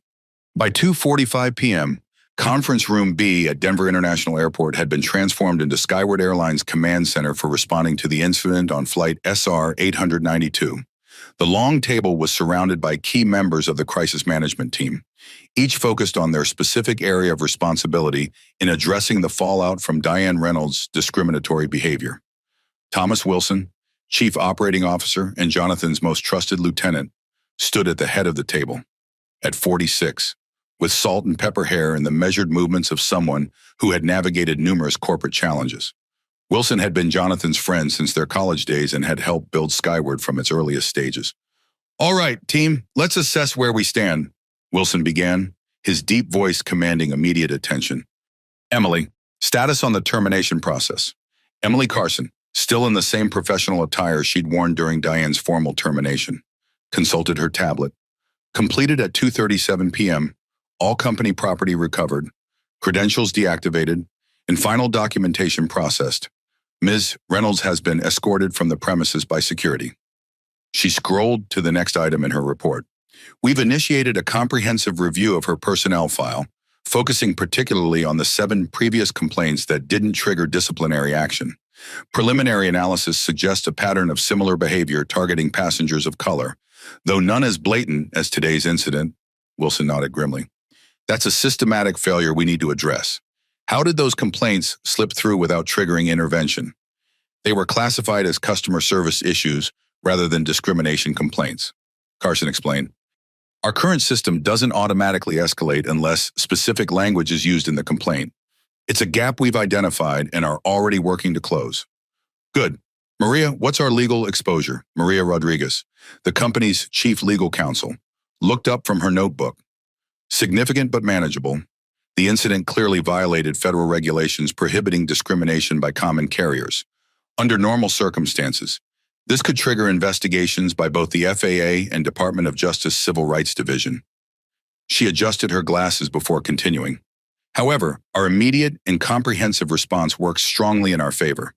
By 2:45 p.m., Conference Room B at Denver International Airport had been transformed into Skyward Airlines Command Center for responding to the incident on flight SR 892. The long table was surrounded by key members of the crisis management team, each focused on their specific area of responsibility in addressing the fallout from Diane Reynolds' discriminatory behavior. Thomas Wilson, Chief Operating Officer and Jonathan's most trusted lieutenant, stood at the head of the table. At 46, with salt and pepper hair and the measured movements of someone who had navigated numerous corporate challenges. Wilson had been Jonathan's friend since their college days and had helped build Skyward from its earliest stages. "All right, team, let's assess where we stand," Wilson began, his deep voice commanding immediate attention. "Emily, status on the termination process." Emily Carson, still in the same professional attire she'd worn during Diane's formal termination, consulted her tablet. Completed at 2:37 p.m., all company property recovered, credentials deactivated, and final documentation processed. Ms. Reynolds has been escorted from the premises by security. She scrolled to the next item in her report. "We've initiated a comprehensive review of her personnel file, focusing particularly on the 7 previous complaints that didn't trigger disciplinary action. Preliminary analysis suggests a pattern of similar behavior targeting passengers of color, though none as blatant as today's incident." Wilson nodded grimly. "That's a systematic failure we need to address. How did those complaints slip through without triggering intervention?" "They were classified as customer service issues rather than discrimination complaints," Carson explained. "Our current system doesn't automatically escalate unless specific language is used in the complaint. It's a gap we've identified and are already working to close." "Good. Maria, what's our legal exposure?" Maria Rodriguez, the company's chief legal counsel, looked up from her notebook. "Significant but manageable. The incident clearly violated federal regulations prohibiting discrimination by common carriers. Under normal circumstances, this could trigger investigations by both the FAA and Department of Justice Civil Rights Division." She adjusted her glasses before continuing. "However, our immediate and comprehensive response works strongly in our favor.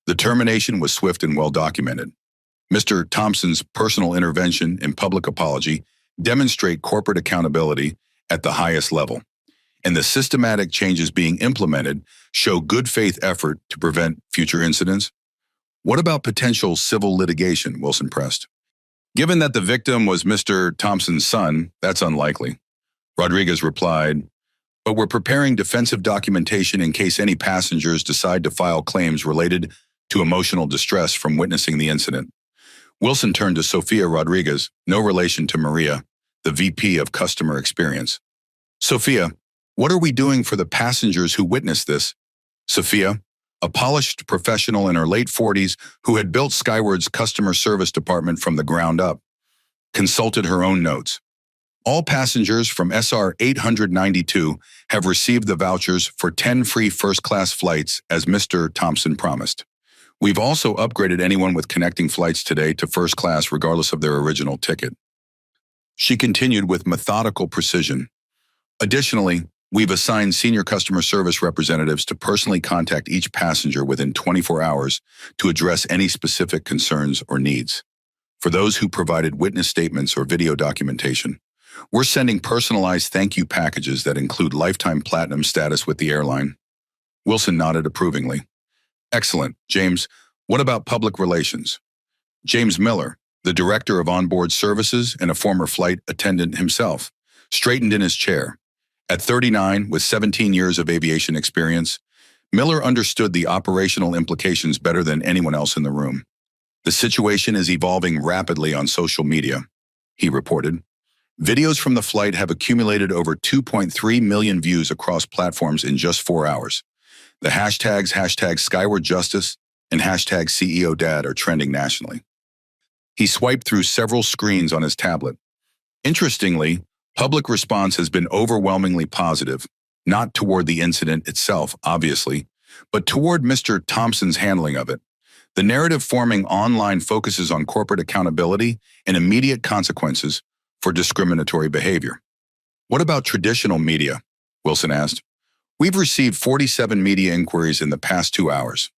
The termination was swift and well documented. Mr. Thompson's personal intervention and public apology demonstrate corporate accountability at the highest level, and the systematic changes being implemented show good faith effort to prevent future incidents." "What about potential civil litigation?" Wilson pressed. "Given that the victim was Mr. Thompson's son, that's unlikely," Rodriguez replied, "but we're preparing defensive documentation in case any passengers decide to file claims related to emotional distress from witnessing the incident." Wilson turned to Sophia Rodriguez, no relation to Maria, the VP of Customer Experience. "Sophia, what are we doing for the passengers who witnessed this?" Sophia, a polished professional in her late 40s who had built Skyward's customer service department from the ground up, consulted her own notes. "All passengers from SR 892 have received the vouchers for 10 free first-class flights as Mr. Thompson promised. We've also upgraded anyone with connecting flights today to first class regardless of their original ticket." She continued with methodical precision. "Additionally, we've assigned senior customer service representatives to personally contact each passenger within 24 hours to address any specific concerns or needs. For those who provided witness statements or video documentation, we're sending personalized thank you packages that include lifetime platinum status with the airline." Wilson nodded approvingly. "Excellent. James, what about public relations?" James Miller, the director of onboard services and a former flight attendant himself, straightened in his chair. At 39, with 17 years of aviation experience, Miller understood the operational implications better than anyone else in the room. "The situation is evolving rapidly on social media," he reported. "Videos from the flight have accumulated over 2.3 million views across platforms in just 4 hours. The hashtags #SkywardJustice and #CEODad are trending nationally." He swiped through several screens on his tablet. Interestingly, public response has been overwhelmingly positive, not toward the incident itself, obviously, but toward Mr. Thompson's handling of it. The narrative forming online focuses on corporate accountability and immediate consequences for discriminatory behavior. "What about traditional media?" Wilson asked. "We've received 47 media inquiries in the past 2 hours.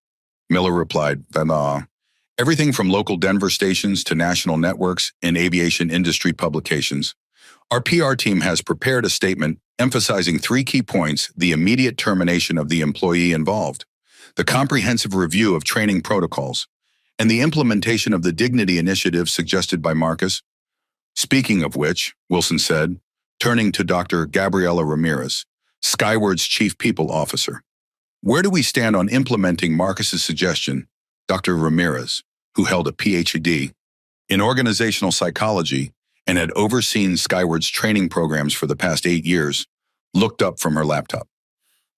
Miller replied, "Everything from local Denver stations to national networks and aviation industry publications. Our PR team has prepared a statement emphasizing three key points: the immediate termination of the employee involved, the comprehensive review of training protocols, and the implementation of the dignity initiative suggested by Marcus. Speaking of which, Wilson said, turning to Dr. Gabriela Ramirez, Skyward's Chief People Officer. Where do we stand on implementing Marcus's suggestion? Dr. Ramirez, who held a PhD in organizational psychology and had overseen Skyward's training programs for the past 8 years, looked up from her laptop.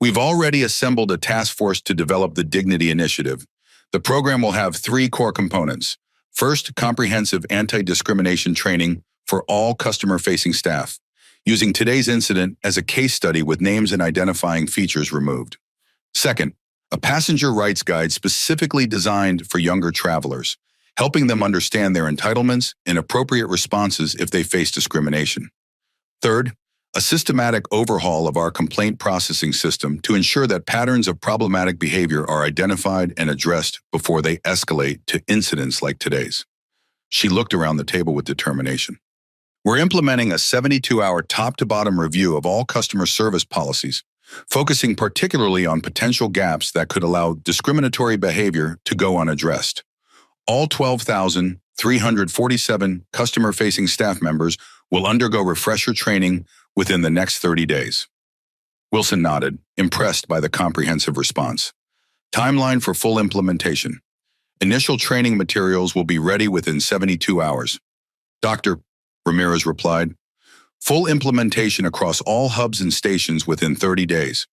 We've already assembled a task force to develop the Dignity Initiative. The program will have 3 core components. First, comprehensive anti-discrimination training for all customer-facing staff, using today's incident as a case study with names and identifying features removed. Second, a passenger rights guide specifically designed for younger travelers, helping them understand their entitlements and appropriate responses if they face discrimination. Third, a systematic overhaul of our complaint processing system to ensure that patterns of problematic behavior are identified and addressed before they escalate to incidents like today's. She looked around the table with determination. We're implementing a 72-hour top-to-bottom review of all customer service policies, focusing particularly on potential gaps that could allow discriminatory behavior to go unaddressed. All 12,347 customer-facing staff members will undergo refresher training within the next 30 days. Wilson nodded, impressed by the comprehensive response. Timeline for full implementation. Initial training materials will be ready within 72 hours. Dr. Ramirez replied, full implementation across all hubs and stations within 30 days.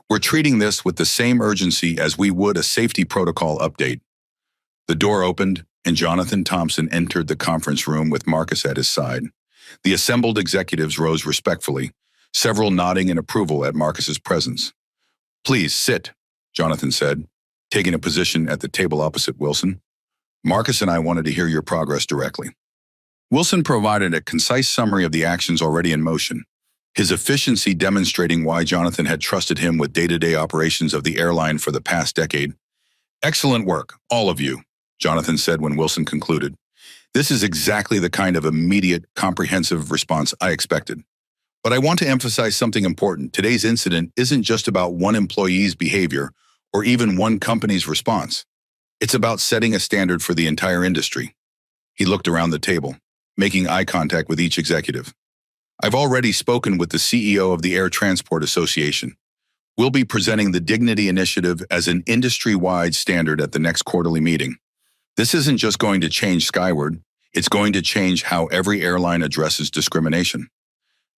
We're treating this with the same urgency as we would a safety protocol update. The door opened, and Jonathan Thompson entered the conference room with Marcus at his side. The assembled executives rose respectfully, several nodding in approval at Marcus's presence. Please sit, Jonathan said, taking a position at the table opposite Wilson. Marcus and I wanted to hear your progress directly. Wilson provided a concise summary of the actions already in motion, his efficiency demonstrating why Jonathan had trusted him with day-to-day operations of the airline for the past decade. Excellent work, all of you, Jonathan said when Wilson concluded. This is exactly the kind of immediate, comprehensive response I expected. But I want to emphasize something important. Today's incident isn't just about one employee's behavior or even one company's response. It's about setting a standard for the entire industry. He looked around the table, making eye contact with each executive. I've already spoken with the CEO of the Air Transport Association. We'll be presenting the Dignity Initiative as an industry-wide standard at the next quarterly meeting. This isn't just going to change Skyward, it's going to change how every airline addresses discrimination.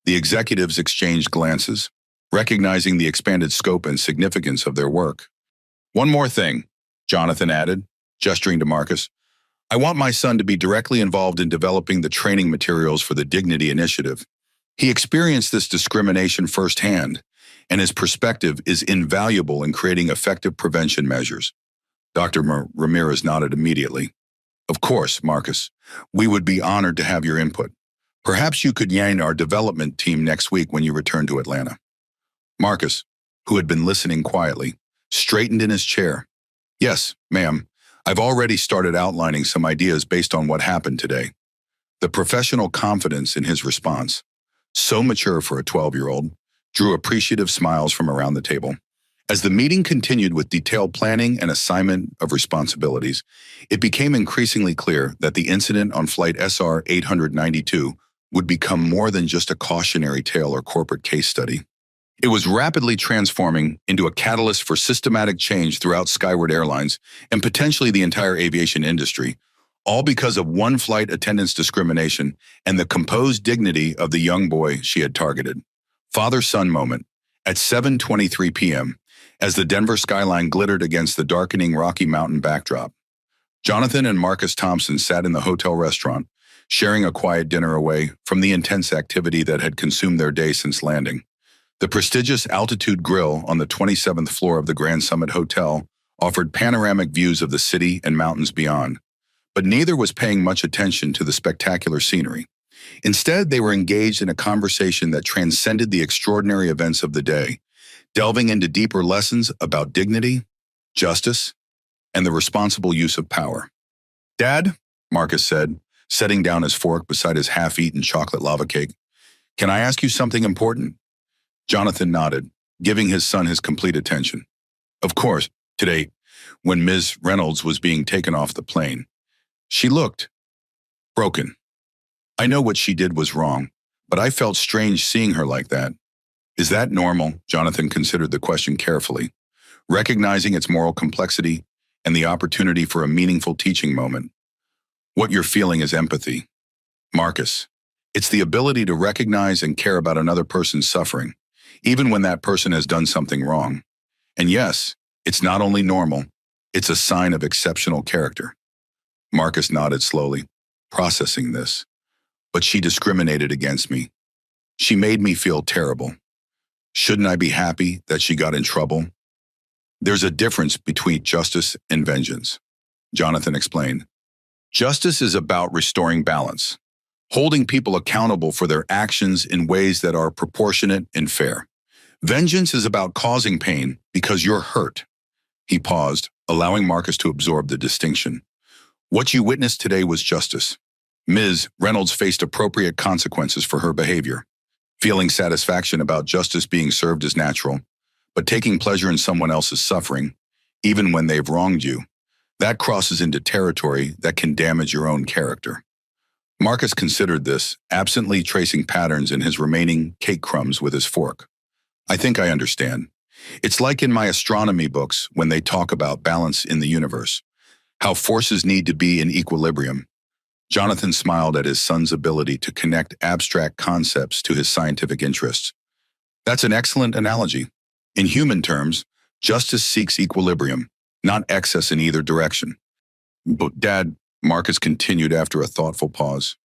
The executives exchanged glances, recognizing the expanded scope and significance of their work. One more thing, Jonathan added, gesturing to Marcus. I want my son to be directly involved in developing the training materials for the Dignity Initiative. He experienced this discrimination firsthand, and his perspective is invaluable in creating effective prevention measures. Dr. Ramirez nodded immediately. Of course, Marcus. We would be honored to have your input. Perhaps you could join our development team next week when you return to Atlanta. Marcus, who had been listening quietly, straightened in his chair. Yes, ma'am. I've already started outlining some ideas based on what happened today. The professional confidence in his response, so mature for a 12-year-old, drew appreciative smiles from around the table. As the meeting continued with detailed planning and assignment of responsibilities, it became increasingly clear that the incident on Flight SR 892 would become more than just a cautionary tale or corporate case study. It was rapidly transforming into a catalyst for systematic change throughout Skyward Airlines and potentially the entire aviation industry, all because of one flight attendant's discrimination and the composed dignity of the young boy she had targeted. Father-son moment at 7:23 p.m. as the Denver skyline glittered against the darkening Rocky Mountain backdrop. Jonathan and Marcus Thompson sat in the hotel restaurant, sharing a quiet dinner away from the intense activity that had consumed their day since landing. The prestigious Altitude Grill on the 27th floor of the Grand Summit Hotel offered panoramic views of the city and mountains beyond, but neither was paying much attention to the spectacular scenery. Instead, they were engaged in a conversation that transcended the extraordinary events of the day, delving into deeper lessons about dignity, justice, and the responsible use of power. Dad, Marcus said, setting down his fork beside his half-eaten chocolate lava cake, Can I ask you something important? Jonathan nodded, giving his son his complete attention. Of course, today, when Ms. Reynolds was being taken off the plane, she looked broken. I know what she did was wrong, but I felt strange seeing her like that. Is that normal? Jonathan considered the question carefully, recognizing its moral complexity and the opportunity for a meaningful teaching moment. What you're feeling is empathy. Marcus, it's the ability to recognize and care about another person's suffering, even when that person has done something wrong. And yes, it's not only normal, it's a sign of exceptional character. Marcus nodded slowly, processing this. But she discriminated against me. She made me feel terrible. Shouldn't I be happy that she got in trouble? There's a difference between justice and vengeance, Jonathan explained. Justice is about restoring balance, holding people accountable for their actions in ways that are proportionate and fair. Vengeance is about causing pain because you're hurt. He paused, allowing Marcus to absorb the distinction. What you witnessed today was justice. Ms. Reynolds faced appropriate consequences for her behavior. Feeling satisfaction about justice being served is natural, but taking pleasure in someone else's suffering, even when they've wronged you, that crosses into territory that can damage your own character. Marcus considered this, absently tracing patterns in his remaining cake crumbs with his fork. I think I understand. It's like in my astronomy books when they talk about balance in the universe, how forces need to be in equilibrium. Jonathan smiled at his son's ability to connect abstract concepts to his scientific interests. That's an excellent analogy. In human terms, justice seeks equilibrium, not excess in either direction. But Dad, Marcus continued after a thoughtful pause,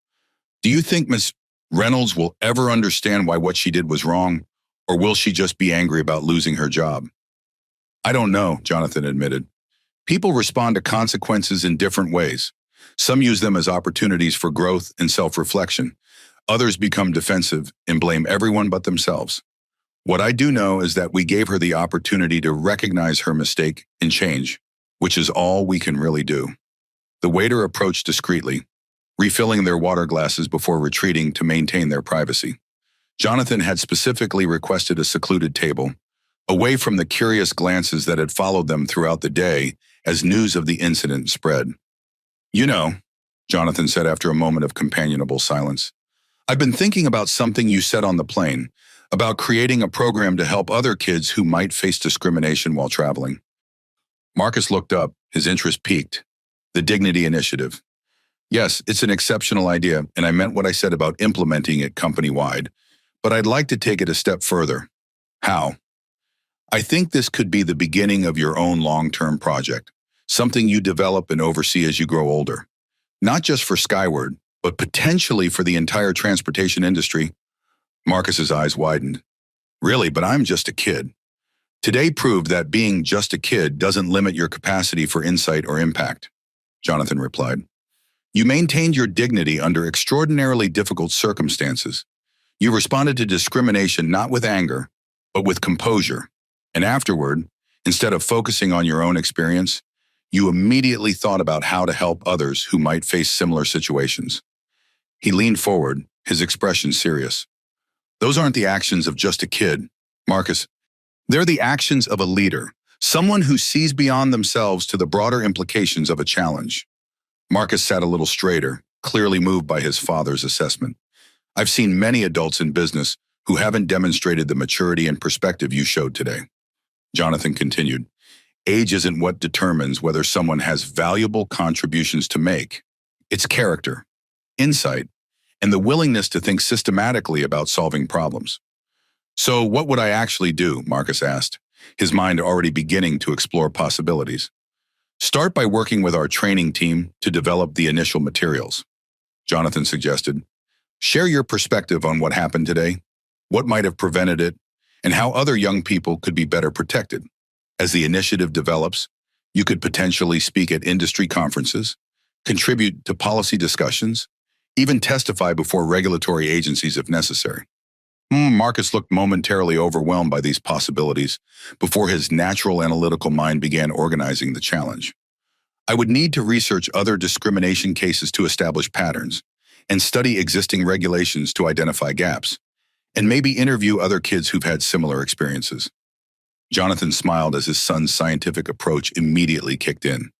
do you think Miss Reynolds will ever understand why what she did was wrong, or will she just be angry about losing her job? I don't know, Jonathan admitted. People respond to consequences in different ways. Some use them as opportunities for growth and self-reflection. Others become defensive and blame everyone but themselves. What I do know is that we gave her the opportunity to recognize her mistake and change, which is all we can really do. The waiter approached discreetly, refilling their water glasses before retreating to maintain their privacy. Jonathan had specifically requested a secluded table, away from the curious glances that had followed them throughout the day as news of the incident spread. You know, Jonathan said after a moment of companionable silence, I've been thinking about something you said on the plane, about creating a program to help other kids who might face discrimination while traveling. Marcus looked up, his interest piqued. The Dignity Initiative. Yes, it's an exceptional idea, and I meant what I said about implementing it company-wide, but I'd like to take it a step further. How? I think this could be the beginning of your own long-term project. Something you develop and oversee as you grow older. Not just for Skyward, but potentially for the entire transportation industry. Marcus's eyes widened. Really, but I'm just a kid. Today proved that being just a kid doesn't limit your capacity for insight or impact, Jonathan replied. You maintained your dignity under extraordinarily difficult circumstances. You responded to discrimination not with anger, but with composure. And afterward, instead of focusing on your own experience, you immediately thought about how to help others who might face similar situations. He leaned forward, his expression serious. Those aren't the actions of just a kid, Marcus. They're the actions of a leader, someone who sees beyond themselves to the broader implications of a challenge. Marcus sat a little straighter, clearly moved by his father's assessment. I've seen many adults in business who haven't demonstrated the maturity and perspective you showed today. Jonathan continued. Age isn't what determines whether someone has valuable contributions to make. It's character, insight, and the willingness to think systematically about solving problems. So what would I actually do? Marcus asked, his mind already beginning to explore possibilities. Start by working with our training team to develop the initial materials, Jonathan suggested. Share your perspective on what happened today, what might have prevented it, and how other young people could be better protected. As the initiative develops, you could potentially speak at industry conferences, contribute to policy discussions, even testify before regulatory agencies if necessary. Marcus looked momentarily overwhelmed by these possibilities before his natural analytical mind began organizing the challenge. I would need to research other discrimination cases to establish patterns and study existing regulations to identify gaps. and maybe interview other kids who've had similar experiences. Jonathan smiled as his son's scientific approach immediately kicked in.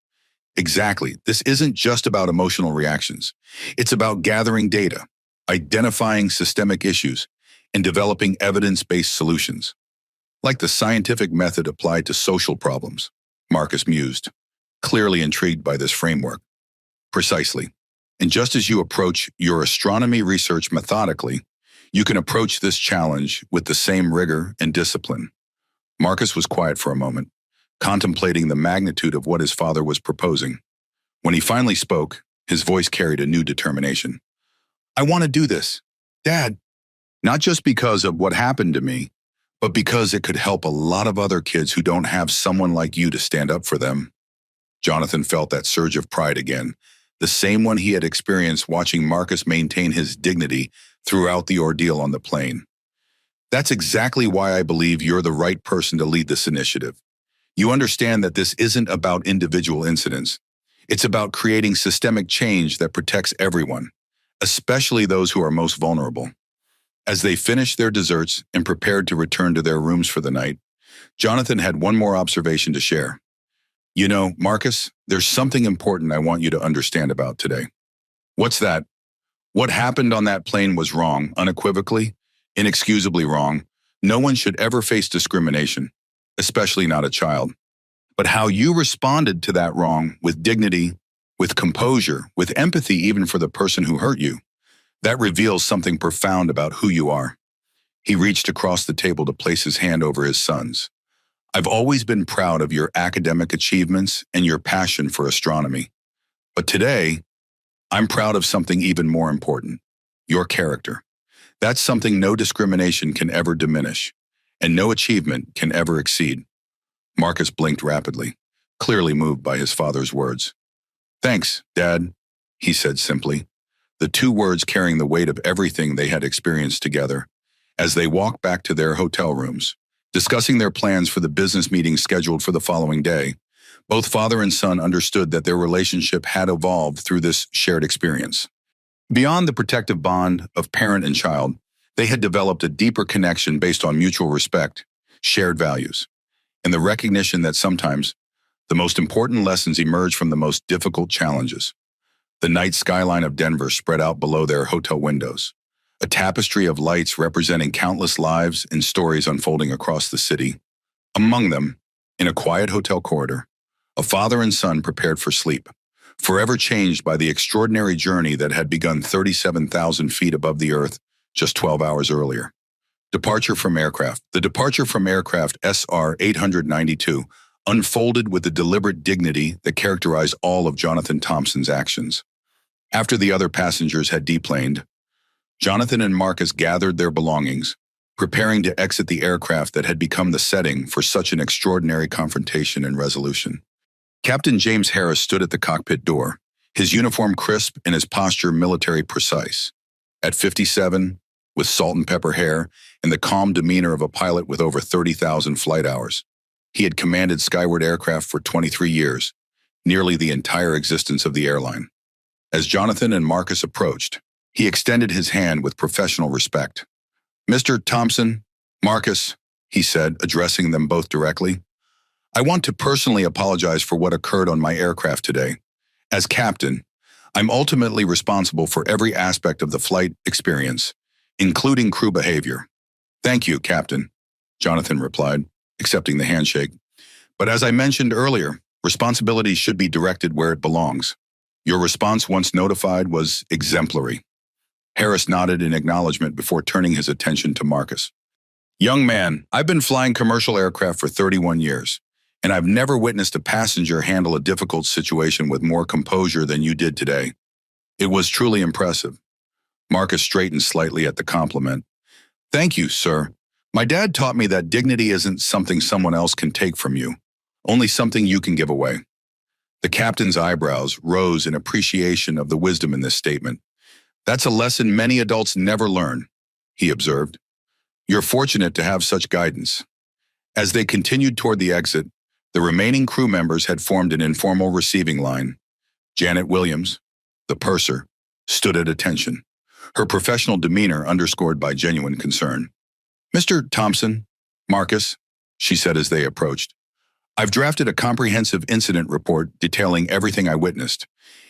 Exactly. This isn't just about emotional reactions. It's about gathering data, identifying systemic issues, and developing evidence-based solutions. Like the scientific method applied to social problems, Marcus mused, clearly intrigued by this framework. Precisely. And just as you approach your astronomy research methodically, you can approach this challenge with the same rigor and discipline. Marcus was quiet for a moment, contemplating the magnitude of what his father was proposing. When he finally spoke, his voice carried a new determination. I want to do this, Dad, not just because of what happened to me, but because it could help a lot of other kids who don't have someone like you to stand up for them. Jonathan felt that surge of pride again, the same one he had experienced watching Marcus maintain his dignity throughout the ordeal on the plane. That's exactly why I believe you're the right person to lead this initiative. You understand that this isn't about individual incidents. It's about creating systemic change that protects everyone, especially those who are most vulnerable. As they finished their desserts and prepared to return to their rooms for the night, Jonathan had one more observation to share. You know, Marcus, there's something important I want you to understand about today. What's that? What happened on that plane was wrong, unequivocally, inexcusably wrong. No one should ever face discrimination, especially not a child. But how you responded to that wrong with dignity, with composure, with empathy even for the person who hurt you, that reveals something profound about who you are. He reached across the table to place his hand over his son's. I've always been proud of your academic achievements and your passion for astronomy. But today, I'm proud of something even more important, your character. That's something no discrimination can ever diminish, and no achievement can ever exceed. Marcus blinked rapidly, clearly moved by his father's words. Thanks, Dad, he said simply, the two words carrying the weight of everything they had experienced together. As they walked back to their hotel rooms, discussing their plans for the business meeting scheduled for the following day, both father and son understood that their relationship had evolved through this shared experience. Beyond the protective bond of parent and child, they had developed a deeper connection based on mutual respect, shared values, and the recognition that sometimes the most important lessons emerge from the most difficult challenges. The night skyline of Denver spread out below their hotel windows, a tapestry of lights representing countless lives and stories unfolding across the city. Among them, in a quiet hotel corridor, a father and son prepared for sleep, forever changed by the extraordinary journey that had begun 37,000 feet above the earth just 12 hours earlier. Departure from aircraft. The departure from aircraft SR-892 unfolded with the deliberate dignity that characterized all of Jonathan Thompson's actions. After the other passengers had deplaned, Jonathan and Marcus gathered their belongings, preparing to exit the aircraft that had become the setting for such an extraordinary confrontation and resolution. Captain James Harris stood at the cockpit door, his uniform crisp and his posture military precise. At 57, with salt and pepper hair and the calm demeanor of a pilot with over 30,000 flight hours, he had commanded skyward aircraft for 23 years, nearly the entire existence of the airline. As Jonathan and Marcus approached, he extended his hand with professional respect. Mr. Thompson, Marcus, he said, addressing them both directly, I want to personally apologize for what occurred on my aircraft today. As captain, I'm ultimately responsible for every aspect of the flight experience, including crew behavior. Thank you, Captain, Jonathan replied, accepting the handshake. But as I mentioned earlier, responsibility should be directed where it belongs. Your response once notified was exemplary. Harris nodded in acknowledgement before turning his attention to Marcus. Young man, I've been flying commercial aircraft for 31 years, and I've never witnessed a passenger handle a difficult situation with more composure than you did today. It was truly impressive. Marcus straightened slightly at the compliment. Thank you, sir. My dad taught me that dignity isn't something someone else can take from you, only something you can give away. The captain's eyebrows rose in appreciation of the wisdom in this statement. That's a lesson many adults never learn, he observed. You're fortunate to have such guidance. As they continued toward the exit, the remaining crew members had formed an informal receiving line. Janet Williams, the purser, stood at attention, her professional demeanor underscored by genuine concern. "Mr. Thompson, Marcus," she said as they approached, "I've drafted a comprehensive incident report detailing everything I witnessed.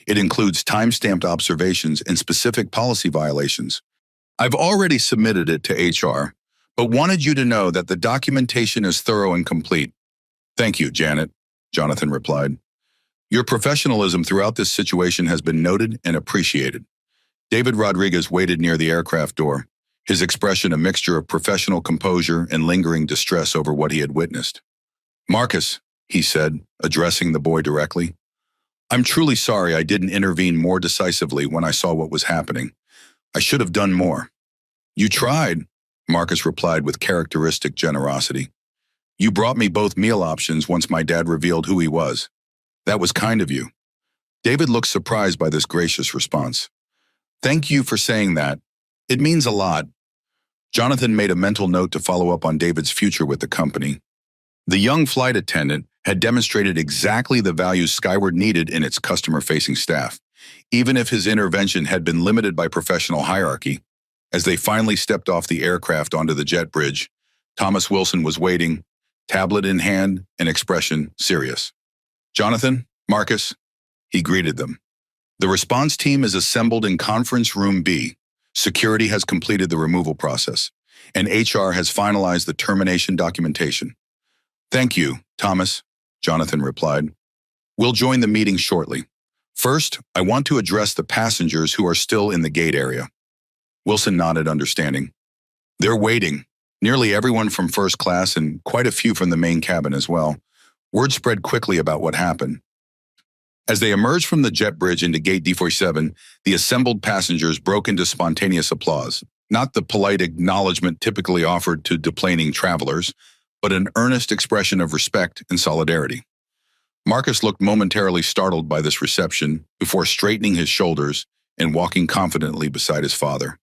It includes time-stamped observations and specific policy violations. I've already submitted it to HR, but wanted you to know that the documentation is thorough and complete." "Thank you, Janet," Jonathan replied. "Your professionalism throughout this situation has been noted and appreciated." David Rodriguez waited near the aircraft door, his expression a mixture of professional composure and lingering distress over what he had witnessed. "Marcus," he said, addressing the boy directly, "I'm truly sorry I didn't intervene more decisively when I saw what was happening. I should have done more." "You tried," Marcus replied with characteristic generosity. "You brought me both meal options once my dad revealed who he was. That was kind of you." David looked surprised by this gracious response. "Thank you for saying that. It means a lot." Jonathan made a mental note to follow up on David's future with the company. The young flight attendant had demonstrated exactly the values Skyward needed in its customer-facing staff, even if his intervention had been limited by professional hierarchy. As they finally stepped off the aircraft onto the jet bridge, Thomas Wilson was waiting, tablet in hand, and expression serious. "Jonathan, Marcus," he greeted them. "The response team is assembled in Conference Room B. Security has completed the removal process, and HR has finalized the termination documentation." "Thank you, Thomas," Jonathan replied. "We'll join the meeting shortly. First, I want to address the passengers who are still in the gate area." Wilson nodded, understanding. "They're waiting. Nearly everyone from first class and quite a few from the main cabin as well. Word spread quickly about what happened." As they emerged from the jet bridge into Gate D47, the assembled passengers broke into spontaneous applause, not the polite acknowledgement typically offered to deplaning travelers, but an earnest expression of respect and solidarity. Marcus looked momentarily startled by this reception before straightening his shoulders and walking confidently beside his father.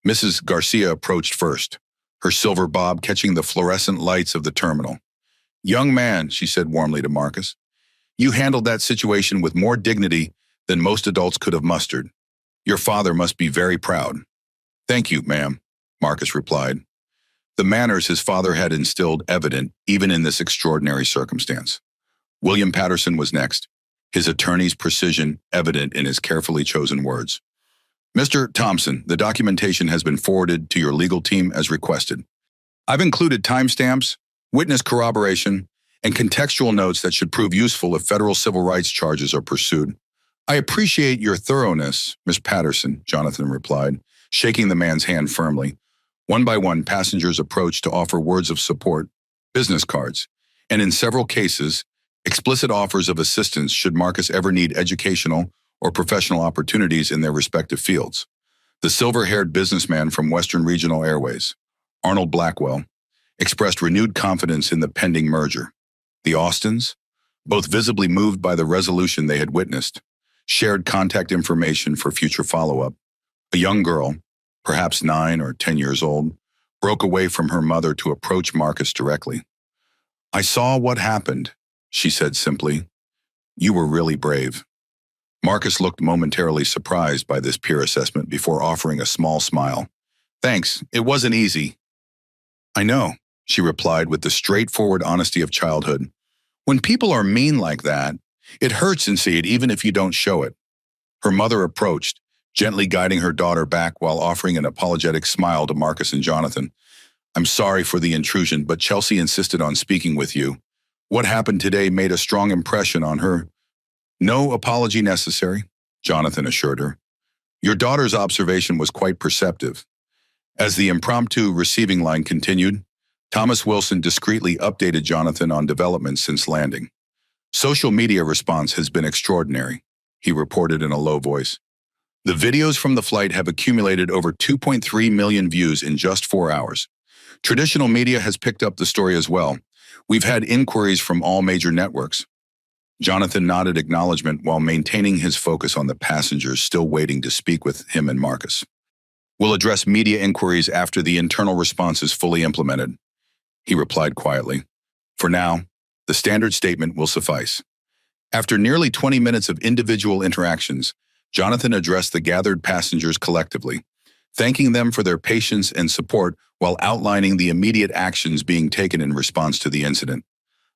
Mrs. Garcia approached first, her silver bob catching the fluorescent lights of the terminal. "Young man," she said warmly to Marcus, "you handled that situation with more dignity than most adults could have mustered. Your father must be very proud." "Thank you, ma'am," Marcus replied. The manners his father had instilled evident even in this extraordinary circumstance. William Patterson was next, his attorney's precision evident in his carefully chosen words. "Mr. Thompson, the documentation has been forwarded to your legal team as requested. I've included timestamps, witness corroboration, and contextual notes that should prove useful if federal civil rights charges are pursued." "I appreciate your thoroughness, Miss Patterson," Jonathan replied, shaking the man's hand firmly. One by one, passengers approached to offer words of support, business cards, and in several cases, explicit offers of assistance should Marcus ever need educational or professional opportunities in their respective fields. The silver-haired businessman from Western Regional Airways, Arnold Blackwell, expressed renewed confidence in the pending merger. The Austins, both visibly moved by the resolution they had witnessed, shared contact information for future follow-up. A young girl, perhaps 9 or 10 years old, broke away from her mother to approach Marcus directly. "I saw what happened," she said simply. "You were really brave." Marcus looked momentarily surprised by this peer assessment before offering a small smile. "Thanks, it wasn't easy." "I know," she replied with the straightforward honesty of childhood. "When people are mean like that, it hurts inside even if you don't show it." Her mother approached, gently guiding her daughter back while offering an apologetic smile to Marcus and Jonathan. "I'm sorry for the intrusion, but Chelsea insisted on speaking with you. What happened today made a strong impression on her." "No apology necessary," Jonathan assured her. "Your daughter's observation was quite perceptive." As the impromptu receiving line continued, Thomas Wilson discreetly updated Jonathan on developments since landing. "Social media response has been extraordinary," he reported in a low voice. "The videos from the flight have accumulated over 2.3 million views in just 4 hours. Traditional media has picked up the story as well. We've had inquiries from all major networks." Jonathan nodded acknowledgement while maintaining his focus on the passengers still waiting to speak with him and Marcus. "We'll address media inquiries after the internal response is fully implemented," he replied quietly. "For now, the standard statement will suffice." After nearly 20 minutes of individual interactions, Jonathan addressed the gathered passengers collectively, thanking them for their patience and support while outlining the immediate actions being taken in response to the incident.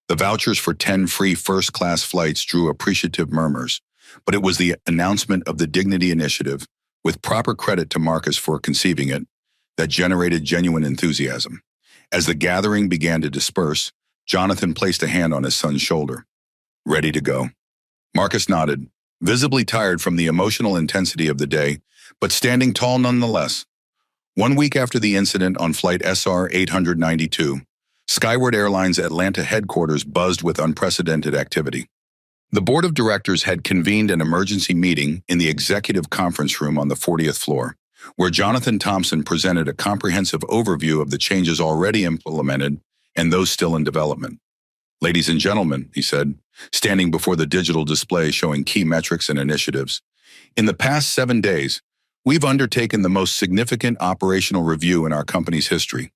The vouchers for 10 free first-class flights drew appreciative murmurs, but it was the announcement of the Dignity Initiative, with proper credit to Marcus for conceiving it, that generated genuine enthusiasm. As the gathering began to disperse, Jonathan placed a hand on his son's shoulder. "Ready to go?" Marcus nodded, visibly tired from the emotional intensity of the day, but standing tall nonetheless. 1 week after the incident on Flight SR 892, Skyward Airlines' Atlanta headquarters buzzed with unprecedented activity. The board of directors had convened an emergency meeting in the executive conference room on the 40th floor, where Jonathan Thompson presented a comprehensive overview of the changes already implemented and those still in development. "Ladies and gentlemen," he said, standing before the digital display showing key metrics and initiatives, "in the past 7 days, we've undertaken the most significant operational review in our company's history.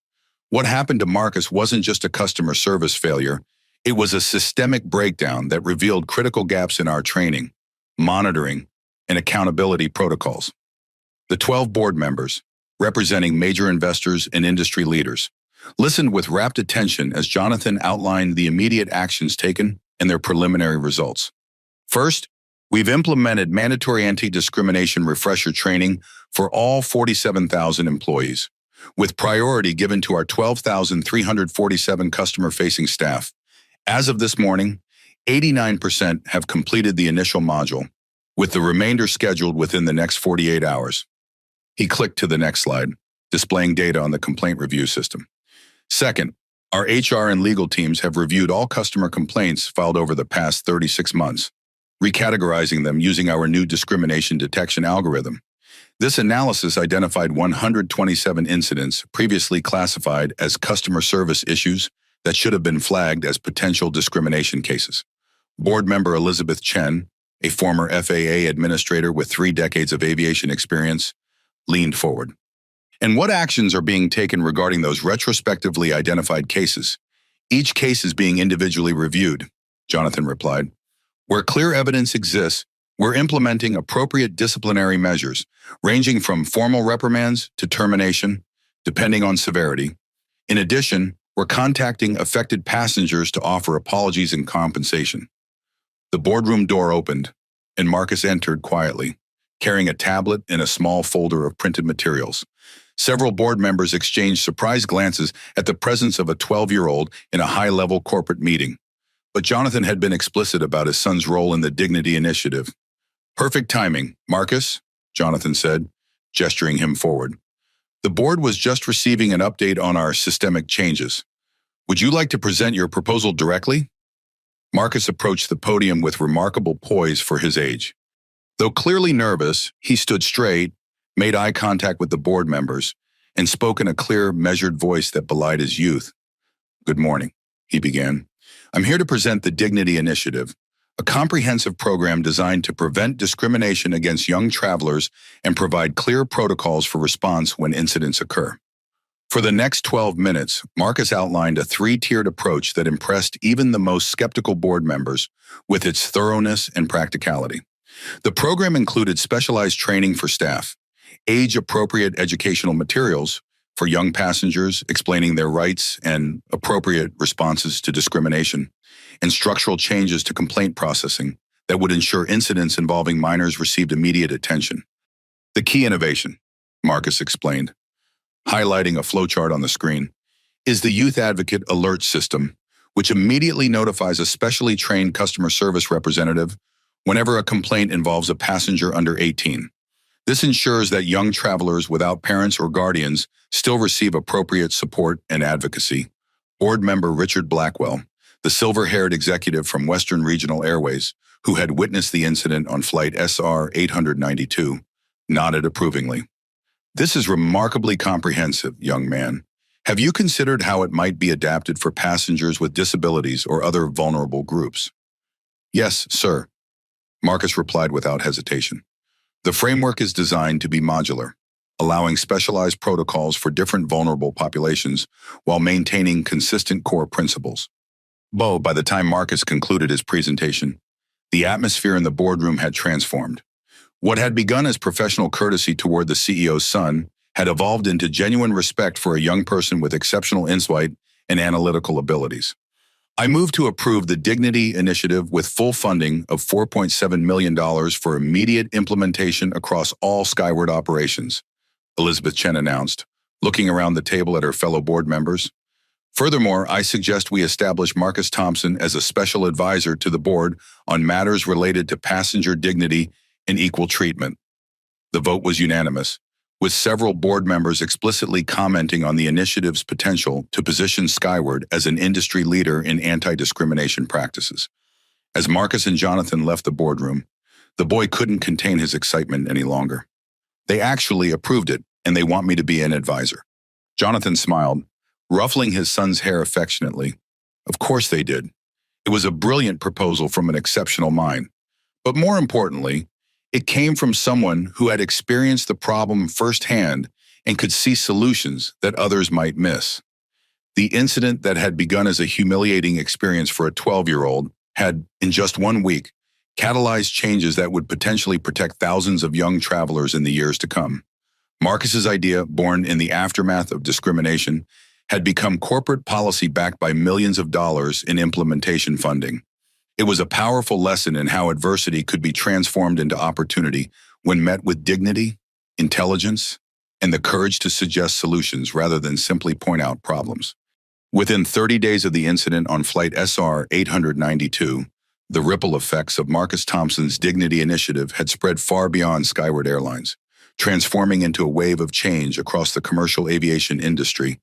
What happened to Marcus wasn't just a customer service failure, it was a systemic breakdown that revealed critical gaps in our training, monitoring, and accountability protocols." The 12 board members, representing major investors and industry leaders, listened with rapt attention as Jonathan outlined the immediate actions taken and their preliminary results. "First, we've implemented mandatory anti-discrimination refresher training for all 47,000 employees, with priority given to our 12,347 customer-facing staff. As of this morning, 89% have completed the initial module, with the remainder scheduled within the next 48 hours. He clicked to the next slide, displaying data on the complaint review system. "Second, our HR and legal teams have reviewed all customer complaints filed over the past 36 months, recategorizing them using our new discrimination detection algorithm. This analysis identified 127 incidents previously classified as customer service issues that should have been flagged as potential discrimination cases." Board member Elizabeth Chen, a former FAA administrator with 3 decades of aviation experience, leaned forward. "And what actions are being taken regarding those retrospectively identified cases? Each case is being individually reviewed," Jonathan replied. "Where clear evidence exists, we're implementing appropriate disciplinary measures, ranging from formal reprimands to termination, depending on severity. In addition, we're contacting affected passengers to offer apologies and compensation." The boardroom door opened, and Marcus entered quietly, carrying a tablet and a small folder of printed materials. Several board members exchanged surprised glances at the presence of a 12-year-old in a high-level corporate meeting. But Jonathan had been explicit about his son's role in the Dignity Initiative. "Perfect timing, Marcus," Jonathan said, gesturing him forward. "The board was just receiving an update on our systemic changes. Would you like to present your proposal directly?" Marcus approached the podium with remarkable poise for his age. Though clearly nervous, he stood straight, made eye contact with the board members, and spoke in a clear, measured voice that belied his youth. "Good morning," he began. "I'm here to present the Dignity Initiative, a comprehensive program designed to prevent discrimination against young travelers and provide clear protocols for response when incidents occur." For the next 12 minutes, Marcus outlined a 3-tiered approach that impressed even the most skeptical board members with its thoroughness and practicality. The program included specialized training for staff, age-appropriate educational materials for young passengers explaining their rights and appropriate responses to discrimination, and structural changes to complaint processing that would ensure incidents involving minors received immediate attention. "The key innovation," Marcus explained, highlighting a flowchart on the screen, "is the Youth Advocate Alert System, which immediately notifies a specially trained customer service representative whenever a complaint involves a passenger under 18. This ensures that young travelers without parents or guardians still receive appropriate support and advocacy." Board member Richard Blackwell, the silver-haired executive from Western Regional Airways, who had witnessed the incident on Flight SR 892, nodded approvingly. "This is remarkably comprehensive, young man. Have you considered how it might be adapted for passengers with disabilities or other vulnerable groups?" "Yes, sir," Marcus replied without hesitation. "The framework is designed to be modular, allowing specialized protocols for different vulnerable populations while maintaining consistent core principles." By the time Marcus concluded his presentation, the atmosphere in the boardroom had transformed. What had begun as professional courtesy toward the CEO's son had evolved into genuine respect for a young person with exceptional insight and analytical abilities. I moved to approve the Dignity Initiative with full funding of $4.7 million for immediate implementation across all Skyward operations, Elizabeth Chen announced, looking around the table at her fellow board members. Furthermore, I suggest we establish Marcus Thompson as a special advisor to the board on matters related to passenger dignity and equal treatment. The vote was unanimous, with several board members explicitly commenting on the initiative's potential to position Skyward as an industry leader in anti-discrimination practices. As Marcus and Jonathan left the boardroom, the boy couldn't contain his excitement any longer. They actually approved it, and they want me to be an advisor. Jonathan smiled, ruffling his son's hair affectionately. Of course they did. It was a brilliant proposal from an exceptional mind. But more importantly, it came from someone who had experienced the problem firsthand and could see solutions that others might miss. The incident that had begun as a humiliating experience for a 12-year-old had, in just 1 week, catalyzed changes that would potentially protect thousands of young travelers in the years to come. Marcus's idea, born in the aftermath of discrimination, had become corporate policy backed by millions of dollars in implementation funding. It was a powerful lesson in how adversity could be transformed into opportunity when met with dignity, intelligence, and the courage to suggest solutions rather than simply point out problems. Within 30 days of the incident on Flight SR 892, the ripple effects of Marcus Thompson's Dignity Initiative had spread far beyond Skyward Airlines, transforming into a wave of change across the commercial aviation industry.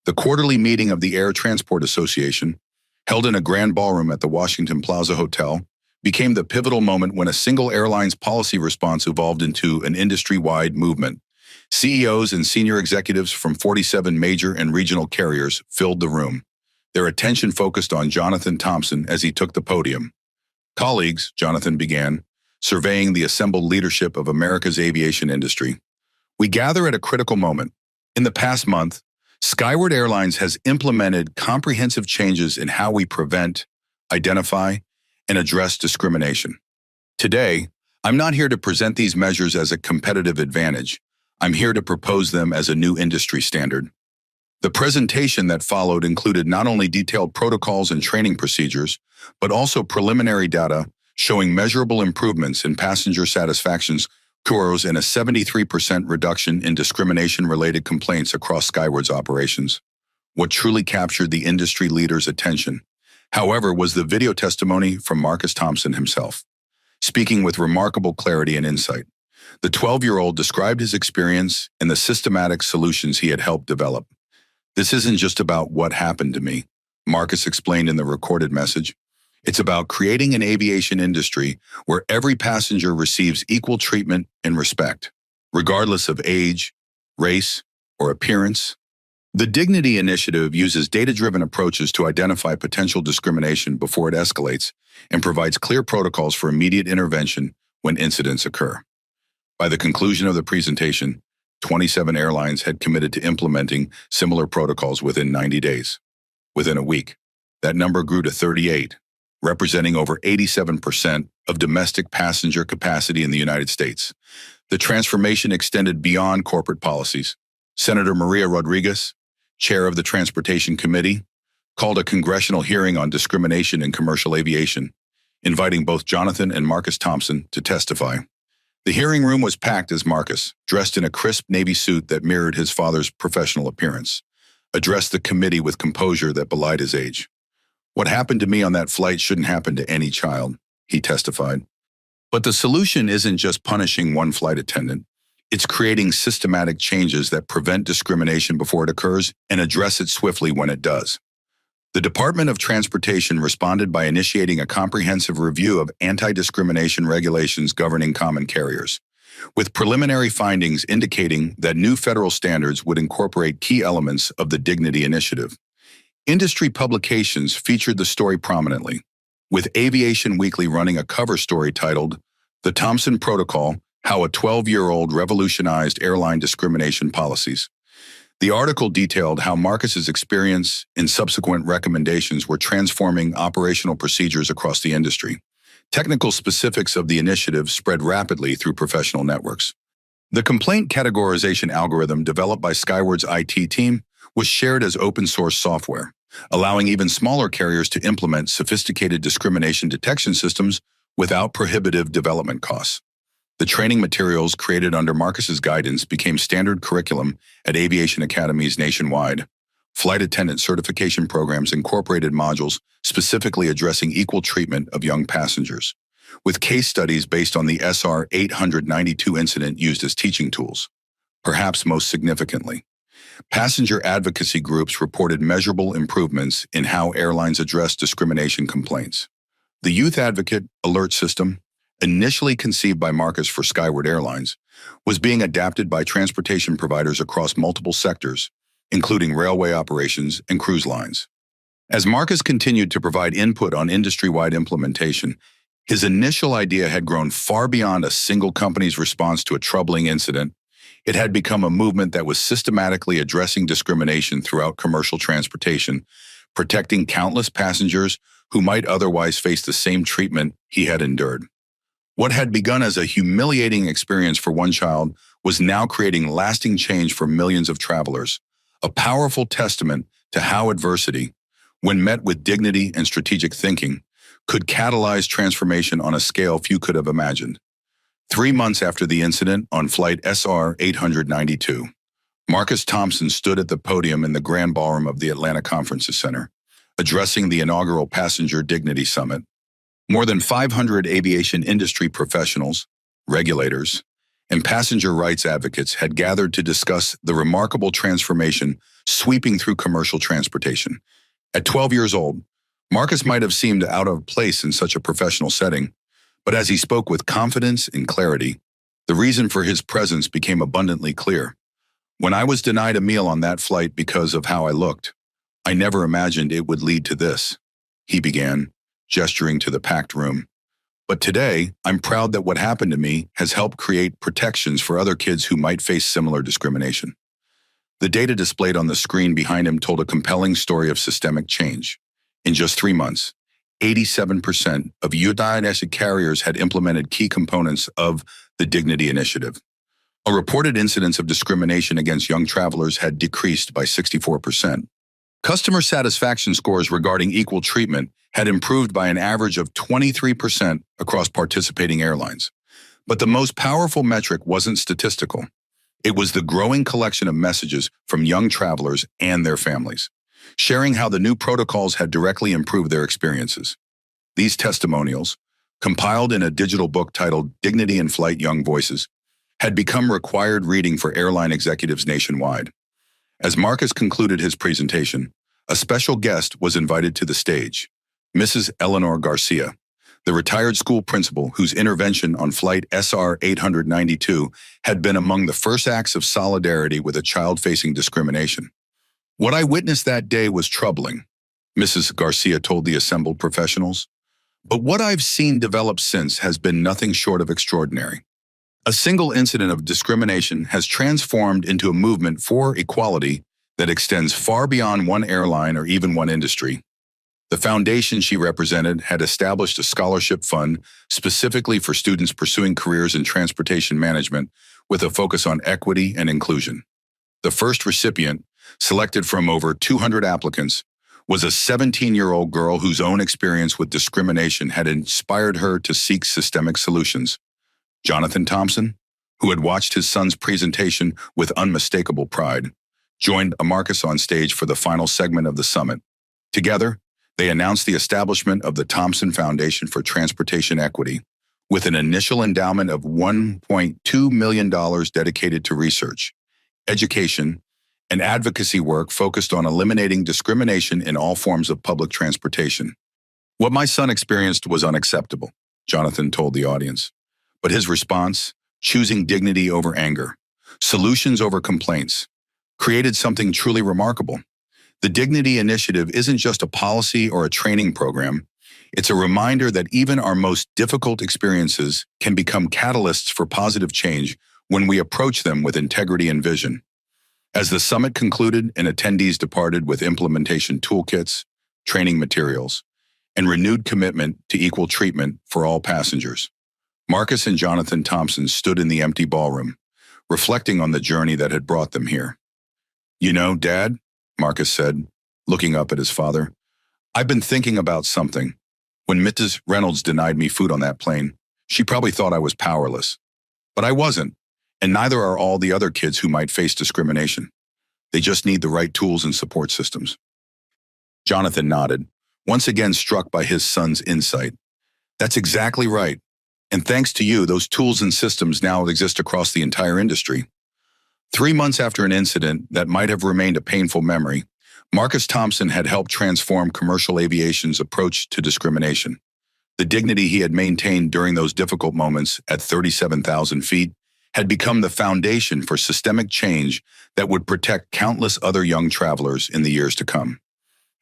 The quarterly meeting of the Air Transport Association, held in a grand ballroom at the Washington Plaza Hotel, became the pivotal moment when a single airline's policy response evolved into an industry-wide movement. CEOs and senior executives from 47 major and regional carriers filled the room, their attention focused on Jonathan Thompson as he took the podium. Colleagues, Jonathan began, surveying the assembled leadership of America's aviation industry. We gather at a critical moment. In the past month, Skyward Airlines has implemented comprehensive changes in how we prevent, identify, and address discrimination. Today, I'm not here to present these measures as a competitive advantage. I'm here to propose them as a new industry standard. The presentation that followed included not only detailed protocols and training procedures, but also preliminary data showing measurable improvements in passenger satisfaction scores and a 73% reduction in discrimination-related complaints across Skyward's operations. What truly captured the industry leader's attention, however, was the video testimony from Marcus Thompson himself. Speaking with remarkable clarity and insight, the 12-year-old described his experience and the systematic solutions he had helped develop. This isn't just about what happened to me, Marcus explained in the recorded message. It's about creating an aviation industry where every passenger receives equal treatment and respect, regardless of age, race, or appearance. The Dignity Initiative uses data-driven approaches to identify potential discrimination before it escalates and provides clear protocols for immediate intervention when incidents occur. By the conclusion of the presentation, 27 airlines had committed to implementing similar protocols within 90 days. Within a week, that number grew to 38, representing over 87% of domestic passenger capacity in the United States. The transformation extended beyond corporate policies. Senator Maria Rodriguez, chair of the Transportation Committee, called a congressional hearing on discrimination in commercial aviation, inviting both Jonathan and Marcus Thompson to testify. The hearing room was packed as Marcus, dressed in a crisp navy suit that mirrored his father's professional appearance, addressed the committee with composure that belied his age. What happened to me on that flight shouldn't happen to any child, he testified. But the solution isn't just punishing one flight attendant. It's creating systematic changes that prevent discrimination before it occurs and address it swiftly when it does. The Department of Transportation responded by initiating a comprehensive review of anti-discrimination regulations governing common carriers, with preliminary findings indicating that new federal standards would incorporate key elements of the Dignity Initiative. Industry publications featured the story prominently, with Aviation Weekly running a cover story titled, "The Thompson Protocol: How a 12-Year-Old Revolutionized Airline Discrimination Policies." The article detailed how Marcus's experience and subsequent recommendations were transforming operational procedures across the industry. Technical specifics of the initiative spread rapidly through professional networks. The complaint categorization algorithm developed by Skyward's IT team was shared as open-source software, allowing even smaller carriers to implement sophisticated discrimination detection systems without prohibitive development costs. The training materials created under Marcus's guidance became standard curriculum at aviation academies nationwide. Flight attendant certification programs incorporated modules specifically addressing equal treatment of young passengers, with case studies based on the SR 892 incident used as teaching tools. Perhaps most significantly, passenger advocacy groups reported measurable improvements in how airlines address discrimination complaints. The Youth Advocate Alert System, initially conceived by Marcus for Skyward Airlines, was being adapted by transportation providers across multiple sectors, including railway operations and cruise lines. As Marcus continued to provide input on industry-wide implementation, his initial idea had grown far beyond a single company's response to a troubling incident. It had become a movement that was systematically addressing discrimination throughout commercial transportation, protecting countless passengers who might otherwise face the same treatment he had endured. What had begun as a humiliating experience for one child was now creating lasting change for millions of travelers, a powerful testament to how adversity, when met with dignity and strategic thinking, could catalyze transformation on a scale few could have imagined. 3 months after the incident on Flight SR 892, Marcus Thompson stood at the podium in the Grand Ballroom of the Atlanta Conference Center, addressing the inaugural Passenger Dignity Summit. More than 500 aviation industry professionals, regulators, and passenger rights advocates had gathered to discuss the remarkable transformation sweeping through commercial transportation. At 12 years old, Marcus might have seemed out of place in such a professional setting, but as he spoke with confidence and clarity, the reason for his presence became abundantly clear. When I was denied a meal on that flight because of how I looked, I never imagined it would lead to this, he began, gesturing to the packed room. But today, I'm proud that what happened to me has helped create protections for other kids who might face similar discrimination. The data displayed on the screen behind him told a compelling story of systemic change. In just 3 months, 87% of United carriers had implemented key components of the Dignity Initiative. A reported incidence of discrimination against young travelers had decreased by 64%. Customer satisfaction scores regarding equal treatment had improved by an average of 23% across participating airlines. But the most powerful metric wasn't statistical. It was the growing collection of messages from young travelers and their families, sharing how the new protocols had directly improved their experiences. These testimonials, compiled in a digital book titled Dignity in Flight: Young Voices, had become required reading for airline executives nationwide. As Marcus concluded his presentation, a special guest was invited to the stage, Mrs. Eleanor Garcia, the retired school principal whose intervention on Flight SR 892 had been among the first acts of solidarity with a child facing discrimination. What I witnessed that day was troubling, Mrs. Garcia told the assembled professionals. But what I've seen develop since has been nothing short of extraordinary. A single incident of discrimination has transformed into a movement for equality that extends far beyond one airline or even one industry. The foundation she represented had established a scholarship fund specifically for students pursuing careers in transportation management with a focus on equity and inclusion. The first recipient, selected from over 200 applicants, was a 17-year-old girl whose own experience with discrimination had inspired her to seek systemic solutions. Jonathan Thompson, who had watched his son's presentation with unmistakable pride, joined Marcus on stage for the final segment of the summit. Together, they announced the establishment of the Thompson Foundation for Transportation Equity, with an initial endowment of $1.2 million dedicated to research, education, and advocacy work focused on eliminating discrimination in all forms of public transportation. What my son experienced was unacceptable, Jonathan told the audience. But his response, choosing dignity over anger, solutions over complaints, created something truly remarkable. The Dignity Initiative isn't just a policy or a training program. It's a reminder that even our most difficult experiences can become catalysts for positive change when we approach them with integrity and vision. As the summit concluded and attendees departed with implementation toolkits, training materials, and renewed commitment to equal treatment for all passengers, Marcus and Jonathan Thompson stood in the empty ballroom, reflecting on the journey that had brought them here. "You know, Dad," Marcus said, looking up at his father, "I've been thinking about something. When Mrs. Reynolds denied me food on that plane, she probably thought I was powerless. But I wasn't, and neither are all the other kids who might face discrimination. They just need the right tools and support systems." Jonathan nodded, once again struck by his son's insight. "That's exactly right. And thanks to you, those tools and systems now exist across the entire industry." 3 months after an incident that might have remained a painful memory, Marcus Thompson had helped transform commercial aviation's approach to discrimination. The dignity he had maintained during those difficult moments at 37,000 feet had become the foundation for systemic change that would protect countless other young travelers in the years to come.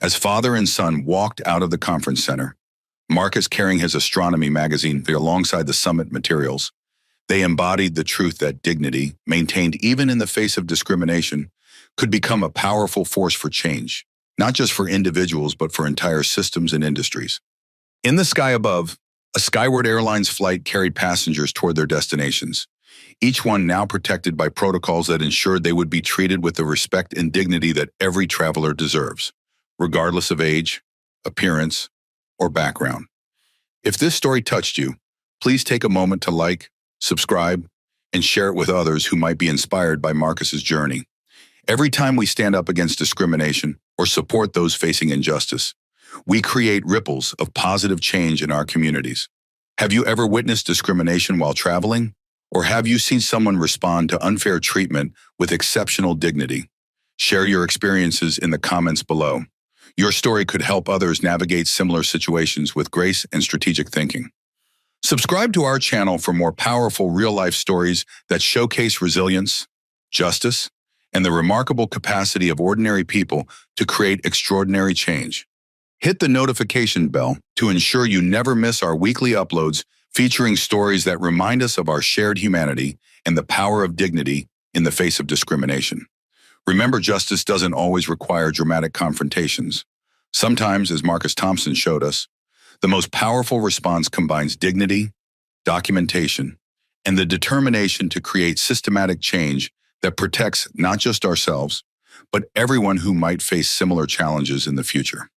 As father and son walked out of the conference center, Marcus carrying his astronomy magazine alongside the summit materials, they embodied the truth that dignity, maintained even in the face of discrimination, could become a powerful force for change, not just for individuals but for entire systems and industries. In the sky above, a skyward airlines flight carried passengers toward their destinations, each one now protected by protocols that ensured they would be treated with the respect and dignity that every traveler deserves, regardless of age, appearance, or background. If this story touched you, please take a moment to like, subscribe, and share it with others who might be inspired by Marcus's journey. Every time we stand up against discrimination or support those facing injustice, we create ripples of positive change in our communities. Have you ever witnessed discrimination while traveling? Or have you seen someone respond to unfair treatment with exceptional dignity? Share your experiences in the comments below. Your story could help others navigate similar situations with grace and strategic thinking. Subscribe to our channel for more powerful real-life stories that showcase resilience, justice, and the remarkable capacity of ordinary people to create extraordinary change. Hit the notification bell to ensure you never miss our weekly uploads featuring stories that remind us of our shared humanity and the power of dignity in the face of discrimination. Remember, justice doesn't always require dramatic confrontations. Sometimes, as Marcus Thompson showed us, the most powerful response combines dignity, documentation, and the determination to create systematic change that protects not just ourselves, but everyone who might face similar challenges in the future.